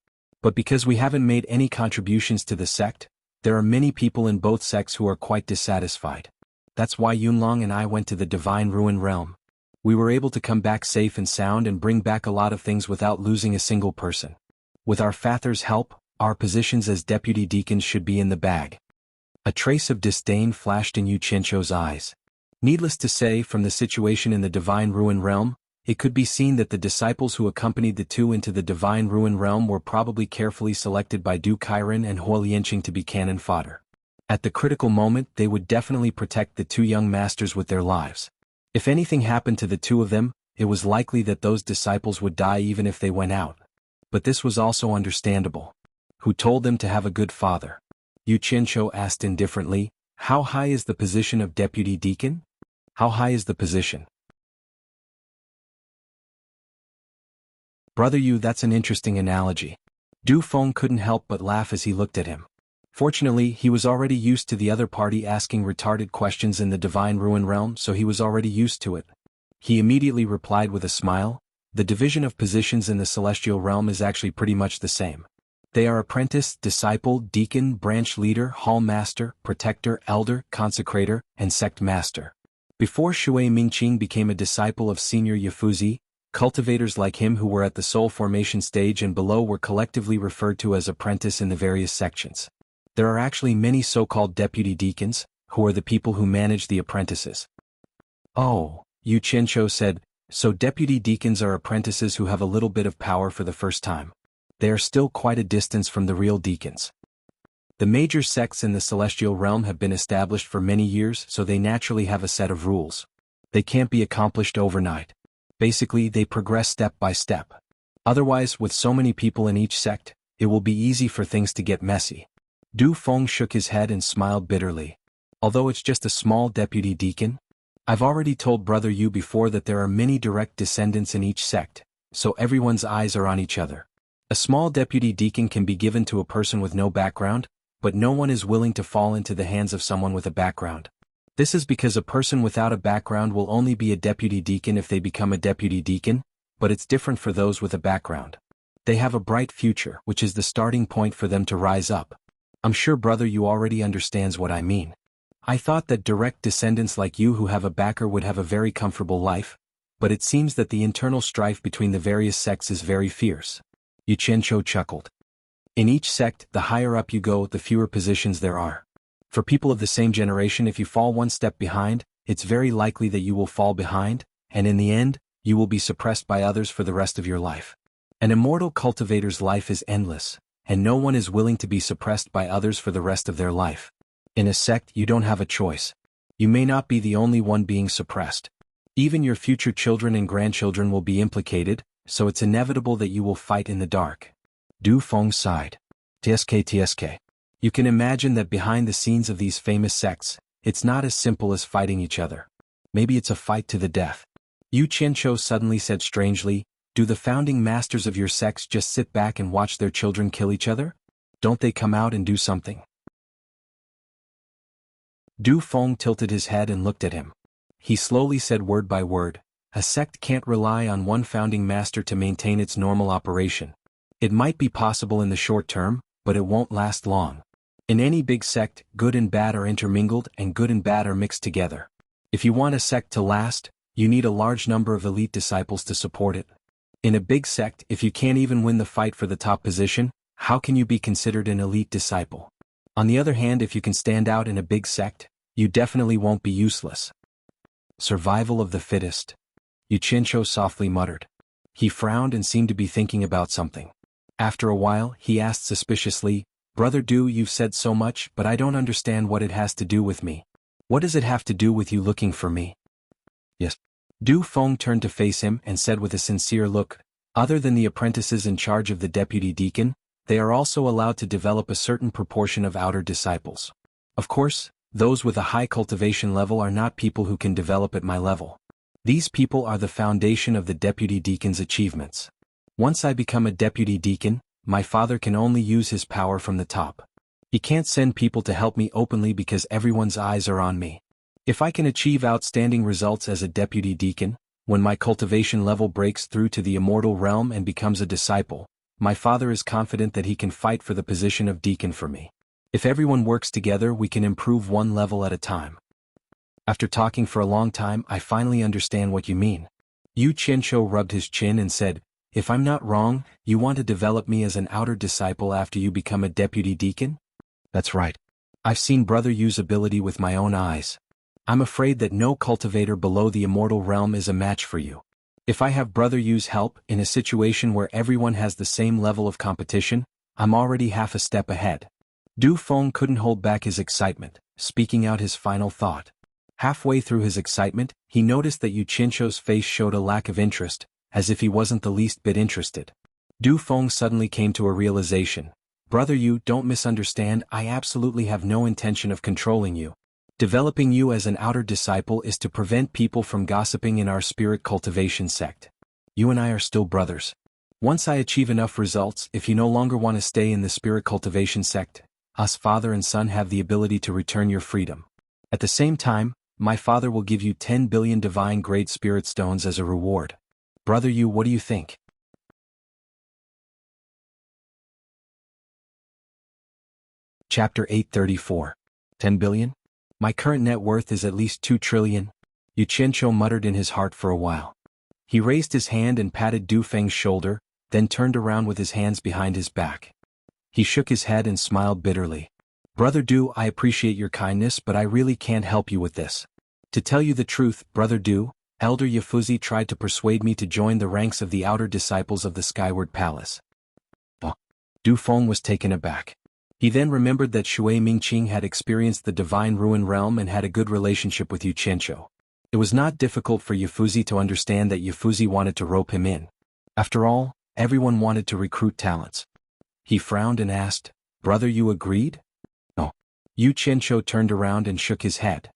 But because we haven't made any contributions to the sect, there are many people in both sects who are quite dissatisfied. That's why Yunlong and I went to the Divine Ruin Realm. We were able to come back safe and sound and bring back a lot of things without losing a single person. With our father's help, our positions as deputy deacons should be in the bag." A trace of disdain flashed in Yu Qianzhou's eyes. Needless to say, from the situation in the Divine Ruin Realm, it could be seen that the disciples who accompanied the two into the divine ruin realm were probably carefully selected by Du Kairen and Huo Lianqing to be cannon fodder. At the critical moment, they would definitely protect the two young masters with their lives. If anything happened to the two of them, it was likely that those disciples would die even if they went out. But this was also understandable. Who told them to have a good father? Yu Qianzhou asked indifferently, how high is the position of deputy deacon? How high is the position? Brother Yu, that's an interesting analogy. Du Feng couldn't help but laugh as he looked at him. Fortunately, he was already used to the other party asking retarded questions in the divine ruin realm, so he was already used to it. He immediately replied with a smile, the division of positions in the celestial realm is actually pretty much the same. They are apprentice, disciple, deacon, branch leader, hall master, protector, elder, consecrator, and sect master. Before Shui Mingqing became a disciple of Senior Yafuzi, cultivators like him who were at the soul formation stage and below were collectively referred to as apprentice in the various sections. There are actually many so-called deputy deacons, who are the people who manage the apprentices. Oh, Yu Qianzhou said, so deputy deacons are apprentices who have a little bit of power for the first time. They are still quite a distance from the real deacons. The major sects in the celestial realm have been established for many years, so they naturally have a set of rules. They can't be accomplished overnight. Basically, they progress step by step. Otherwise, with so many people in each sect, it will be easy for things to get messy. Du Feng shook his head and smiled bitterly. Although it's just a small deputy deacon, I've already told Brother Yu before that there are many direct descendants in each sect, so everyone's eyes are on each other. A small deputy deacon can be given to a person with no background, but no one is willing to fall into the hands of someone with a background. This is because a person without a background will only be a deputy deacon if they become a deputy deacon, but it's different for those with a background. They have a bright future, which is the starting point for them to rise up. I'm sure Brother Yu already understands what I mean. I thought that direct descendants like you who have a backer would have a very comfortable life, but it seems that the internal strife between the various sects is very fierce. Yu Qianzhou chuckled. In each sect, the higher up you go, the fewer positions there are. For people of the same generation, if you fall one step behind, it's very likely that you will fall behind, and in the end, you will be suppressed by others for the rest of your life. An immortal cultivator's life is endless, and no one is willing to be suppressed by others for the rest of their life. In a sect, you don't have a choice. You may not be the only one being suppressed. Even your future children and grandchildren will be implicated, so it's inevitable that you will fight in the dark. Du Feng sighed. TSK. You can imagine that behind the scenes of these famous sects, it's not as simple as fighting each other. Maybe it's a fight to the death. Yu Qianzhou suddenly said strangely, do the founding masters of your sects just sit back and watch their children kill each other? Don't they come out and do something? Du Feng tilted his head and looked at him. He slowly said word by word, a sect can't rely on one founding master to maintain its normal operation. It might be possible in the short term, but it won't last long. In any big sect, good and bad are intermingled and good and bad are mixed together. If you want a sect to last, you need a large number of elite disciples to support it. In a big sect, if you can't even win the fight for the top position, how can you be considered an elite disciple? On the other hand, if you can stand out in a big sect, you definitely won't be useless. Survival of the fittest. Yu Qianzhou softly muttered. He frowned and seemed to be thinking about something. After a while, he asked suspiciously, Brother Du, you've said so much, but I don't understand what it has to do with me. What does it have to do with you looking for me? Yes. Du Feng turned to face him and said with a sincere look, other than the apprentices in charge of the deputy deacon, they are also allowed to develop a certain proportion of outer disciples. Of course, those with a high cultivation level are not people who can develop at my level. These people are the foundation of the deputy deacon's achievements. Once I become a deputy deacon, my father can only use his power from the top. He can't send people to help me openly because everyone's eyes are on me. If I can achieve outstanding results as a deputy deacon, when my cultivation level breaks through to the immortal realm and becomes a disciple, my father is confident that he can fight for the position of deacon for me. If everyone works together, we can improve one level at a time. After talking for a long time, I finally understand what you mean. Yu Qianzhou rubbed his chin and said, if I'm not wrong, you want to develop me as an outer disciple after you become a deputy deacon? That's right. I've seen Brother Yu's ability with my own eyes. I'm afraid that no cultivator below the immortal realm is a match for you. If I have Brother Yu's help in a situation where everyone has the same level of competition, I'm already half a step ahead. Du Feng couldn't hold back his excitement, speaking out his final thought. Halfway through his excitement, he noticed that Yu Qianzhou's face showed a lack of interest, as if he wasn't the least bit interested. Du Feng suddenly came to a realization. Brother Yu, don't misunderstand, I absolutely have no intention of controlling you. Developing you as an outer disciple is to prevent people from gossiping in our spirit cultivation sect. You and I are still brothers. Once I achieve enough results, if you no longer want to stay in the spirit cultivation sect, us father and son have the ability to return your freedom. At the same time, my father will give you 10 billion divine great spirit stones as a reward. Brother Yu, what do you think? Chapter 834. 10 billion? My current net worth is at least 2 trillion. Yu Qianzhou muttered in his heart for a while. He raised his hand and patted Du Feng's shoulder, then turned around with his hands behind his back. He shook his head and smiled bitterly. Brother Du, I appreciate your kindness, but I really can't help you with this. To tell you the truth, Brother Du, Elder Yafuzi tried to persuade me to join the ranks of the outer disciples of the Skyward Palace. Du Feng was taken aback. He then remembered that Shui Mingqing had experienced the Divine Ruin Realm and had a good relationship with Yu Qianzhou. It was not difficult for Yafuzi to understand that Yafuzi wanted to rope him in. After all, everyone wanted to recruit talents. He frowned and asked, Brother, you agreed? No. Yu Qianzhou turned around and shook his head.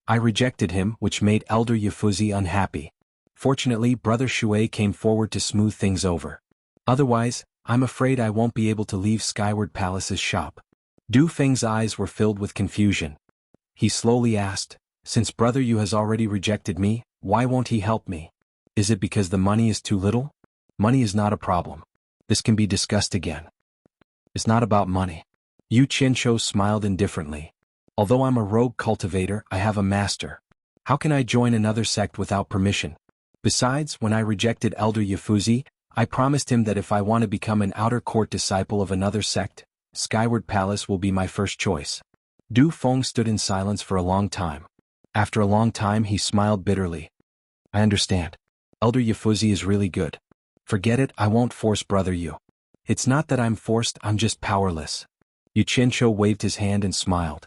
I rejected him, which made Elder Yafuzi unhappy. Fortunately, Brother Shui came forward to smooth things over. Otherwise, I'm afraid I won't be able to leave Skyward Palace's shop. Du Feng's eyes were filled with confusion. He slowly asked, since Brother Yu has already rejected me, why won't he help me? Is it because the money is too little? Money is not a problem. This can be discussed again. It's not about money. Yu Qianzhou smiled indifferently. Although I'm a rogue cultivator, I have a master. How can I join another sect without permission? Besides, when I rejected Elder Yafuzi, I promised him that if I want to become an outer court disciple of another sect, Skyward Palace will be my first choice. Du Feng stood in silence for a long time. After a long time he smiled bitterly. I understand. Elder Yafuzi is really good. Forget it, I won't force Brother Yu. It's not that I'm forced, I'm just powerless. Yu Qianzhou waved his hand and smiled.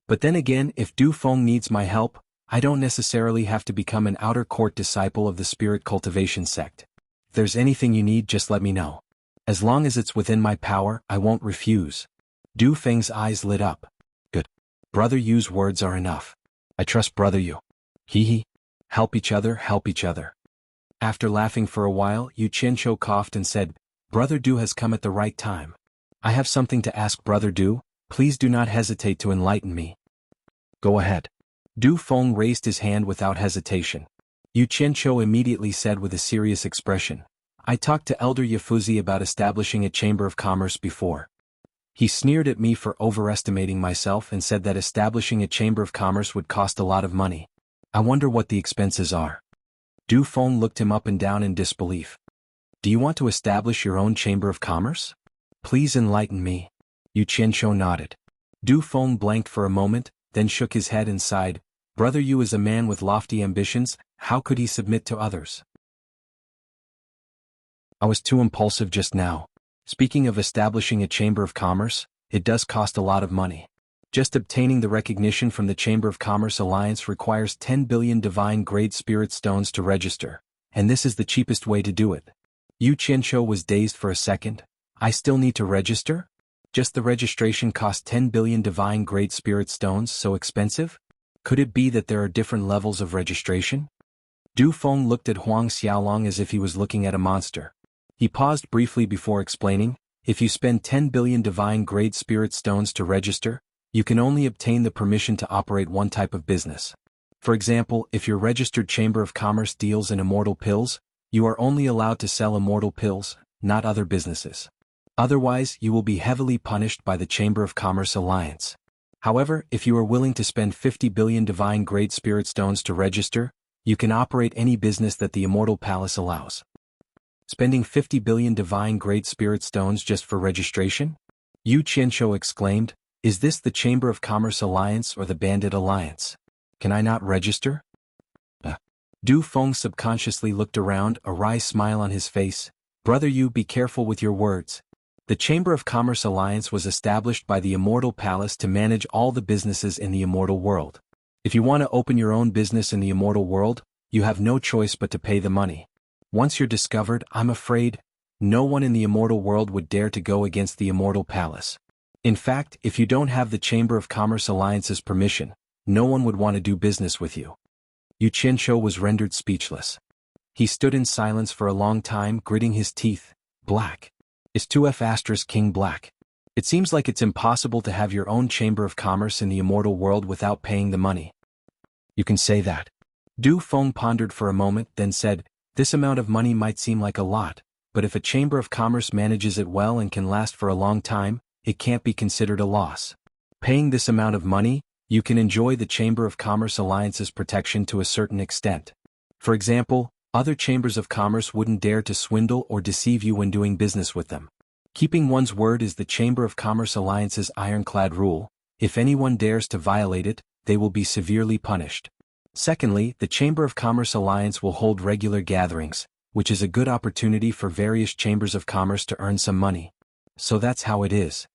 But then again, if Du Feng needs my help, I don't necessarily have to become an outer court disciple of the spirit cultivation sect. If there's anything you need, just let me know. As long as it's within my power, I won't refuse. Du Feng's eyes lit up. Good. Brother Yu's words are enough. I trust Brother Yu. Hee. Help each other, help each other. After laughing for a while, Yu Qianzhou coughed and said, Brother Du has come at the right time. I have something to ask Brother Du, please do not hesitate to enlighten me. Go ahead. Du Feng raised his hand without hesitation. Yu Qianzhou immediately said with a serious expression, I talked to Elder Yafuzi about establishing a chamber of commerce before. He sneered at me for overestimating myself and said that establishing a chamber of commerce would cost a lot of money. I wonder what the expenses are. Du Feng looked him up and down in disbelief. Do you want to establish your own chamber of commerce? Please enlighten me. Yu Qianzhou nodded. Du Feng blanked for a moment, then shook his head and sighed. Brother Yu is a man with lofty ambitions, how could he submit to others? I was too impulsive just now. Speaking of establishing a chamber of commerce, it does cost a lot of money. Just obtaining the recognition from the Chamber of Commerce Alliance requires 10 billion divine grade spirit stones to register, and this is the cheapest way to do it. Yu Qianzhou was dazed for a second. I still need to register? Just the registration cost 10 billion divine grade spirit stones, so expensive? Could it be that there are different levels of registration? Du Feng looked at Huang Xiaolong as if he was looking at a monster. He paused briefly before explaining, if you spend 10 billion divine grade spirit stones to register, you can only obtain the permission to operate one type of business. For example, if your registered Chamber of Commerce deals in immortal pills, you are only allowed to sell immortal pills, not other businesses. Otherwise, you will be heavily punished by the Chamber of Commerce Alliance. However, if you are willing to spend 50 billion divine grade spirit stones to register, you can operate any business that the Immortal Palace allows. Spending 50 billion divine grade spirit stones just for registration? Yu Qianzhou exclaimed, is this the Chamber of Commerce Alliance or the Bandit Alliance? Can I not register? Du Feng subconsciously looked around, a wry smile on his face. Brother Yu, be careful with your words. The Chamber of Commerce Alliance was established by the Immortal Palace to manage all the businesses in the immortal world. If you want to open your own business in the immortal world, you have no choice but to pay the money. Once you're discovered, I'm afraid, no one in the immortal world would dare to go against the Immortal Palace. In fact, if you don't have the Chamber of Commerce Alliance's permission, no one would want to do business with you. Xianxia was rendered speechless. He stood in silence for a long time, gritting his teeth. Black. Is 2F** King black? It seems like it's impossible to have your own Chamber of Commerce in the immortal world without paying the money. You can say that. Du Feng pondered for a moment, then said, this amount of money might seem like a lot, but if a Chamber of Commerce manages it well and can last for a long time, it can't be considered a loss. Paying this amount of money, you can enjoy the Chamber of Commerce Alliance's protection to a certain extent. For example, other chambers of commerce wouldn't dare to swindle or deceive you when doing business with them. Keeping one's word is the Chamber of Commerce Alliance's ironclad rule. If anyone dares to violate it, they will be severely punished. Secondly, the Chamber of Commerce Alliance will hold regular gatherings, which is a good opportunity for various chambers of commerce to earn some money. So that's how it is.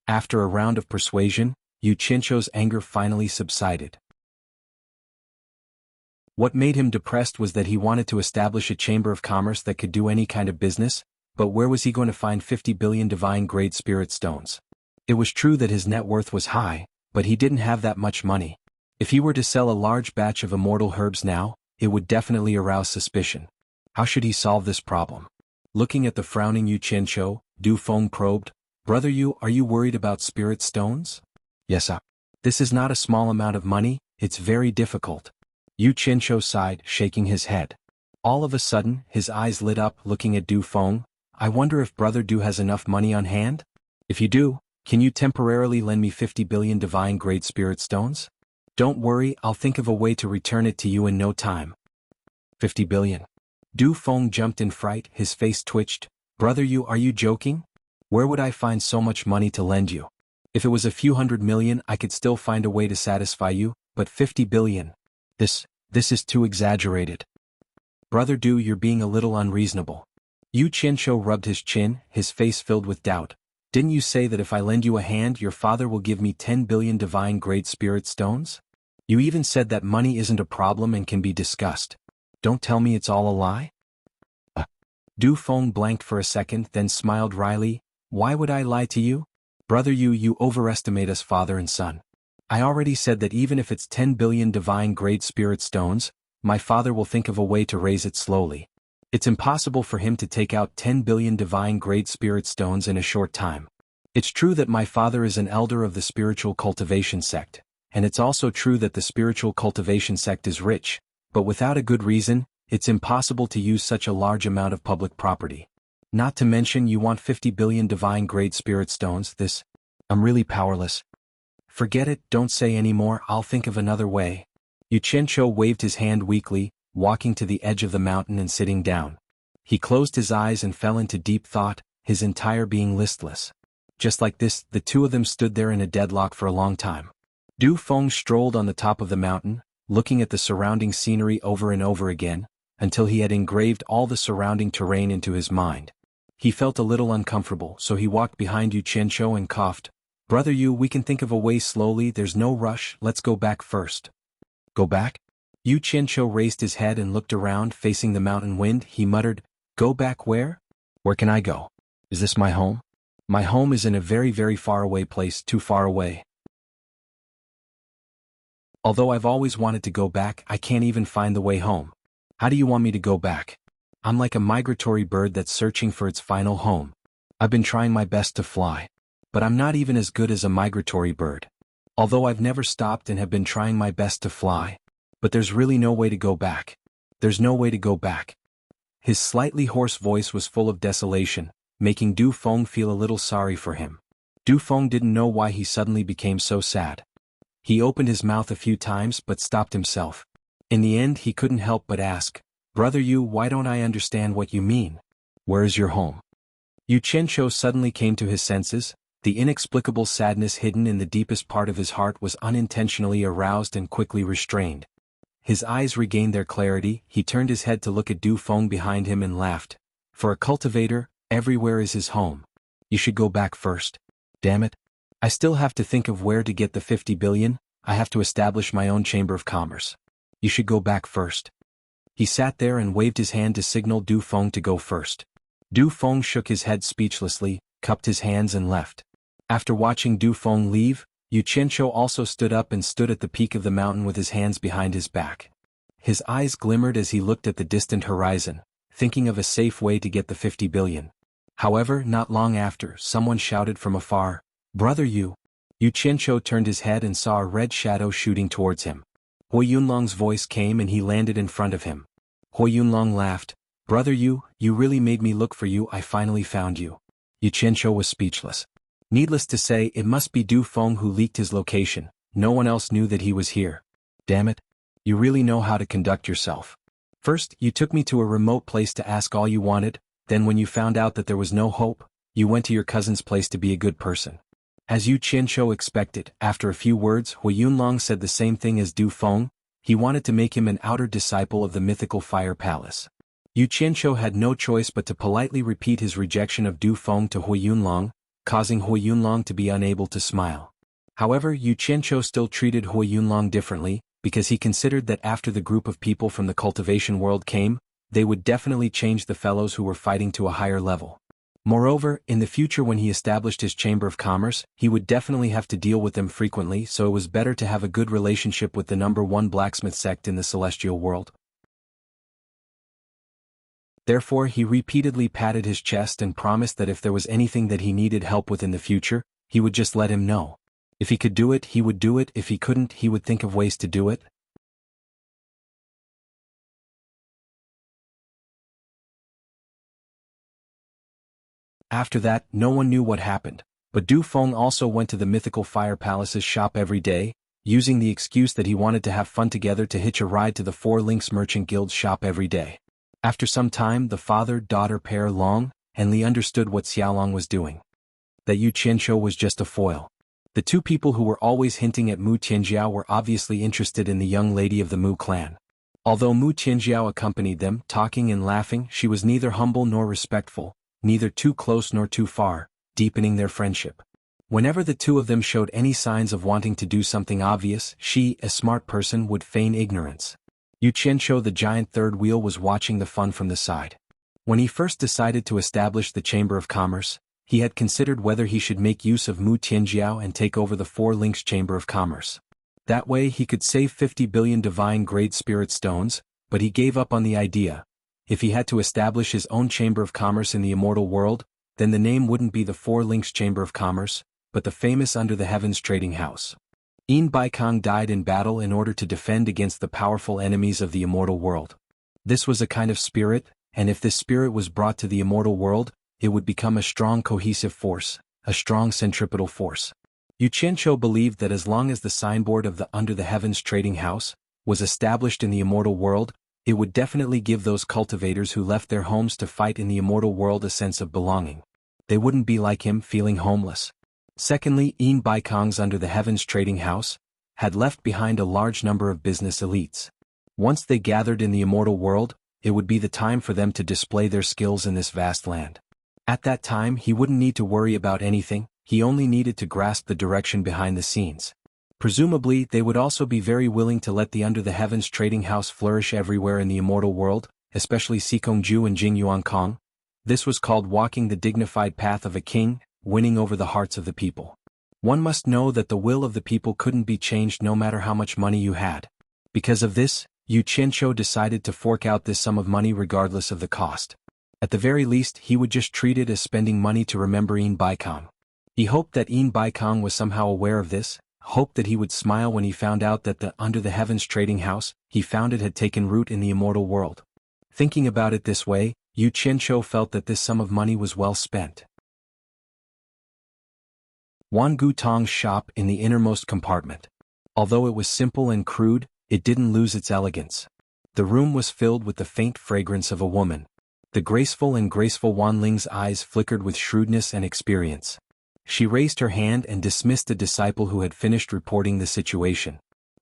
After a round of persuasion, Xianxia's anger finally subsided. What made him depressed was that he wanted to establish a chamber of commerce that could do any kind of business, but where was he going to find 50 billion divine grade spirit stones? It was true that his net worth was high, but he didn't have that much money. If he were to sell a large batch of immortal herbs now, it would definitely arouse suspicion. How should he solve this problem? Looking at the frowning Xianxia, Du Feng probed, Brother Yu, are you worried about spirit stones? Yes, This is not a small amount of money, it's very difficult. Xianxia sighed, shaking his head. All of a sudden, his eyes lit up, looking at Du Feng. I wonder if Brother Du has enough money on hand? If you do, can you temporarily lend me 50 billion divine grade spirit stones? Don't worry, I'll think of a way to return it to you in no time. 50 billion. Du Feng jumped in fright, his face twitched. Brother Yu, are you joking? Where would I find so much money to lend you? If it was a few hundred million, I could still find a way to satisfy you, but 50 billion. This is too exaggerated. Brother Du, you're being a little unreasonable. Xianxia rubbed his chin, his face filled with doubt. Didn't you say that if I lend you a hand, your father will give me 10 billion divine grade spirit stones? You even said that money isn't a problem and can be discussed. Don't tell me it's all a lie? Du Feng blanked for a second, then smiled wryly. Why would I lie to you? Brother Yu, you overestimate us father and son. I already said that even if it's 10 billion divine grade spirit stones, my father will think of a way to raise it slowly. It's impossible for him to take out 10 billion divine grade spirit stones in a short time. It's true that my father is an elder of the spiritual cultivation sect, and it's also true that the spiritual cultivation sect is rich, but without a good reason, it's impossible to use such a large amount of public property. Not to mention you want 50 billion divine grade spirit stones. I'm really powerless. Forget it, don't say any more, I'll think of another way. Xianxia waved his hand weakly, walking to the edge of the mountain and sitting down. He closed his eyes and fell into deep thought, his entire being listless. Just like this, the two of them stood there in a deadlock for a long time. Du Feng strolled on the top of the mountain, looking at the surrounding scenery over and over again, until he had engraved all the surrounding terrain into his mind. He felt a little uncomfortable, so he walked behind Xianxia and coughed. Brother Yu, we can think of a way slowly, there's no rush, let's go back first. Go back? Xianxia raised his head and looked around, facing the mountain wind. He muttered, Go back where? Where can I go? Is this my home? My home is in a very, very far away place, too far away. Although I've always wanted to go back, I can't even find the way home. How do you want me to go back? I'm like a migratory bird that's searching for its final home. I've been trying my best to fly, but I'm not even as good as a migratory bird. Although I've never stopped and have been trying my best to fly, but there's really no way to go back. There's no way to go back. His slightly hoarse voice was full of desolation, making Du Feng feel a little sorry for him. Du Feng didn't know why he suddenly became so sad. He opened his mouth a few times but stopped himself. In the end he couldn't help but ask, Brother Yu, why don't I understand what you mean? Where is your home? Xianxia suddenly came to his senses. The inexplicable sadness hidden in the deepest part of his heart was unintentionally aroused and quickly restrained. His eyes regained their clarity, he turned his head to look at Du Feng behind him and laughed. For a cultivator, everywhere is his home. You should go back first. Damn it. I still have to think of where to get the 50 billion, I have to establish my own chamber of commerce. You should go back first. He sat there and waved his hand to signal Du Feng to go first. Du Feng shook his head speechlessly, cupped his hands and left. After watching Du Feng leave, Xianxia also stood up and stood at the peak of the mountain with his hands behind his back. His eyes glimmered as he looked at the distant horizon, thinking of a safe way to get the 50 billion. However, not long after, someone shouted from afar, "Brother Yu!" Xianxia turned his head and saw a red shadow shooting towards him. Hui Yunlong's voice came and he landed in front of him. Hui Yunlong laughed, "Brother Yu, you really made me look for you, I finally found you." Xianxia was speechless. Needless to say, it must be Du Feng who leaked his location, no one else knew that he was here. Damn it. You really know how to conduct yourself. First, you took me to a remote place to ask all you wanted, then when you found out that there was no hope, you went to your cousin's place to be a good person. As Xianxia expected, after a few words, Hui Yunlong said the same thing as Du Feng. He wanted to make him an outer disciple of the mythical fire palace. Xianxia had no choice but to politely repeat his rejection of Du Feng to Hui Yunlong, causing Hui Yunlong to be unable to smile. However, Xianxia still treated Hui Yunlong differently, because he considered that after the group of people from the cultivation world came, they would definitely change the fellows who were fighting to a higher level. Moreover, in the future when he established his chamber of commerce, he would definitely have to deal with them frequently, so it was better to have a good relationship with the #1 blacksmith sect in the celestial world. Therefore he repeatedly patted his chest and promised that if there was anything that he needed help with in the future, he would just let him know. If he could do it, he would do it, if he couldn't, he would think of ways to do it. After that, no one knew what happened, but Du Feng also went to the mythical fire palace's shop every day, using the excuse that he wanted to have fun together to hitch a ride to the Four Links Merchant Guild's shop every day. After some time, the father-daughter pair Long and Li understood what Xiaolong was doing. That Xianxia was just a foil. The two people who were always hinting at Mu Tianjiao were obviously interested in the young lady of the Mu clan. Although Mu Tianjiao accompanied them, talking and laughing, she was neither humble nor respectful, neither too close nor too far, deepening their friendship. Whenever the two of them showed any signs of wanting to do something obvious, she, a smart person, would feign ignorance. Xianxia the giant third wheel was watching the fun from the side. When he first decided to establish the Chamber of Commerce, he had considered whether he should make use of Mu Tianjiao and take over the Four Links Chamber of Commerce. That way he could save 50 billion divine grade spirit stones, but he gave up on the idea. If he had to establish his own Chamber of Commerce in the immortal world, then the name wouldn't be the Four Links Chamber of Commerce, but the famous Under the Heavens Trading House. Yin Baikong died in battle in order to defend against the powerful enemies of the immortal world. This was a kind of spirit, and if this spirit was brought to the immortal world, it would become a strong cohesive force, a strong centripetal force. Xianxia believed that as long as the signboard of the Under the Heavens Trading House was established in the immortal world, it would definitely give those cultivators who left their homes to fight in the immortal world a sense of belonging. They wouldn't be like him, feeling homeless. Secondly, Yin Baikong's Under the Heavens Trading House had left behind a large number of business elites. Once they gathered in the immortal world, it would be the time for them to display their skills in this vast land. At that time he wouldn't need to worry about anything, he only needed to grasp the direction behind the scenes. Presumably they would also be very willing to let the Under the Heavens Trading House flourish everywhere in the immortal world, especially Xikongju and Jingyuankong. This was called walking the dignified path of a king, winning over the hearts of the people. One must know that the will of the people couldn't be changed no matter how much money you had. Because of this, Xianxia decided to fork out this sum of money regardless of the cost. At the very least, he would just treat it as spending money to remember Yin Baikong. He hoped that Yin Baikong was somehow aware of this, hoped that he would smile when he found out that the Under the Heavens Trading House he founded had taken root in the immortal world. Thinking about it this way, Xianxia felt that this sum of money was well spent. Wan Gutong's shop in the innermost compartment. Although it was simple and crude, it didn't lose its elegance. The room was filled with the faint fragrance of a woman. The graceful Wan Ling's eyes flickered with shrewdness and experience. She raised her hand and dismissed a disciple who had finished reporting the situation.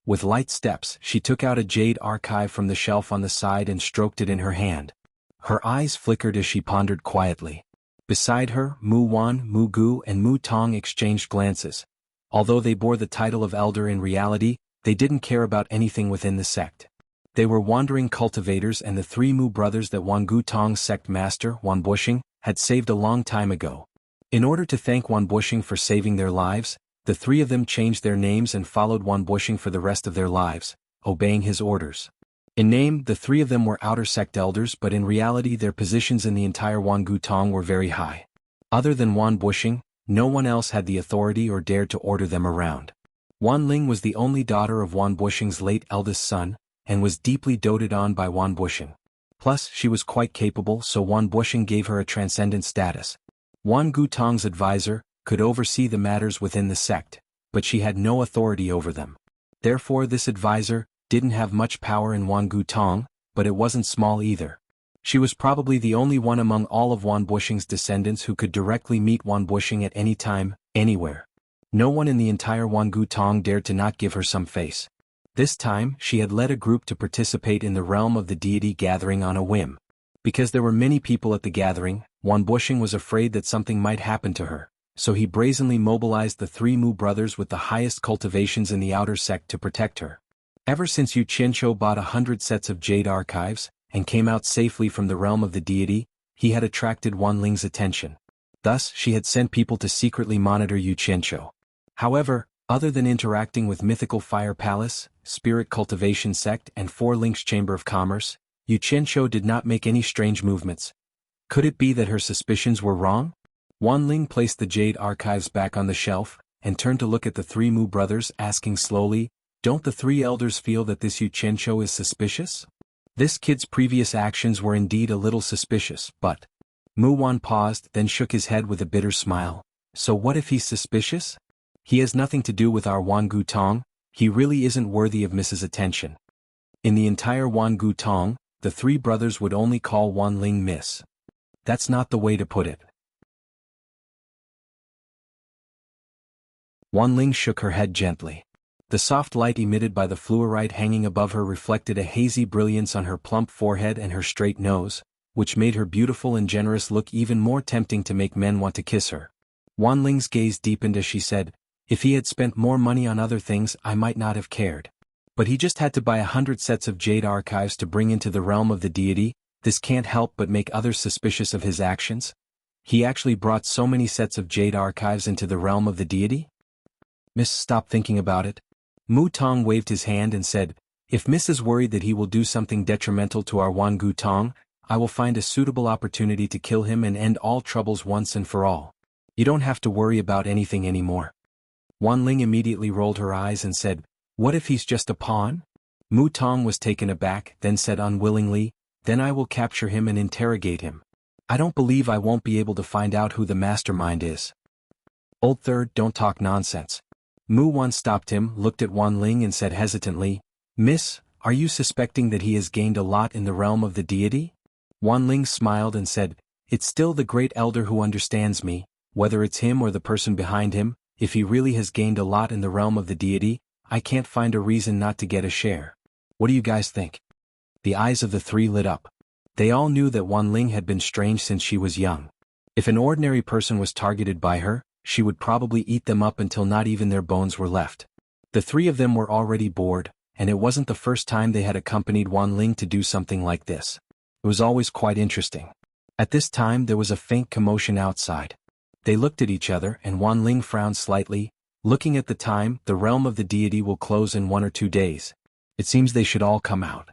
With light steps, she took out a jade archive from the shelf on the side and stroked it in her hand. Her eyes flickered as she pondered quietly. Beside her, Mu Wan, Mu Gu and Mu Tong exchanged glances. Although they bore the title of elder in reality, they didn't care about anything within the sect. They were wandering cultivators, and the three Mu brothers that Wan Gu Tong's sect master, Wan Bushing, had saved a long time ago. In order to thank Wan Bushing for saving their lives, the three of them changed their names and followed Wan Bushing for the rest of their lives, obeying his orders. In name, the three of them were outer sect elders, but in reality their positions in the entire Wan Gu Tong were very high. Other than Wan Bushing, no one else had the authority or dared to order them around. Wan Ling was the only daughter of Wan Bushing's late eldest son, and was deeply doted on by Wan Bushing. Plus, she was quite capable, so Wan Bushing gave her a transcendent status. Wan Gu Tong's advisor could oversee the matters within the sect, but she had no authority over them. Therefore this advisor didn't have much power in Wan Gu Tong, but it wasn't small either. She was probably the only one among all of Wan Bushing's descendants who could directly meet Wan Bushing at any time, anywhere. No one in the entire Wan Gu Tong dared to not give her some face. This time, she had led a group to participate in the realm of the deity gathering on a whim. Because there were many people at the gathering, Wan Bushing was afraid that something might happen to her, so he brazenly mobilized the three Mu brothers with the highest cultivations in the outer sect to protect her. Ever since Yu Qianzhou bought 100 sets of jade archives, and came out safely from the realm of the deity, he had attracted Wan Ling's attention. Thus, she had sent people to secretly monitor Yu Qianzhou. However, other than interacting with Mythical Fire Palace, Spirit Cultivation Sect and Four Links Chamber of Commerce, Yu Qianzhou did not make any strange movements. Could it be that her suspicions were wrong? Wan Ling placed the jade archives back on the shelf, and turned to look at the three Mu brothers, asking slowly, "Don't the three elders feel that this Yu Qianzhou is suspicious?" This kid's previous actions were indeed a little suspicious, but... Mu Wan paused, then shook his head with a bitter smile. So what if he's suspicious? He has nothing to do with our Wan Gu Tong, he really isn't worthy of Mrs. attention. In the entire Wan Gu Tong, the three brothers would only call Wan Ling Miss. That's not the way to put it. Wan Ling shook her head gently. The soft light emitted by the fluorite hanging above her reflected a hazy brilliance on her plump forehead and her straight nose, which made her beautiful and generous look even more tempting to make men want to kiss her. Wan Ling's gaze deepened as she said, "If he had spent more money on other things I might not have cared. But he just had to buy 100 sets of jade archives to bring into the realm of the deity. This can't help but make others suspicious of his actions. He actually brought so many sets of jade archives into the realm of the deity?" "Miss, stop thinking about it." Mu Tong waved his hand and said, "If Miss is worried that he will do something detrimental to our Wan Gu Tong, I will find a suitable opportunity to kill him and end all troubles once and for all. You don't have to worry about anything anymore." Wan Ling immediately rolled her eyes and said, "What if he's just a pawn?" Mu Tong was taken aback, then said unwillingly, "Then I will capture him and interrogate him. I don't believe I won't be able to find out who the mastermind is." "Old Third, don't talk nonsense." Mu Wan stopped him, looked at Wan Ling and said hesitantly, "Miss, are you suspecting that he has gained a lot in the realm of the deity?" Wan Ling smiled and said, "It's still the great elder who understands me, whether it's him or the person behind him. If he really has gained a lot in the realm of the deity, I can't find a reason not to get a share. What do you guys think?" The eyes of the three lit up. They all knew that Wan Ling had been strange since she was young. If an ordinary person was targeted by her, she would probably eat them up until not even their bones were left. The three of them were already bored, and it wasn't the first time they had accompanied Wan Ling to do something like this. It was always quite interesting. At this time there was a faint commotion outside. They looked at each other and Wan Ling frowned slightly. "Looking at the time, the realm of the deity will close in 1 or 2 days. It seems they should all come out."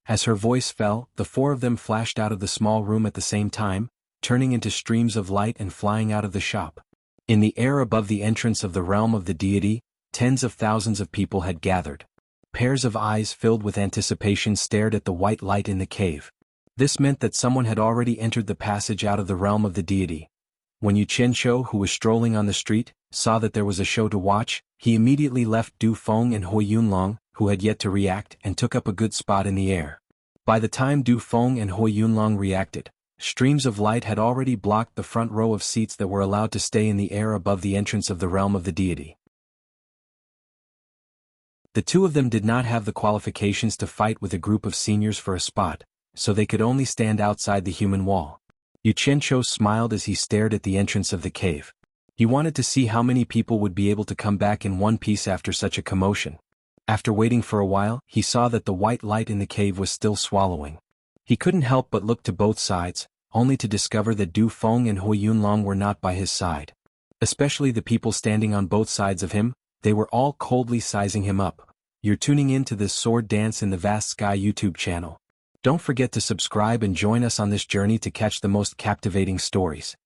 As her voice fell, the four of them flashed out of the small room at the same time, turning into streams of light and flying out of the shop. In the air above the entrance of the realm of the deity, tens of thousands of people had gathered. Pairs of eyes filled with anticipation stared at the white light in the cave. This meant that someone had already entered the passage out of the realm of the deity. When Yu Qianzhou, who was strolling on the street, saw that there was a show to watch, he immediately left Du Feng and Hui Yunlong, who had yet to react, and took up a good spot in the air. By the time Du Feng and Hui Yunlong reacted, streams of light had already blocked the front row of seats that were allowed to stay in the air above the entrance of the realm of the deity. The two of them did not have the qualifications to fight with a group of seniors for a spot, so they could only stand outside the human wall. Xianxia smiled as he stared at the entrance of the cave. He wanted to see how many people would be able to come back in one piece after such a commotion. After waiting for a while, he saw that the white light in the cave was still swallowing. He couldn't help but look to both sides, only to discover that Du Feng and Hui Yunlong were not by his side. Especially the people standing on both sides of him, they were all coldly sizing him up. You're tuning in to this Sword Dance in the Vast Sky YouTube channel. Don't forget to subscribe and join us on this journey to catch the most captivating stories.